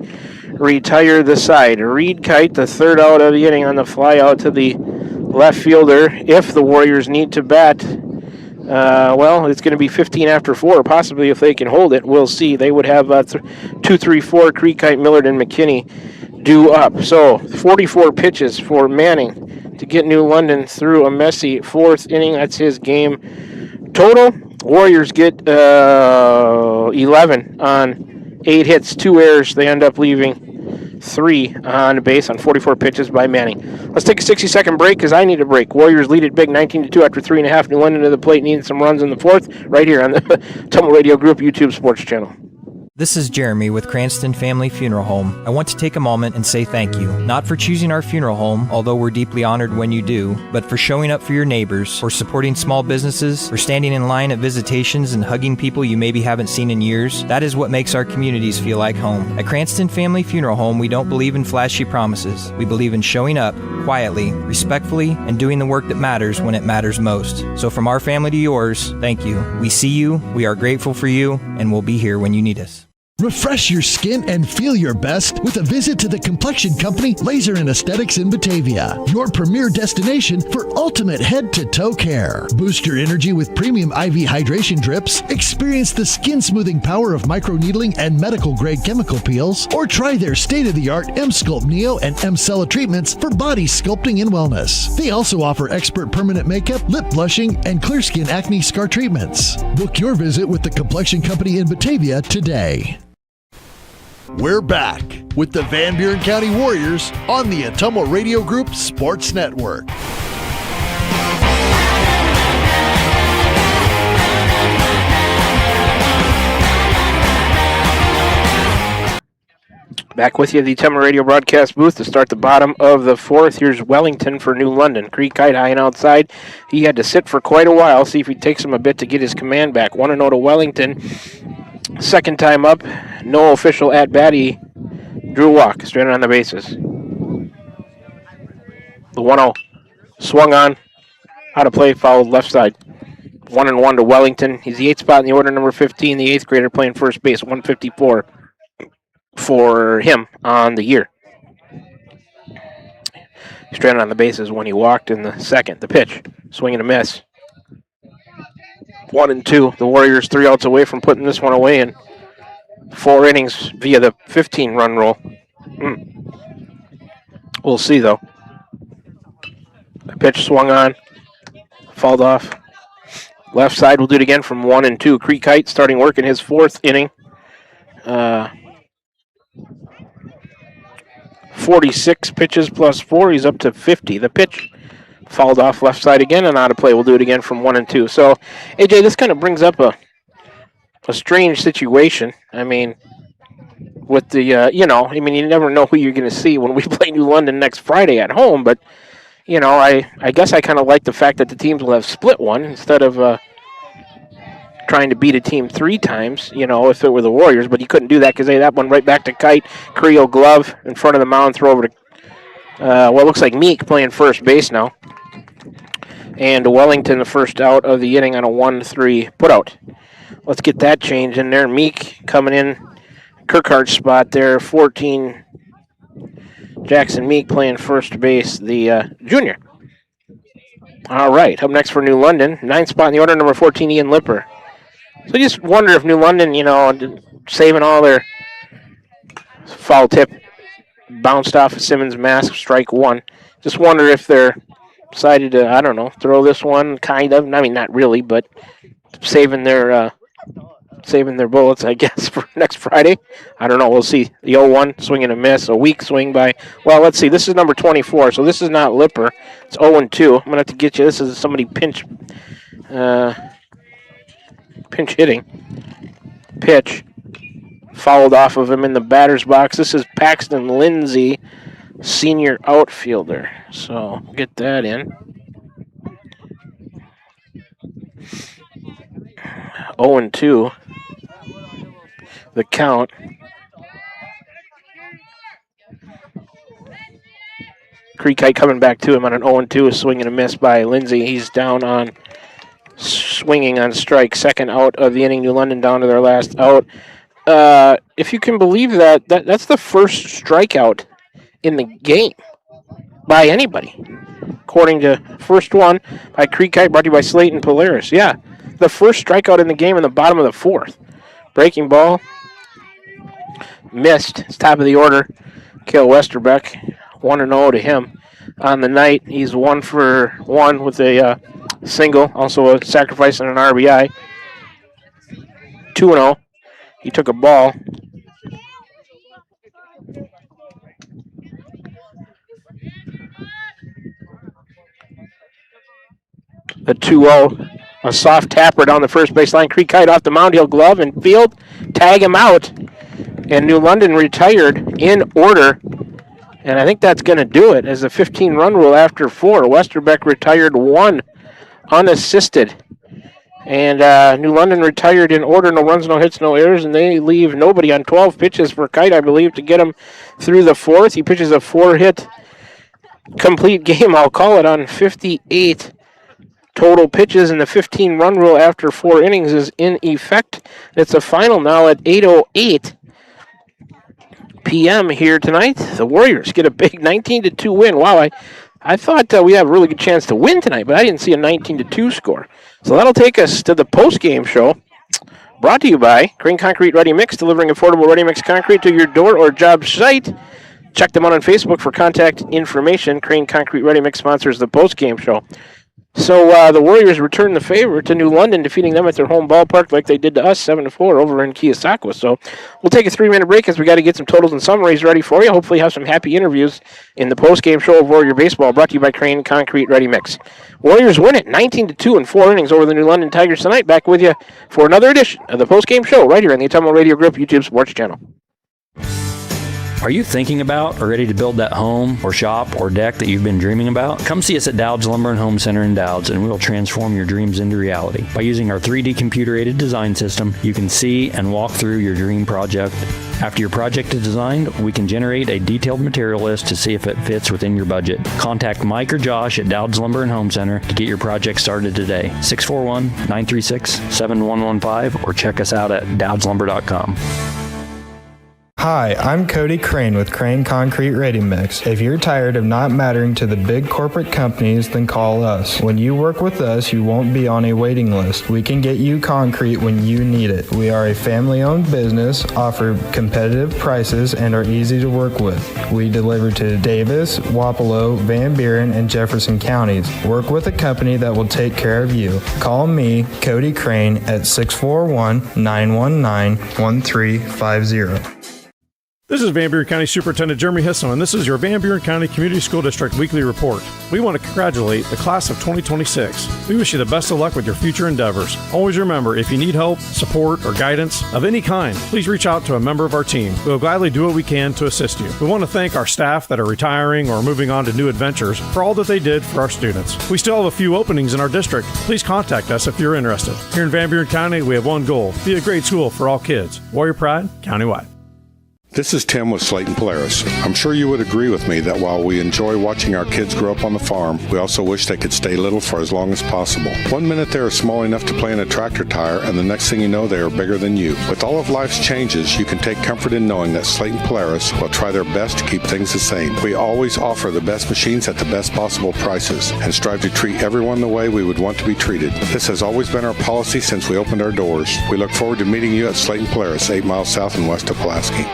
retire the side. Reed Kite, the third out of the inning on the fly out to the left fielder. If the Warriors need to bat, it's going to be 15 after 4, possibly if they can hold it. We'll see. They would have 2, 3, 4, Creek Kite, Millard, and McKinney due up. So 44 pitches for Manning to get New London through a messy 4th inning. That's his game total. Warriors get 11 on 8 hits, 2 errors. They end up leaving 3 on base on 44 pitches by Manning. Let's take a 60-second break because I need a break. Warriors lead it big, 19-2 after 3.5. New London to the plate, needing some runs in the 4th, right here on the Tumble Radio Group YouTube Sports Channel. This is Jeremy with Cranston Family Funeral Home. I want to take a moment and say thank you, not for choosing our funeral home, although we're deeply honored when you do, but for showing up for your neighbors, for supporting small businesses, for standing in line at visitations and hugging people you maybe haven't seen in years. That is what makes our communities feel like home. At Cranston Family Funeral Home, we don't believe in flashy promises. We believe in showing up quietly, respectfully, and doing the work that matters when it matters most. So from our family to yours, thank you. We see you, we are grateful for you, and we'll be here when you need us. Refresh your skin and feel your best with a visit to the Complexion Company Laser and Aesthetics in Batavia, your premier destination for ultimate head-to-toe care. Boost your energy with premium IV hydration drips, experience the skin-smoothing power of microneedling and medical-grade chemical peels, or try their state-of-the-art M-Sculpt Neo and M-Cella treatments for body sculpting and wellness. They also offer expert permanent makeup, lip blushing, and clear skin acne scar treatments. Book your visit with the Complexion Company in Batavia today. We're back with the Van Buren County Warriors on the Atomo Radio Group Sports Network. Back with you at the Atomo Radio broadcast booth to start the bottom of the fourth. Here's Wellington for New London. Creek Kite high and outside. He had to sit for quite a while, see if he takes him a bit to get his command back. 1-0 to Wellington. Second time up, no official at-bat. He drew a walk, stranded on the bases. The 1-0 swung on, out of play, fouled left side. 1-1 to Wellington. He's the 8th spot in the order, number 15, the 8th grader playing first base, 154 for him on the year. Stranded on the bases when he walked in the second. The pitch, swing and a miss. 1-2. The Warriors 3 outs away from putting this one away in 4 innings via the 15-run rule. We'll see, though. The pitch swung on, fouled off. Left side will do it again from 1-2. Creek Kite starting work in his 4th inning. 46 pitches plus 4. He's up to 50. The pitch fouled off left side again and out of play. We'll do it again from 1-2. So, AJ, this kind of brings up a strange situation. I mean, with the, you never know who you're going to see when we play New London next Friday at home. But, I guess I kind of like the fact that the teams will have split one instead of trying to beat a team 3 times, if it were the Warriors. But you couldn't do that because they had that one right back to Kite. Creel glove in front of the mound, throw over to, it looks like Meek playing first base now. And Wellington, the first out of the inning on a 1-3 putout. Let's get that change in there. Meek coming in Kirkhart's spot there. 14, Jackson Meek playing first base, the junior. All right, up next for New London. 9th spot in the order, number 14, Ian Lipper. So I just wonder if New London, saving all their foul tip, bounced off of Simmons' mask, strike 1. Just wonder if they're decided to, throw this one, kind of. I mean, not really, but saving their bullets, I guess, for next Friday. I don't know. We'll see. The 0-1, swing and a miss. A weak swing by, well, let's see. This is number 24, so this is not Lipper. It's 0-2. I'm going to have to get you. This is somebody pinch hitting. Pitch. Fouled off of him in the batter's box. This is Paxton Lindsay, senior outfielder. So get that in. 0-2. The count. Creek Kite coming back to him on an 0-2, a swing and a miss by Lindsay. He's down on swinging on strike. Second out of the inning. New London down to their last out. If you can believe that's the first strikeout in the game by anybody. According to first one by Creek Kite, brought to you by Slayton Polaris. Yeah, the first strikeout in the game in the bottom of the 4th. Breaking ball. Missed. It's top of the order. Cale Westerbeck. 1-0 to him on the night. He's 1 for 1 with a single. Also a sacrifice and an RBI. 2-0. He took a ball. The 2-0. A soft tapper down the first baseline. Creek Kite off the mound. He'll glove and field. Tag him out. And New London retired in order. And I think that's going to do it as a 15-run rule after 4. Westerbeck retired 1 unassisted. And New London retired in order. No runs, no hits, no errors. And they leave nobody on 12 pitches for Kite, I believe, to get him through the 4th. He pitches a 4-hit complete game, I'll call it, on 58 total pitches. And the 15-run rule after 4 innings is in effect. It's a final now at 8:08 p.m. here tonight. The Warriors get a big 19-2 win. Wow, I thought we have a really good chance to win tonight, but I didn't see a 19-2 score. So that'll take us to the post-game show, brought to you by Crane Concrete Ready Mix, delivering affordable ready mix concrete to your door or job site. Check them out on Facebook for contact information. Crane Concrete Ready Mix sponsors the post-game show. So the Warriors return the favor to New London, defeating them at their home ballpark like they did to us, 7-4 over in Keosauqua. So we'll take a 3-minute break as we got to get some totals and summaries ready for you. Hopefully have some happy interviews in the post-game show of Warrior Baseball, brought to you by Crane Concrete Ready Mix. Warriors win it 19-2 in 4 innings over the New London Tigers tonight. Back with you for another edition of the post-game show right here on the Autumnal Radio Group YouTube Sports Channel. Are you thinking about or ready to build that home or shop or deck that you've been dreaming about? Come see us at Dowd's Lumber and Home Center in Dowd's, and we'll transform your dreams into reality. By using our 3D computer-aided design system, you can see and walk through your dream project. After your project is designed, we can generate a detailed material list to see if it fits within your budget. Contact Mike or Josh at Dowd's Lumber and Home Center to get your project started today. 641-936-7115, or check us out at dowdslumber.com. Hi, I'm Cody Crane with Crane Concrete Ready Mix. If you're tired of not mattering to the big corporate companies, then call us. When you work with us, you won't be on a waiting list. We can get you concrete when you need it. We are a family-owned business, offer competitive prices, and are easy to work with. We deliver to Davis, Wapello, Van Buren, and Jefferson counties. Work with a company that will take care of you. Call me, Cody Crane, at 641-919-1350. This is Van Buren County Superintendent Jeremy Hisson, and this is your Van Buren County Community School District Weekly Report. We want to congratulate the class of 2026. We wish you the best of luck with your future endeavors. Always remember, if you need help, support, or guidance of any kind, please reach out to a member of our team. We will gladly do what we can to assist you. We want to thank our staff that are retiring or moving on to new adventures for all that they did for our students. We still have a few openings in our district. Please contact us if you're interested. Here in Van Buren County, we have one goal: be a great school for all kids. Warrior Pride, countywide. This is Tim with Slayton Polaris. I'm sure you would agree with me that while we enjoy watching our kids grow up on the farm, we also wish they could stay little for as long as possible. 1 minute they are small enough to play in a tractor tire, and the next thing you know, they are bigger than you. With all of life's changes, you can take comfort in knowing that Slayton Polaris will try their best to keep things the same. We always offer the best machines at the best possible prices and strive to treat everyone the way we would want to be treated. This has always been our policy since we opened our doors. We look forward to meeting you at Slayton Polaris, 8 miles south and west of Pulaski.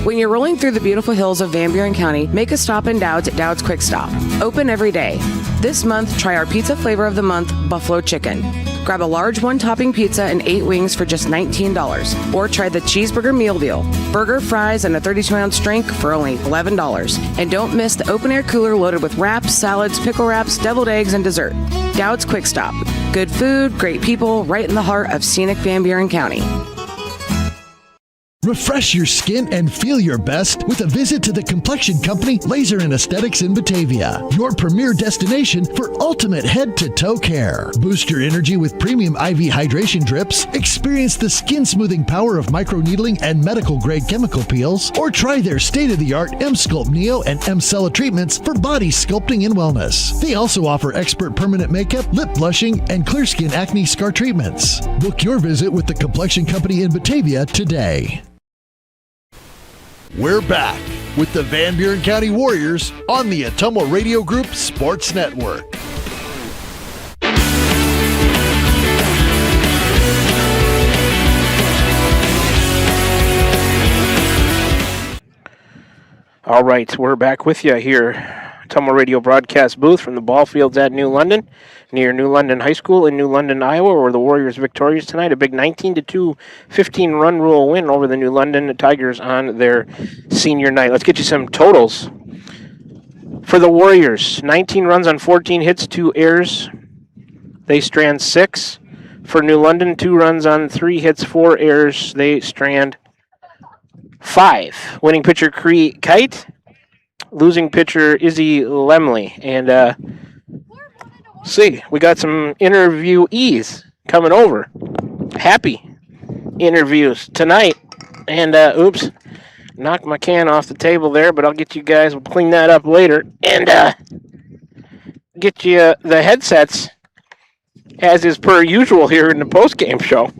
When you're rolling through the beautiful hills of Van Buren County, make a stop in Dowd's at Dowd's Quick Stop. Open every day. This month, try our pizza flavor of the month, buffalo chicken. Grab a large one-topping pizza and 8 wings for just $19. Or try the cheeseburger meal deal. Burger, fries, and a 32-ounce drink for only $11. And don't miss the open-air cooler loaded with wraps, salads, pickle wraps, deviled eggs, and dessert. Dowd's Quick Stop. Good food, great people, right in the heart of scenic Van Buren County. Refresh your skin and feel your best with a visit to the complexion company Laser and Aesthetics in Batavia, your premier destination for ultimate head-to-toe care. Boost your energy with premium IV hydration drips, experience the skin-smoothing power of microneedling and medical-grade chemical peels, or try their state-of-the-art M-Sculpt Neo and M-Cella treatments for body sculpting and wellness. They also offer expert permanent makeup, lip blushing, and clear skin acne scar treatments. Book your visit with the complexion company in Batavia today. We're back with the Van Buren County Warriors on the Autumnal Radio Group Sports Network. All right, we're back with you here. Autumnal Radio broadcast booth from the ball fields at New London, near New London High School in New London, Iowa, where the Warriors victorious tonight. A big 19-2 15-run rule win over the New London Tigers on their senior night. Let's get you some totals. For the Warriors, 19 runs on 14 hits, 2 errors. They strand 6. For New London, 2 runs on 3 hits, 4 errors. They strand 5. Winning pitcher Cree Kite. Losing pitcher Izzy Lemley. And see, we got some interviewees coming over. Happy interviews tonight. And oops, knocked my can off the table there, but I'll get you guys, we'll clean that up later. And get you the headsets, as is per usual here in the post-game show.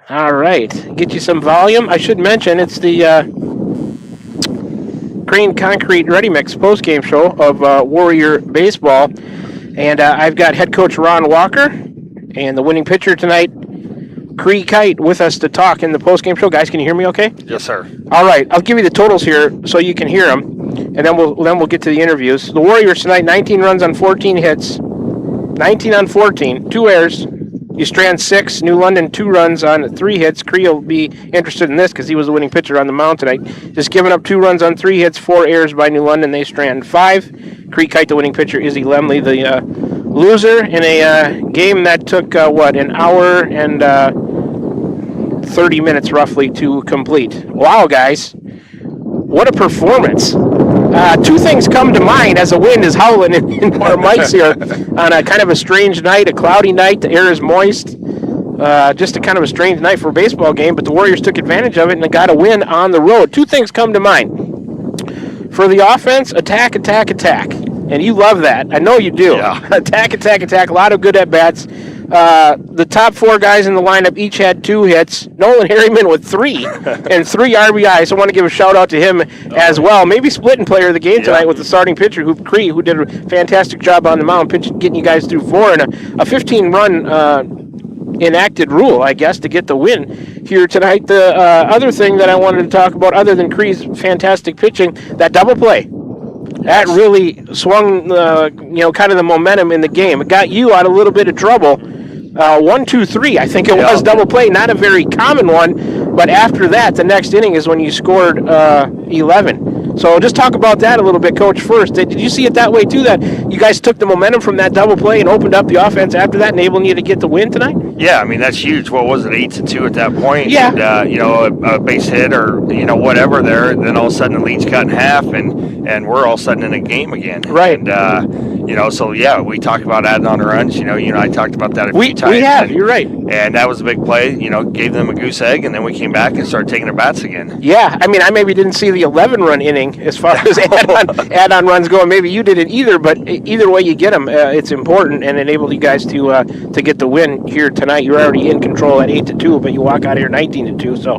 All right. Get you some volume. I should mention it's the Crane Concrete Ready Mix postgame show of Warrior Baseball. And I've got head coach Ron Walker and the winning pitcher tonight, Cree Kite, with us to talk in the postgame show. Guys, can you hear me okay? Yes, sir. All right. I'll give you the totals here so you can hear them, and then we'll get to the interviews. The Warriors tonight, 19 runs on 14 hits. 19 on 14, 2 errors. You strand 6. New London, 2 runs on 3 hits. Cree will be interested in this because he was the winning pitcher on the mound tonight. Just giving up 2 runs on 3 hits, 4 errors by New London. They strand 5. Cree Kite, the winning pitcher. Izzy Lemley, the loser in a game that took, an hour and 30 minutes roughly to complete. Wow, guys. What a performance. 2 things come to mind as the wind is howling in our mics here on a kind of a strange night, a cloudy night. The air is moist. Just a kind of a strange night for a baseball game, but the Warriors took advantage of it and they got a win on the road. 2 things come to mind. For the offense, attack, attack, attack. And you love that. I know you do. Yeah. Attack, attack, attack. A lot of good at-bats. The top 4 guys in the lineup each had 2 hits. Nolan Harriman with 3 and 3 RBIs. I want to give a shout-out to him as well. Maybe splitting player of the game tonight with the starting pitcher, Cree, who did a fantastic job on the mound, getting you guys through 4 and a 15-run enacted rule, I guess, to get the win here tonight. The other thing that I wanted to talk about, other than Cree's fantastic pitching, that double play. That really swung, kind of the momentum in the game. It got you out of a little bit of trouble. 1, 2, 3, I think it was double play. Not a very common one, but after that, the next inning is when you scored 11. So just talk about that a little bit, Coach, first. Did you see it that way, too, that you guys took the momentum from that double play and opened up the offense after that, enabling you to get the win tonight? Yeah, I mean, that's huge. What was it, 8-2 at that point? Yeah. And, a base hit or, whatever there, then all of a sudden the lead's cut in half, and we're all of a sudden in a game again. Right. And, we talked about adding on runs. You and I talked about that a few times. We have, you're right. And that was a big play, gave them a goose egg, and then we came back and started taking their bats again. Yeah, I mean, I maybe didn't see the 11-run inning as far as add-on runs go. Maybe you didn't either, but either way you get them, it's important and enabled you guys to get the win here tonight. You're already in control at 8-2, but you walk out here 19-2. So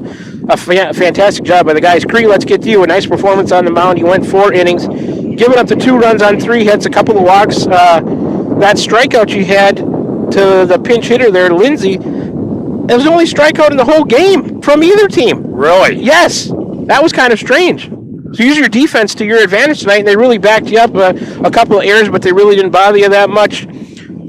a fantastic job by the guys. Cree, let's get to you. A nice performance on the mound. You went 4 innings, giving up the 2 runs on 3 hits, a couple of walks. That strikeout you had to the pinch hitter there, Lindsey, it was the only strikeout in the whole game from either team. Really? Yes. That was kind of strange. So use your defense to your advantage tonight, and they really backed you up. A couple of errors, but they really didn't bother you that much.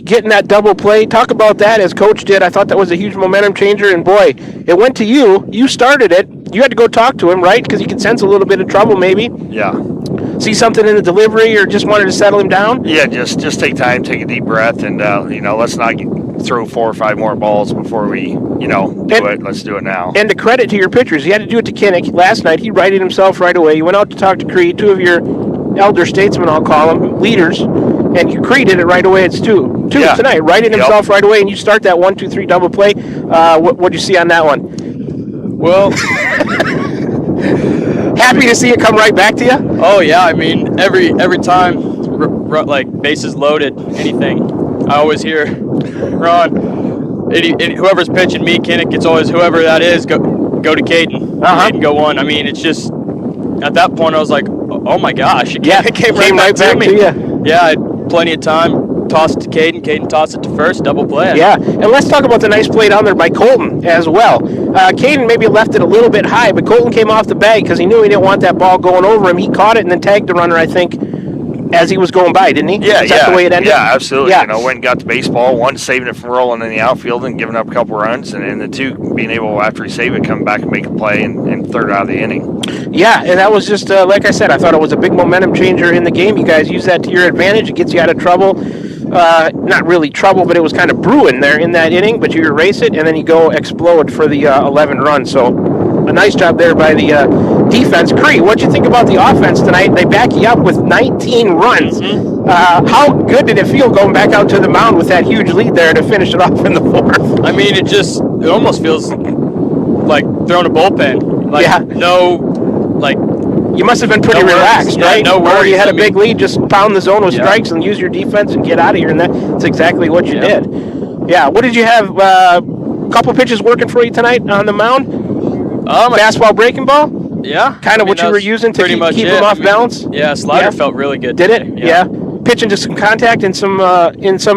Getting that double play, talk about that as Coach did. I thought that was a huge momentum changer, and boy, it went to you. You started it. You had to go talk to him, right? Because you could sense a little bit of trouble maybe. Yeah. See something in the delivery or just wanted to settle him down? Yeah, just take time, take a deep breath, and, let's not throw 4 or 5 more balls before we, do it. Let's do it now. And to credit to your pitchers, you had to do it to Kinnick. Last night, he righted himself right away. You went out to talk to Cree, 2 of your elder statesmen, I'll call them, leaders, and Cree did it right away. It's 2 tonight, righted himself right away, and you start that 1, 2, 3 double play. What'd you see on that one? Well... Happy to see it come right back to you? Oh, yeah. I mean, every time, like, bases loaded, anything, I always hear, Ron, whoever's pitching me, Kinnick, it's always whoever that is, go to Caden. Caden, go on. I mean, it's just, at that point, I was like, oh, my gosh. It came right back to you. Yeah, I had plenty of time. Toss it to Caden. Caden tossed it to first. Double play. Yeah, and let's talk about the nice play down there by Colton as well. Caden maybe left it a little bit high, but Colton came off the bag because he knew he didn't want that ball going over him. He caught it and then tagged the runner, I think, as he was going by, didn't he? Yeah, Is that the way it ended? Yeah, absolutely. Yeah. Went and got the baseball. 1, saving it from rolling in the outfield and giving up a couple runs, and the 2 being able, after he saved it, come back and make a play and third out of the inning. Yeah, and that was just, like I said, I thought it was a big momentum changer in the game. You guys use that to your advantage. It gets you out of trouble. Not really trouble, but it was kind of brewing there in that inning, but you erase it, and then you go explode for the 11 runs. So a nice job there by the defense. Cree, what'd you think about the offense tonight? They back you up with 19 runs. How good did it feel going back out to the mound with that huge lead there to finish it off in the 4th? I mean, it almost feels like throwing a bullpen. Like, you must have been pretty relaxed, right? No worries. You had a big lead, just pound the zone with strikes and use your defense and get out of here, and that's exactly what you did. Yeah, what did you have couple pitches working for you tonight on the mound. Fastball, breaking ball. Yeah. Kind of what you were using to keep him off balance. Yeah, slider felt really good. Did today. it? Yeah. Pitching to some contact in some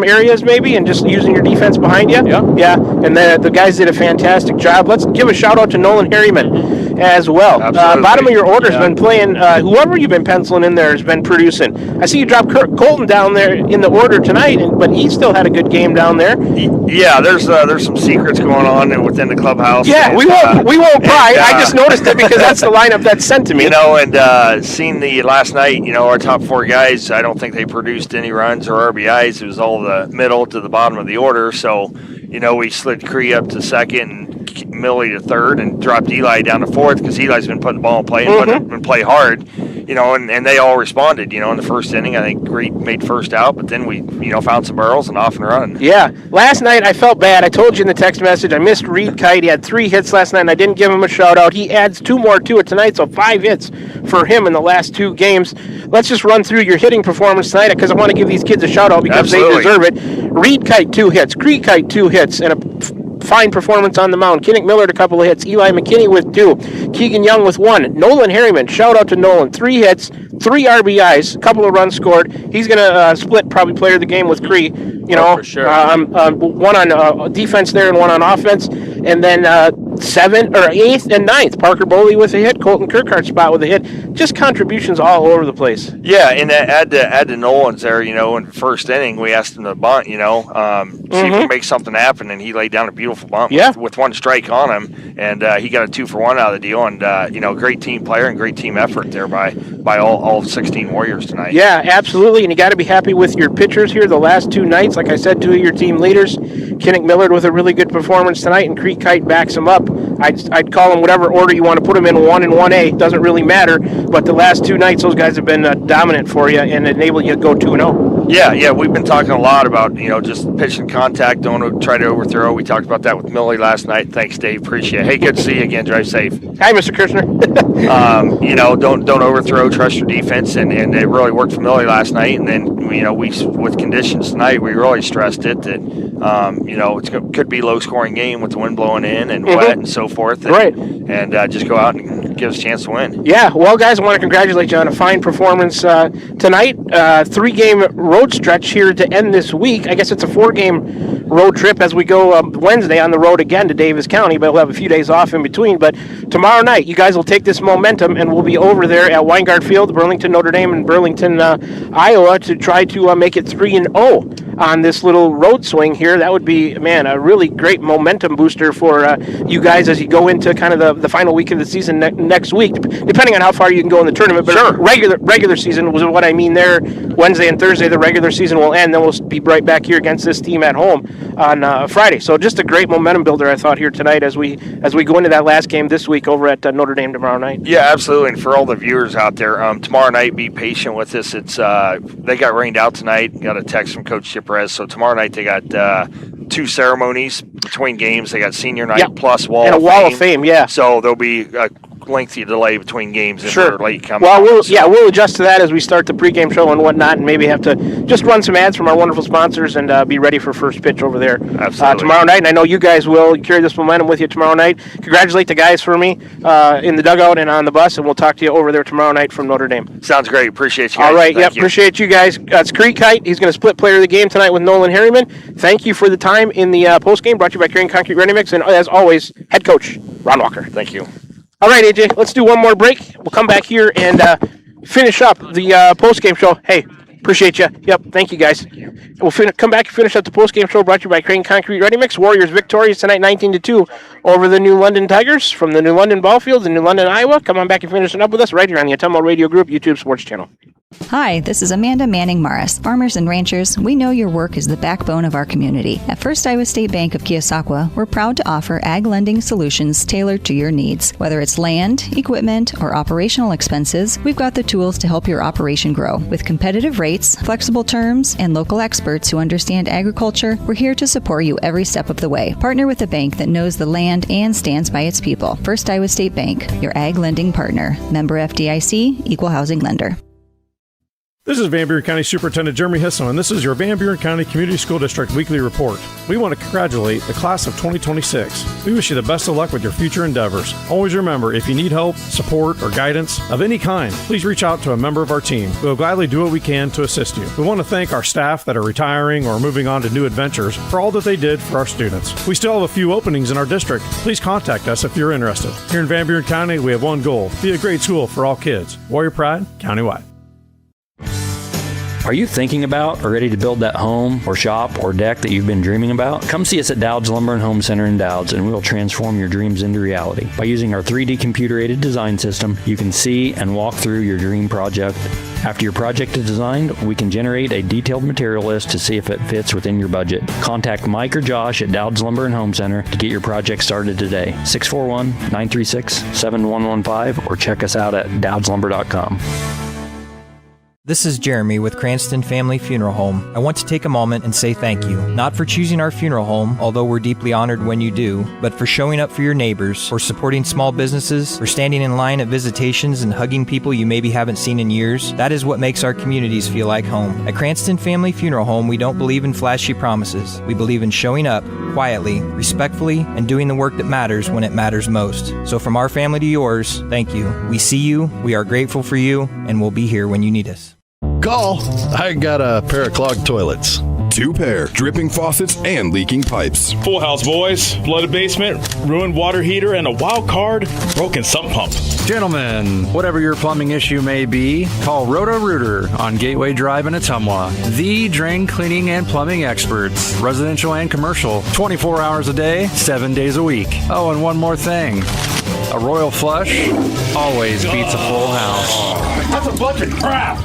areas maybe, and just using your defense behind you. Yeah. And the guys did a fantastic job. Let's give a shout out to Nolan Harriman as well. Bottom of your order has been playing. Whoever you've been penciling in there has been producing. I see you dropped Colton down there in the order tonight, but he still had a good game down there. Yeah, there's some secrets going on within the clubhouse. Yeah, and, we won't pry. I just noticed it because that's the lineup that's sent to me. And seeing the last night, our top 4 guys, I don't think they produced any runs or RBIs. It was all the middle to the bottom of the order. So, we slid Cree up to second and Millie to third and dropped Eli down to fourth because Eli's been putting the ball in play and play hard. And they all responded. In the first inning, I think Cree made first out, but then we, found some barrels and off and run. Yeah. Last night I felt bad. I told you in the text message I missed Reed Kite. He had 3 hits last night, and I didn't give him a shout out. He adds 2 more to it tonight, so 5 hits for him in the last 2 games. Let's just run through your hitting performance tonight because I want to give these kids a shout out because they deserve it. Reed Kite 2 hits, Cree Kite 2 hits, and a fine performance on the mound. Kinnick Millard a couple of hits, Eli McKinney with 2, Keegan Young with 1, Nolan Harriman, shout out to Nolan, 3 hits, 3 RBIs, a couple of runs scored. He's going to split probably player of the game with Cree. For sure. One on defense there and one on offense, and then 7th or 8th and 9th. Parker Boley with a hit, Colton Kirkhart spot with a hit. Just contributions all over the place. Yeah, and add to Nolan's there. In the first inning, we asked him to bunt. See if we can make something happen, and he laid down a beautiful bunt with 1 strike on him, and he got a 2-for-1 out of the deal. And great team player and great team effort there by all 16 Warriors tonight. Yeah, absolutely, and you got to be happy with your pitchers here the last 2 nights. Like I said, 2 of your team leaders, Kinnick Millard with a really good performance tonight, and Cree Kite backs him up. I'd call them whatever order you want to put them in, 1 and 1A. Doesn't really matter, but the last 2 nights, those guys have been dominant for you and enable you to go 2-0. Yeah, we've been talking a lot about, just pitching contact, don't try to overthrow. We talked about that with Millie last night. Thanks, Dave. Appreciate it. Hey, good to see you again. Drive safe. Hi, Mr. Kirshner. Don't overthrow, trust your defense, and it really worked for Millie last night. And then, we with conditions tonight, we really stressed it that, it could be a low-scoring game with the wind blowing in and wet and so forth. And just go out and give us a chance to win. Yeah, well, guys, I want to congratulate you on a fine performance tonight. 3-game road stretch here to end this week. I guess it's a 4-game road trip as we go Wednesday on the road again to Davis County, but we'll have a few days off in between. But tomorrow night, you guys will take this momentum, and we'll be over there at Weingart Field, Burlington, Notre Dame, and Burlington, Iowa, to try to make it 3-0 on this little road swing here. That would be, a really great momentum booster for you guys as you go into kind of the final week of the season next week, depending on how far you can go in the tournament. But regular season was what I mean there. Wednesday and Thursday, the regular season will end. Then we'll be right back here against this team at home on Friday. So just a great momentum builder, I thought, here tonight as we go into that last game this week over at Notre Dame tomorrow night. Yeah, absolutely. And for all the viewers out there, tomorrow night, be patient with us. It's they got rained out tonight. Got a text from Coach Chipperez. So tomorrow night they got 2 ceremonies between games. They got senior night plus Wall and of a Wall of Fame. Yeah. So there'll be a lengthy delay between games if sure. they're late coming. Well, we'll adjust to that as we start the pregame show and whatnot, and maybe have to just run some ads from our wonderful sponsors and be ready for first pitch over there tomorrow night. And I know you guys will carry this momentum with you tomorrow night. Congratulate the guys for me in the dugout and on the bus, and we'll talk to you over there tomorrow night from Notre Dame. Sounds great. Appreciate you guys. All right. Appreciate you guys. It's Cree Kite. He's going to split player of the game tonight with Nolan Harriman. Thank you for the time in the postgame, brought to you by Crane Concrete Ready Mix, and as always, head coach Ron Walker. Thank you. All right, AJ, let's do one more break. We'll come back here and finish up the post-game show. Hey, appreciate you. Yep, thank you, guys. We'll come back and finish up the post-game show brought to you by Crane Concrete Ready Mix. Warriors victorious tonight 19-2 over the New London Tigers from the New London ball fields in New London, Iowa. Come on back and finish it up with us right here on the Autumnal Radio Group YouTube Sports Channel. Hi, this is Amanda Manning Morris. Farmers and ranchers, we know your work is the backbone of our community. At First Iowa State Bank of Keosauqua, we're proud to offer ag lending solutions tailored to your needs. Whether it's land, equipment, or operational expenses, we've got the tools to help your operation grow. With competitive rates, flexible terms, and local experts who understand agriculture, we're here to support you every step of the way. Partner with a bank that knows the land and stands by its people. First Iowa State Bank, your ag lending partner. Member FDIC, Equal Housing Lender. This is Van Buren County Superintendent Jeremy Hisson, and this is your Van Buren County Community School District Weekly Report. We want to congratulate the class of 2026. We wish you the best of luck with your future endeavors. Always remember, if you need help, support, or guidance of any kind, please reach out to a member of our team. We will gladly do what we can to assist you. We want to thank our staff that are retiring or moving on to new adventures for all that they did for our students. We still have a few openings in our district. Please contact us if you're interested. Here in Van Buren County, we have one goal: be a great school for all kids. Warrior Pride, countywide. Are you thinking about or ready to build that home or shop or deck that you've been dreaming about? Come see us at Dowd's Lumber and Home Center in Dowd's, and we will transform your dreams into reality. By using our 3D computer-aided design system, you can see and walk through your dream project. After your project is designed, we can generate a detailed material list to see if it fits within your budget. Contact Mike or Josh at Dowd's Lumber and Home Center to get your project started today. 641-936-7115 or check us out at dowdslumber.com. This is Jeremy with Cranston Family Funeral Home. I want to take a moment and say thank you, not for choosing our funeral home, although we're deeply honored when you do, but for showing up for your neighbors, for supporting small businesses, for standing in line at visitations and hugging people you maybe haven't seen in years. That is what makes our communities feel like home. At Cranston Family Funeral Home, we don't believe in flashy promises. We believe in showing up quietly, respectfully, and doing the work that matters when it matters most. So from our family to yours, thank you. We see you, we are grateful for you, and we'll be here when you need us. Call. I got a pair of clogged toilets. 2 pair, dripping faucets and leaking pipes. Full house, boys. Flooded basement, ruined water heater, and a wild card, broken sump pump. Gentlemen, whatever your plumbing issue may be, call Roto-Rooter on Gateway Drive in Ottumwa. The drain cleaning and plumbing experts, residential and commercial, 24 hours a day, 7 days a week. Oh, and one more thing. A royal flush always beats a full house. That's a bunch of crap.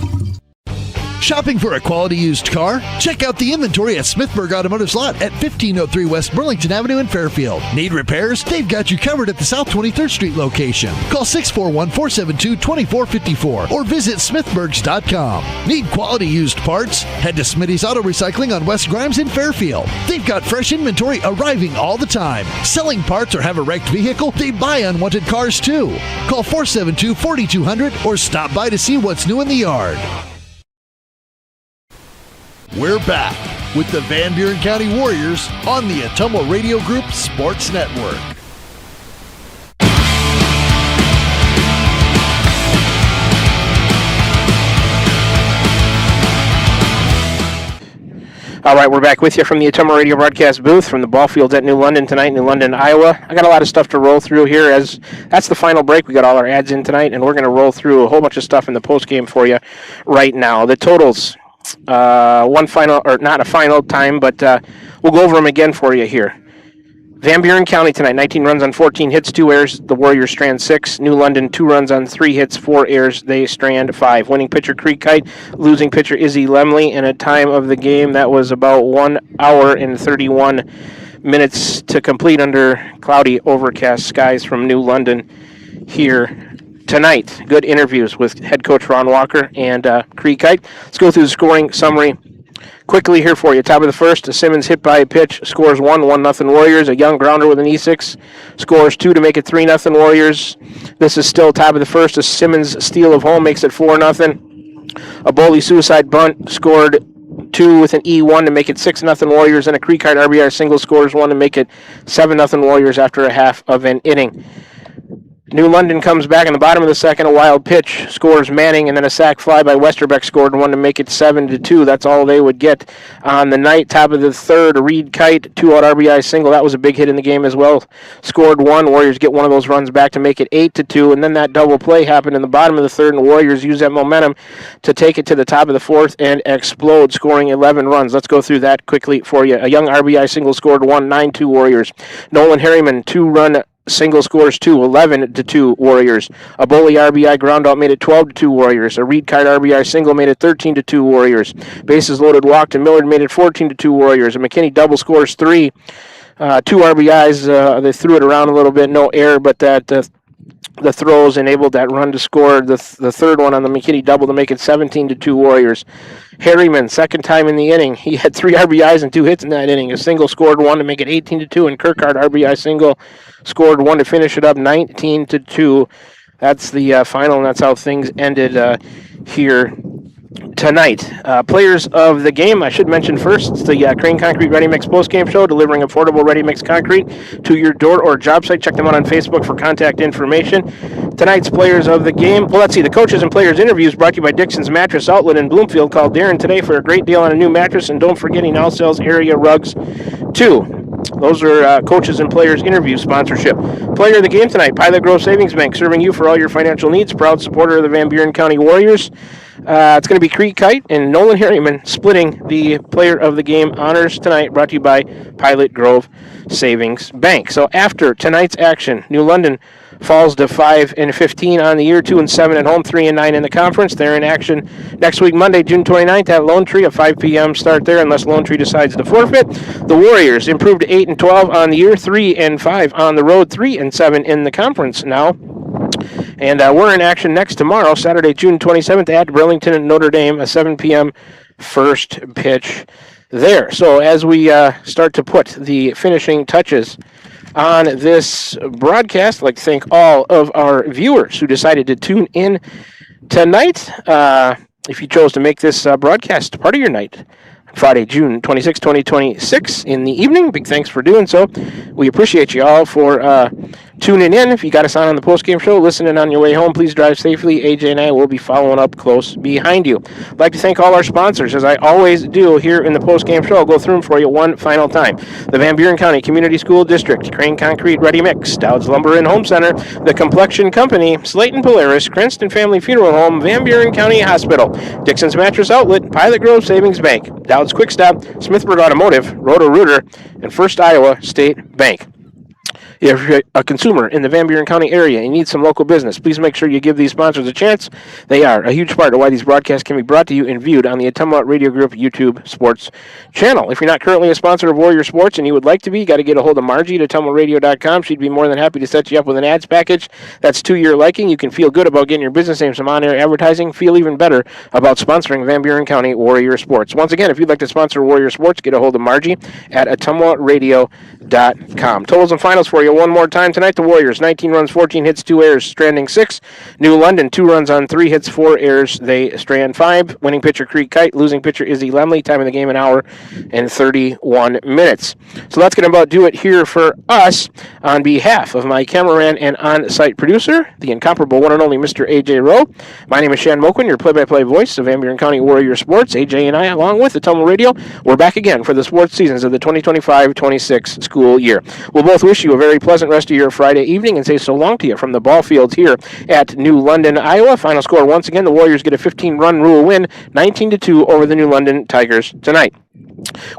Shopping for a quality used car? Check out the inventory at Smithburg Automotive's lot at 1503 West Burlington Avenue in Fairfield. Need repairs? They've got you covered at the South 23rd Street location. Call 641-472-2454 or visit smithburgs.com. Need quality used parts? Head to Smitty's Auto Recycling on West Grimes in Fairfield. They've got fresh inventory arriving all the time. Selling parts or have a wrecked vehicle? They buy unwanted cars too. Call 472-4200 or stop by to see what's new in the yard. We're back with the Van Buren County Warriors on the Ottumwa Radio Group Sports Network. All right, we're back with you from the Ottumwa Radio broadcast booth from the ball fields at New London tonight, New London, Iowa. I got a lot of stuff to roll through here as that's the final break. We got all our ads in tonight, and we're going to roll through a whole bunch of stuff in the postgame for you right now. The totals. One final, or not a final time, but we'll go over them again for you here. Van Buren County tonight, 19 runs on 14 hits, 2 errors. The Warriors strand 6. New London, 2 runs on 3 hits, 4 errors. They strand 5. Winning pitcher Creek Kite, losing pitcher Izzy Lemley, and a time of the game that was about 1 hour and 31 minutes to complete under cloudy, overcast skies from New London here tonight. Good interviews with head coach Ron Walker and Creek Kite. Let's go through the scoring summary quickly here for you. Top of the first, a Simmons hit by a pitch, scores 1-0 Warriors. A Young grounder with an E6 scores 2 to make it 3-0 Warriors. This is still top of the first. A Simmons steal of home makes it 4-0. A Boley suicide bunt scored 2 with an E1 to make it 6-0 Warriors. And a Creek Kite RBI single scores 1 to make it 7-0 Warriors after a half of an inning. New London comes back in the bottom of the second. A wild pitch scores Manning, and then a sac fly by Westerbeck scored 1 to make it 7-2. That's all they would get on the night. Top of the third, a Reed Kite 2-out RBI single. That was a big hit in the game as well. Scored 1. Warriors get one of those runs back to make it 8-2. And then that double play happened in the bottom of the third, and the Warriors use that momentum to take it to the top of the fourth and explode, scoring 11 runs. Let's go through that quickly for you. A Young RBI single scored 1, 9-2 Warriors. Nolan Harriman 2-run single scores 2, 11-2 Warriors. A Boley RBI groundout made it 12-2 Warriors. A Reed Kite RBI single made it 13-2 Warriors. Bases loaded walked and Millard made it 14-2 Warriors. A McKinney double scores 3. 2 RBIs. They threw it around a little bit, no error, but that the throws enabled that run to score the third one on the McKinney double to make it 17-2 Warriors. Harriman, second time in the inning. He had 3 RBIs and 2 hits in that inning. A single scored 1 to make it 18-2, and Kirkard RBI single scored 1 to finish it up 19-2. That's the final, and that's how things ended here tonight. Players of the game, I should mention first, it's the Crane Concrete Ready Mix postgame show, delivering affordable ready mix concrete to your door or job site. Check them out on Facebook for contact information. Tonight's players of the game, well, let's see, the coaches and players interviews brought to you by Dixon's Mattress Outlet in Bloomfield. Call Darren today for a great deal on a new mattress, and don't forget he now sells area rugs too. Those are coaches and players interview sponsorship. Player of the game tonight, Pilot Grove Savings Bank, serving you for all your financial needs. Proud supporter of the Van Buren County Warriors. It's going to be Creek Kite and Nolan Harriman splitting the player of the game honors tonight, brought to you by Pilot Grove Savings Bank. So after tonight's action, New London falls to 5-15 on the year, 2-7 at home, 3-9 in the conference. They're in action next week, Monday, June 29th at Lone Tree, a 5 p.m. start there, unless Lone Tree decides to forfeit. The Warriors improved to 8-12 on the year, 3-5 on the road, 3-7 in the conference now. And we're in action next tomorrow, Saturday, June 27th at Burlington and Notre Dame, a 7 p.m. first pitch there. So as we start to put the finishing touches on this broadcast, I'd like to thank all of our viewers who decided to tune in tonight. If you chose to make this broadcast part of your night, Friday, June 26, 2026 in the evening, big thanks for doing so. We appreciate you all for tuning in. If you got us on the postgame show, listening on your way home, please drive safely. AJ and I will be following up close behind you. I'd like to thank all our sponsors, as I always do here in the postgame show. I'll go through them for you one final time. The Van Buren County Community School District, Crane Concrete Ready Mix, Dowd's Lumber and Home Center, The Complexion Company, Slayton Polaris, Cranston Family Funeral Home, Van Buren County Hospital, Dixon's Mattress Outlet, Pilot Grove Savings Bank, Dowd's Quick Stop, Smithburg Automotive, Roto-Rooter, and First Iowa State Bank. If you're a consumer in the Van Buren County area and you need some local business, please make sure you give these sponsors a chance. They are a huge part of why these broadcasts can be brought to you and viewed on the Ottumwa Radio Group YouTube Sports channel. If you're not currently a sponsor of Warrior Sports and you would like to be, you got to get a hold of Margie at OttumwaRadio.com. She'd be more than happy to set you up with an ads package that's to your liking. You can feel good about getting your business name some on-air advertising. Feel even better about sponsoring Van Buren County Warrior Sports. Once again, if you'd like to sponsor Warrior Sports, get a hold of Margie at OttumwaRadio.com. Totals and finals for you one more time tonight. The Warriors, 19 runs, 14 hits, 2 errors, stranding 6. New London, 2 runs on 3 hits, 4 errors, they strand 5. Winning pitcher Creek Kite, losing pitcher Izzy Lemley. Time of the game, 1 hour and 31 minutes. So that's going to about do it here for us. On behalf of my cameraman and on-site producer, the incomparable one and only Mr. AJ Rowe, my name is Shan Moquin, your play-by-play voice of Van Buren County Warrior Sports. AJ and I, along with Ottumwa Radio, we're back again for the sports seasons of the 2025-26 school year. We'll both wish you a very pleasant rest of your Friday evening and say so long to you from the ball fields here at New London, Iowa. Final score, once again, the Warriors get a 15-run rule win, 19-2 over the New London Tigers tonight.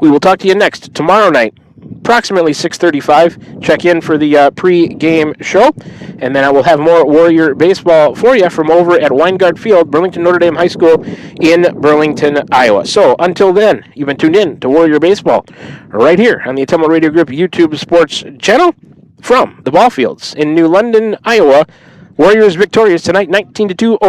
We will talk to you next tomorrow night, approximately 6:35. Check in for the pre-game show, and then I will have more Warrior baseball for you from over at Weingart Field, Burlington Notre Dame High School in Burlington, Iowa. So until then, you've been tuned in to Warrior Baseball right here on the Ottumwa Radio Group YouTube Sports channel from the ball fields in New London, Iowa. Warriors victorious tonight, 19-2.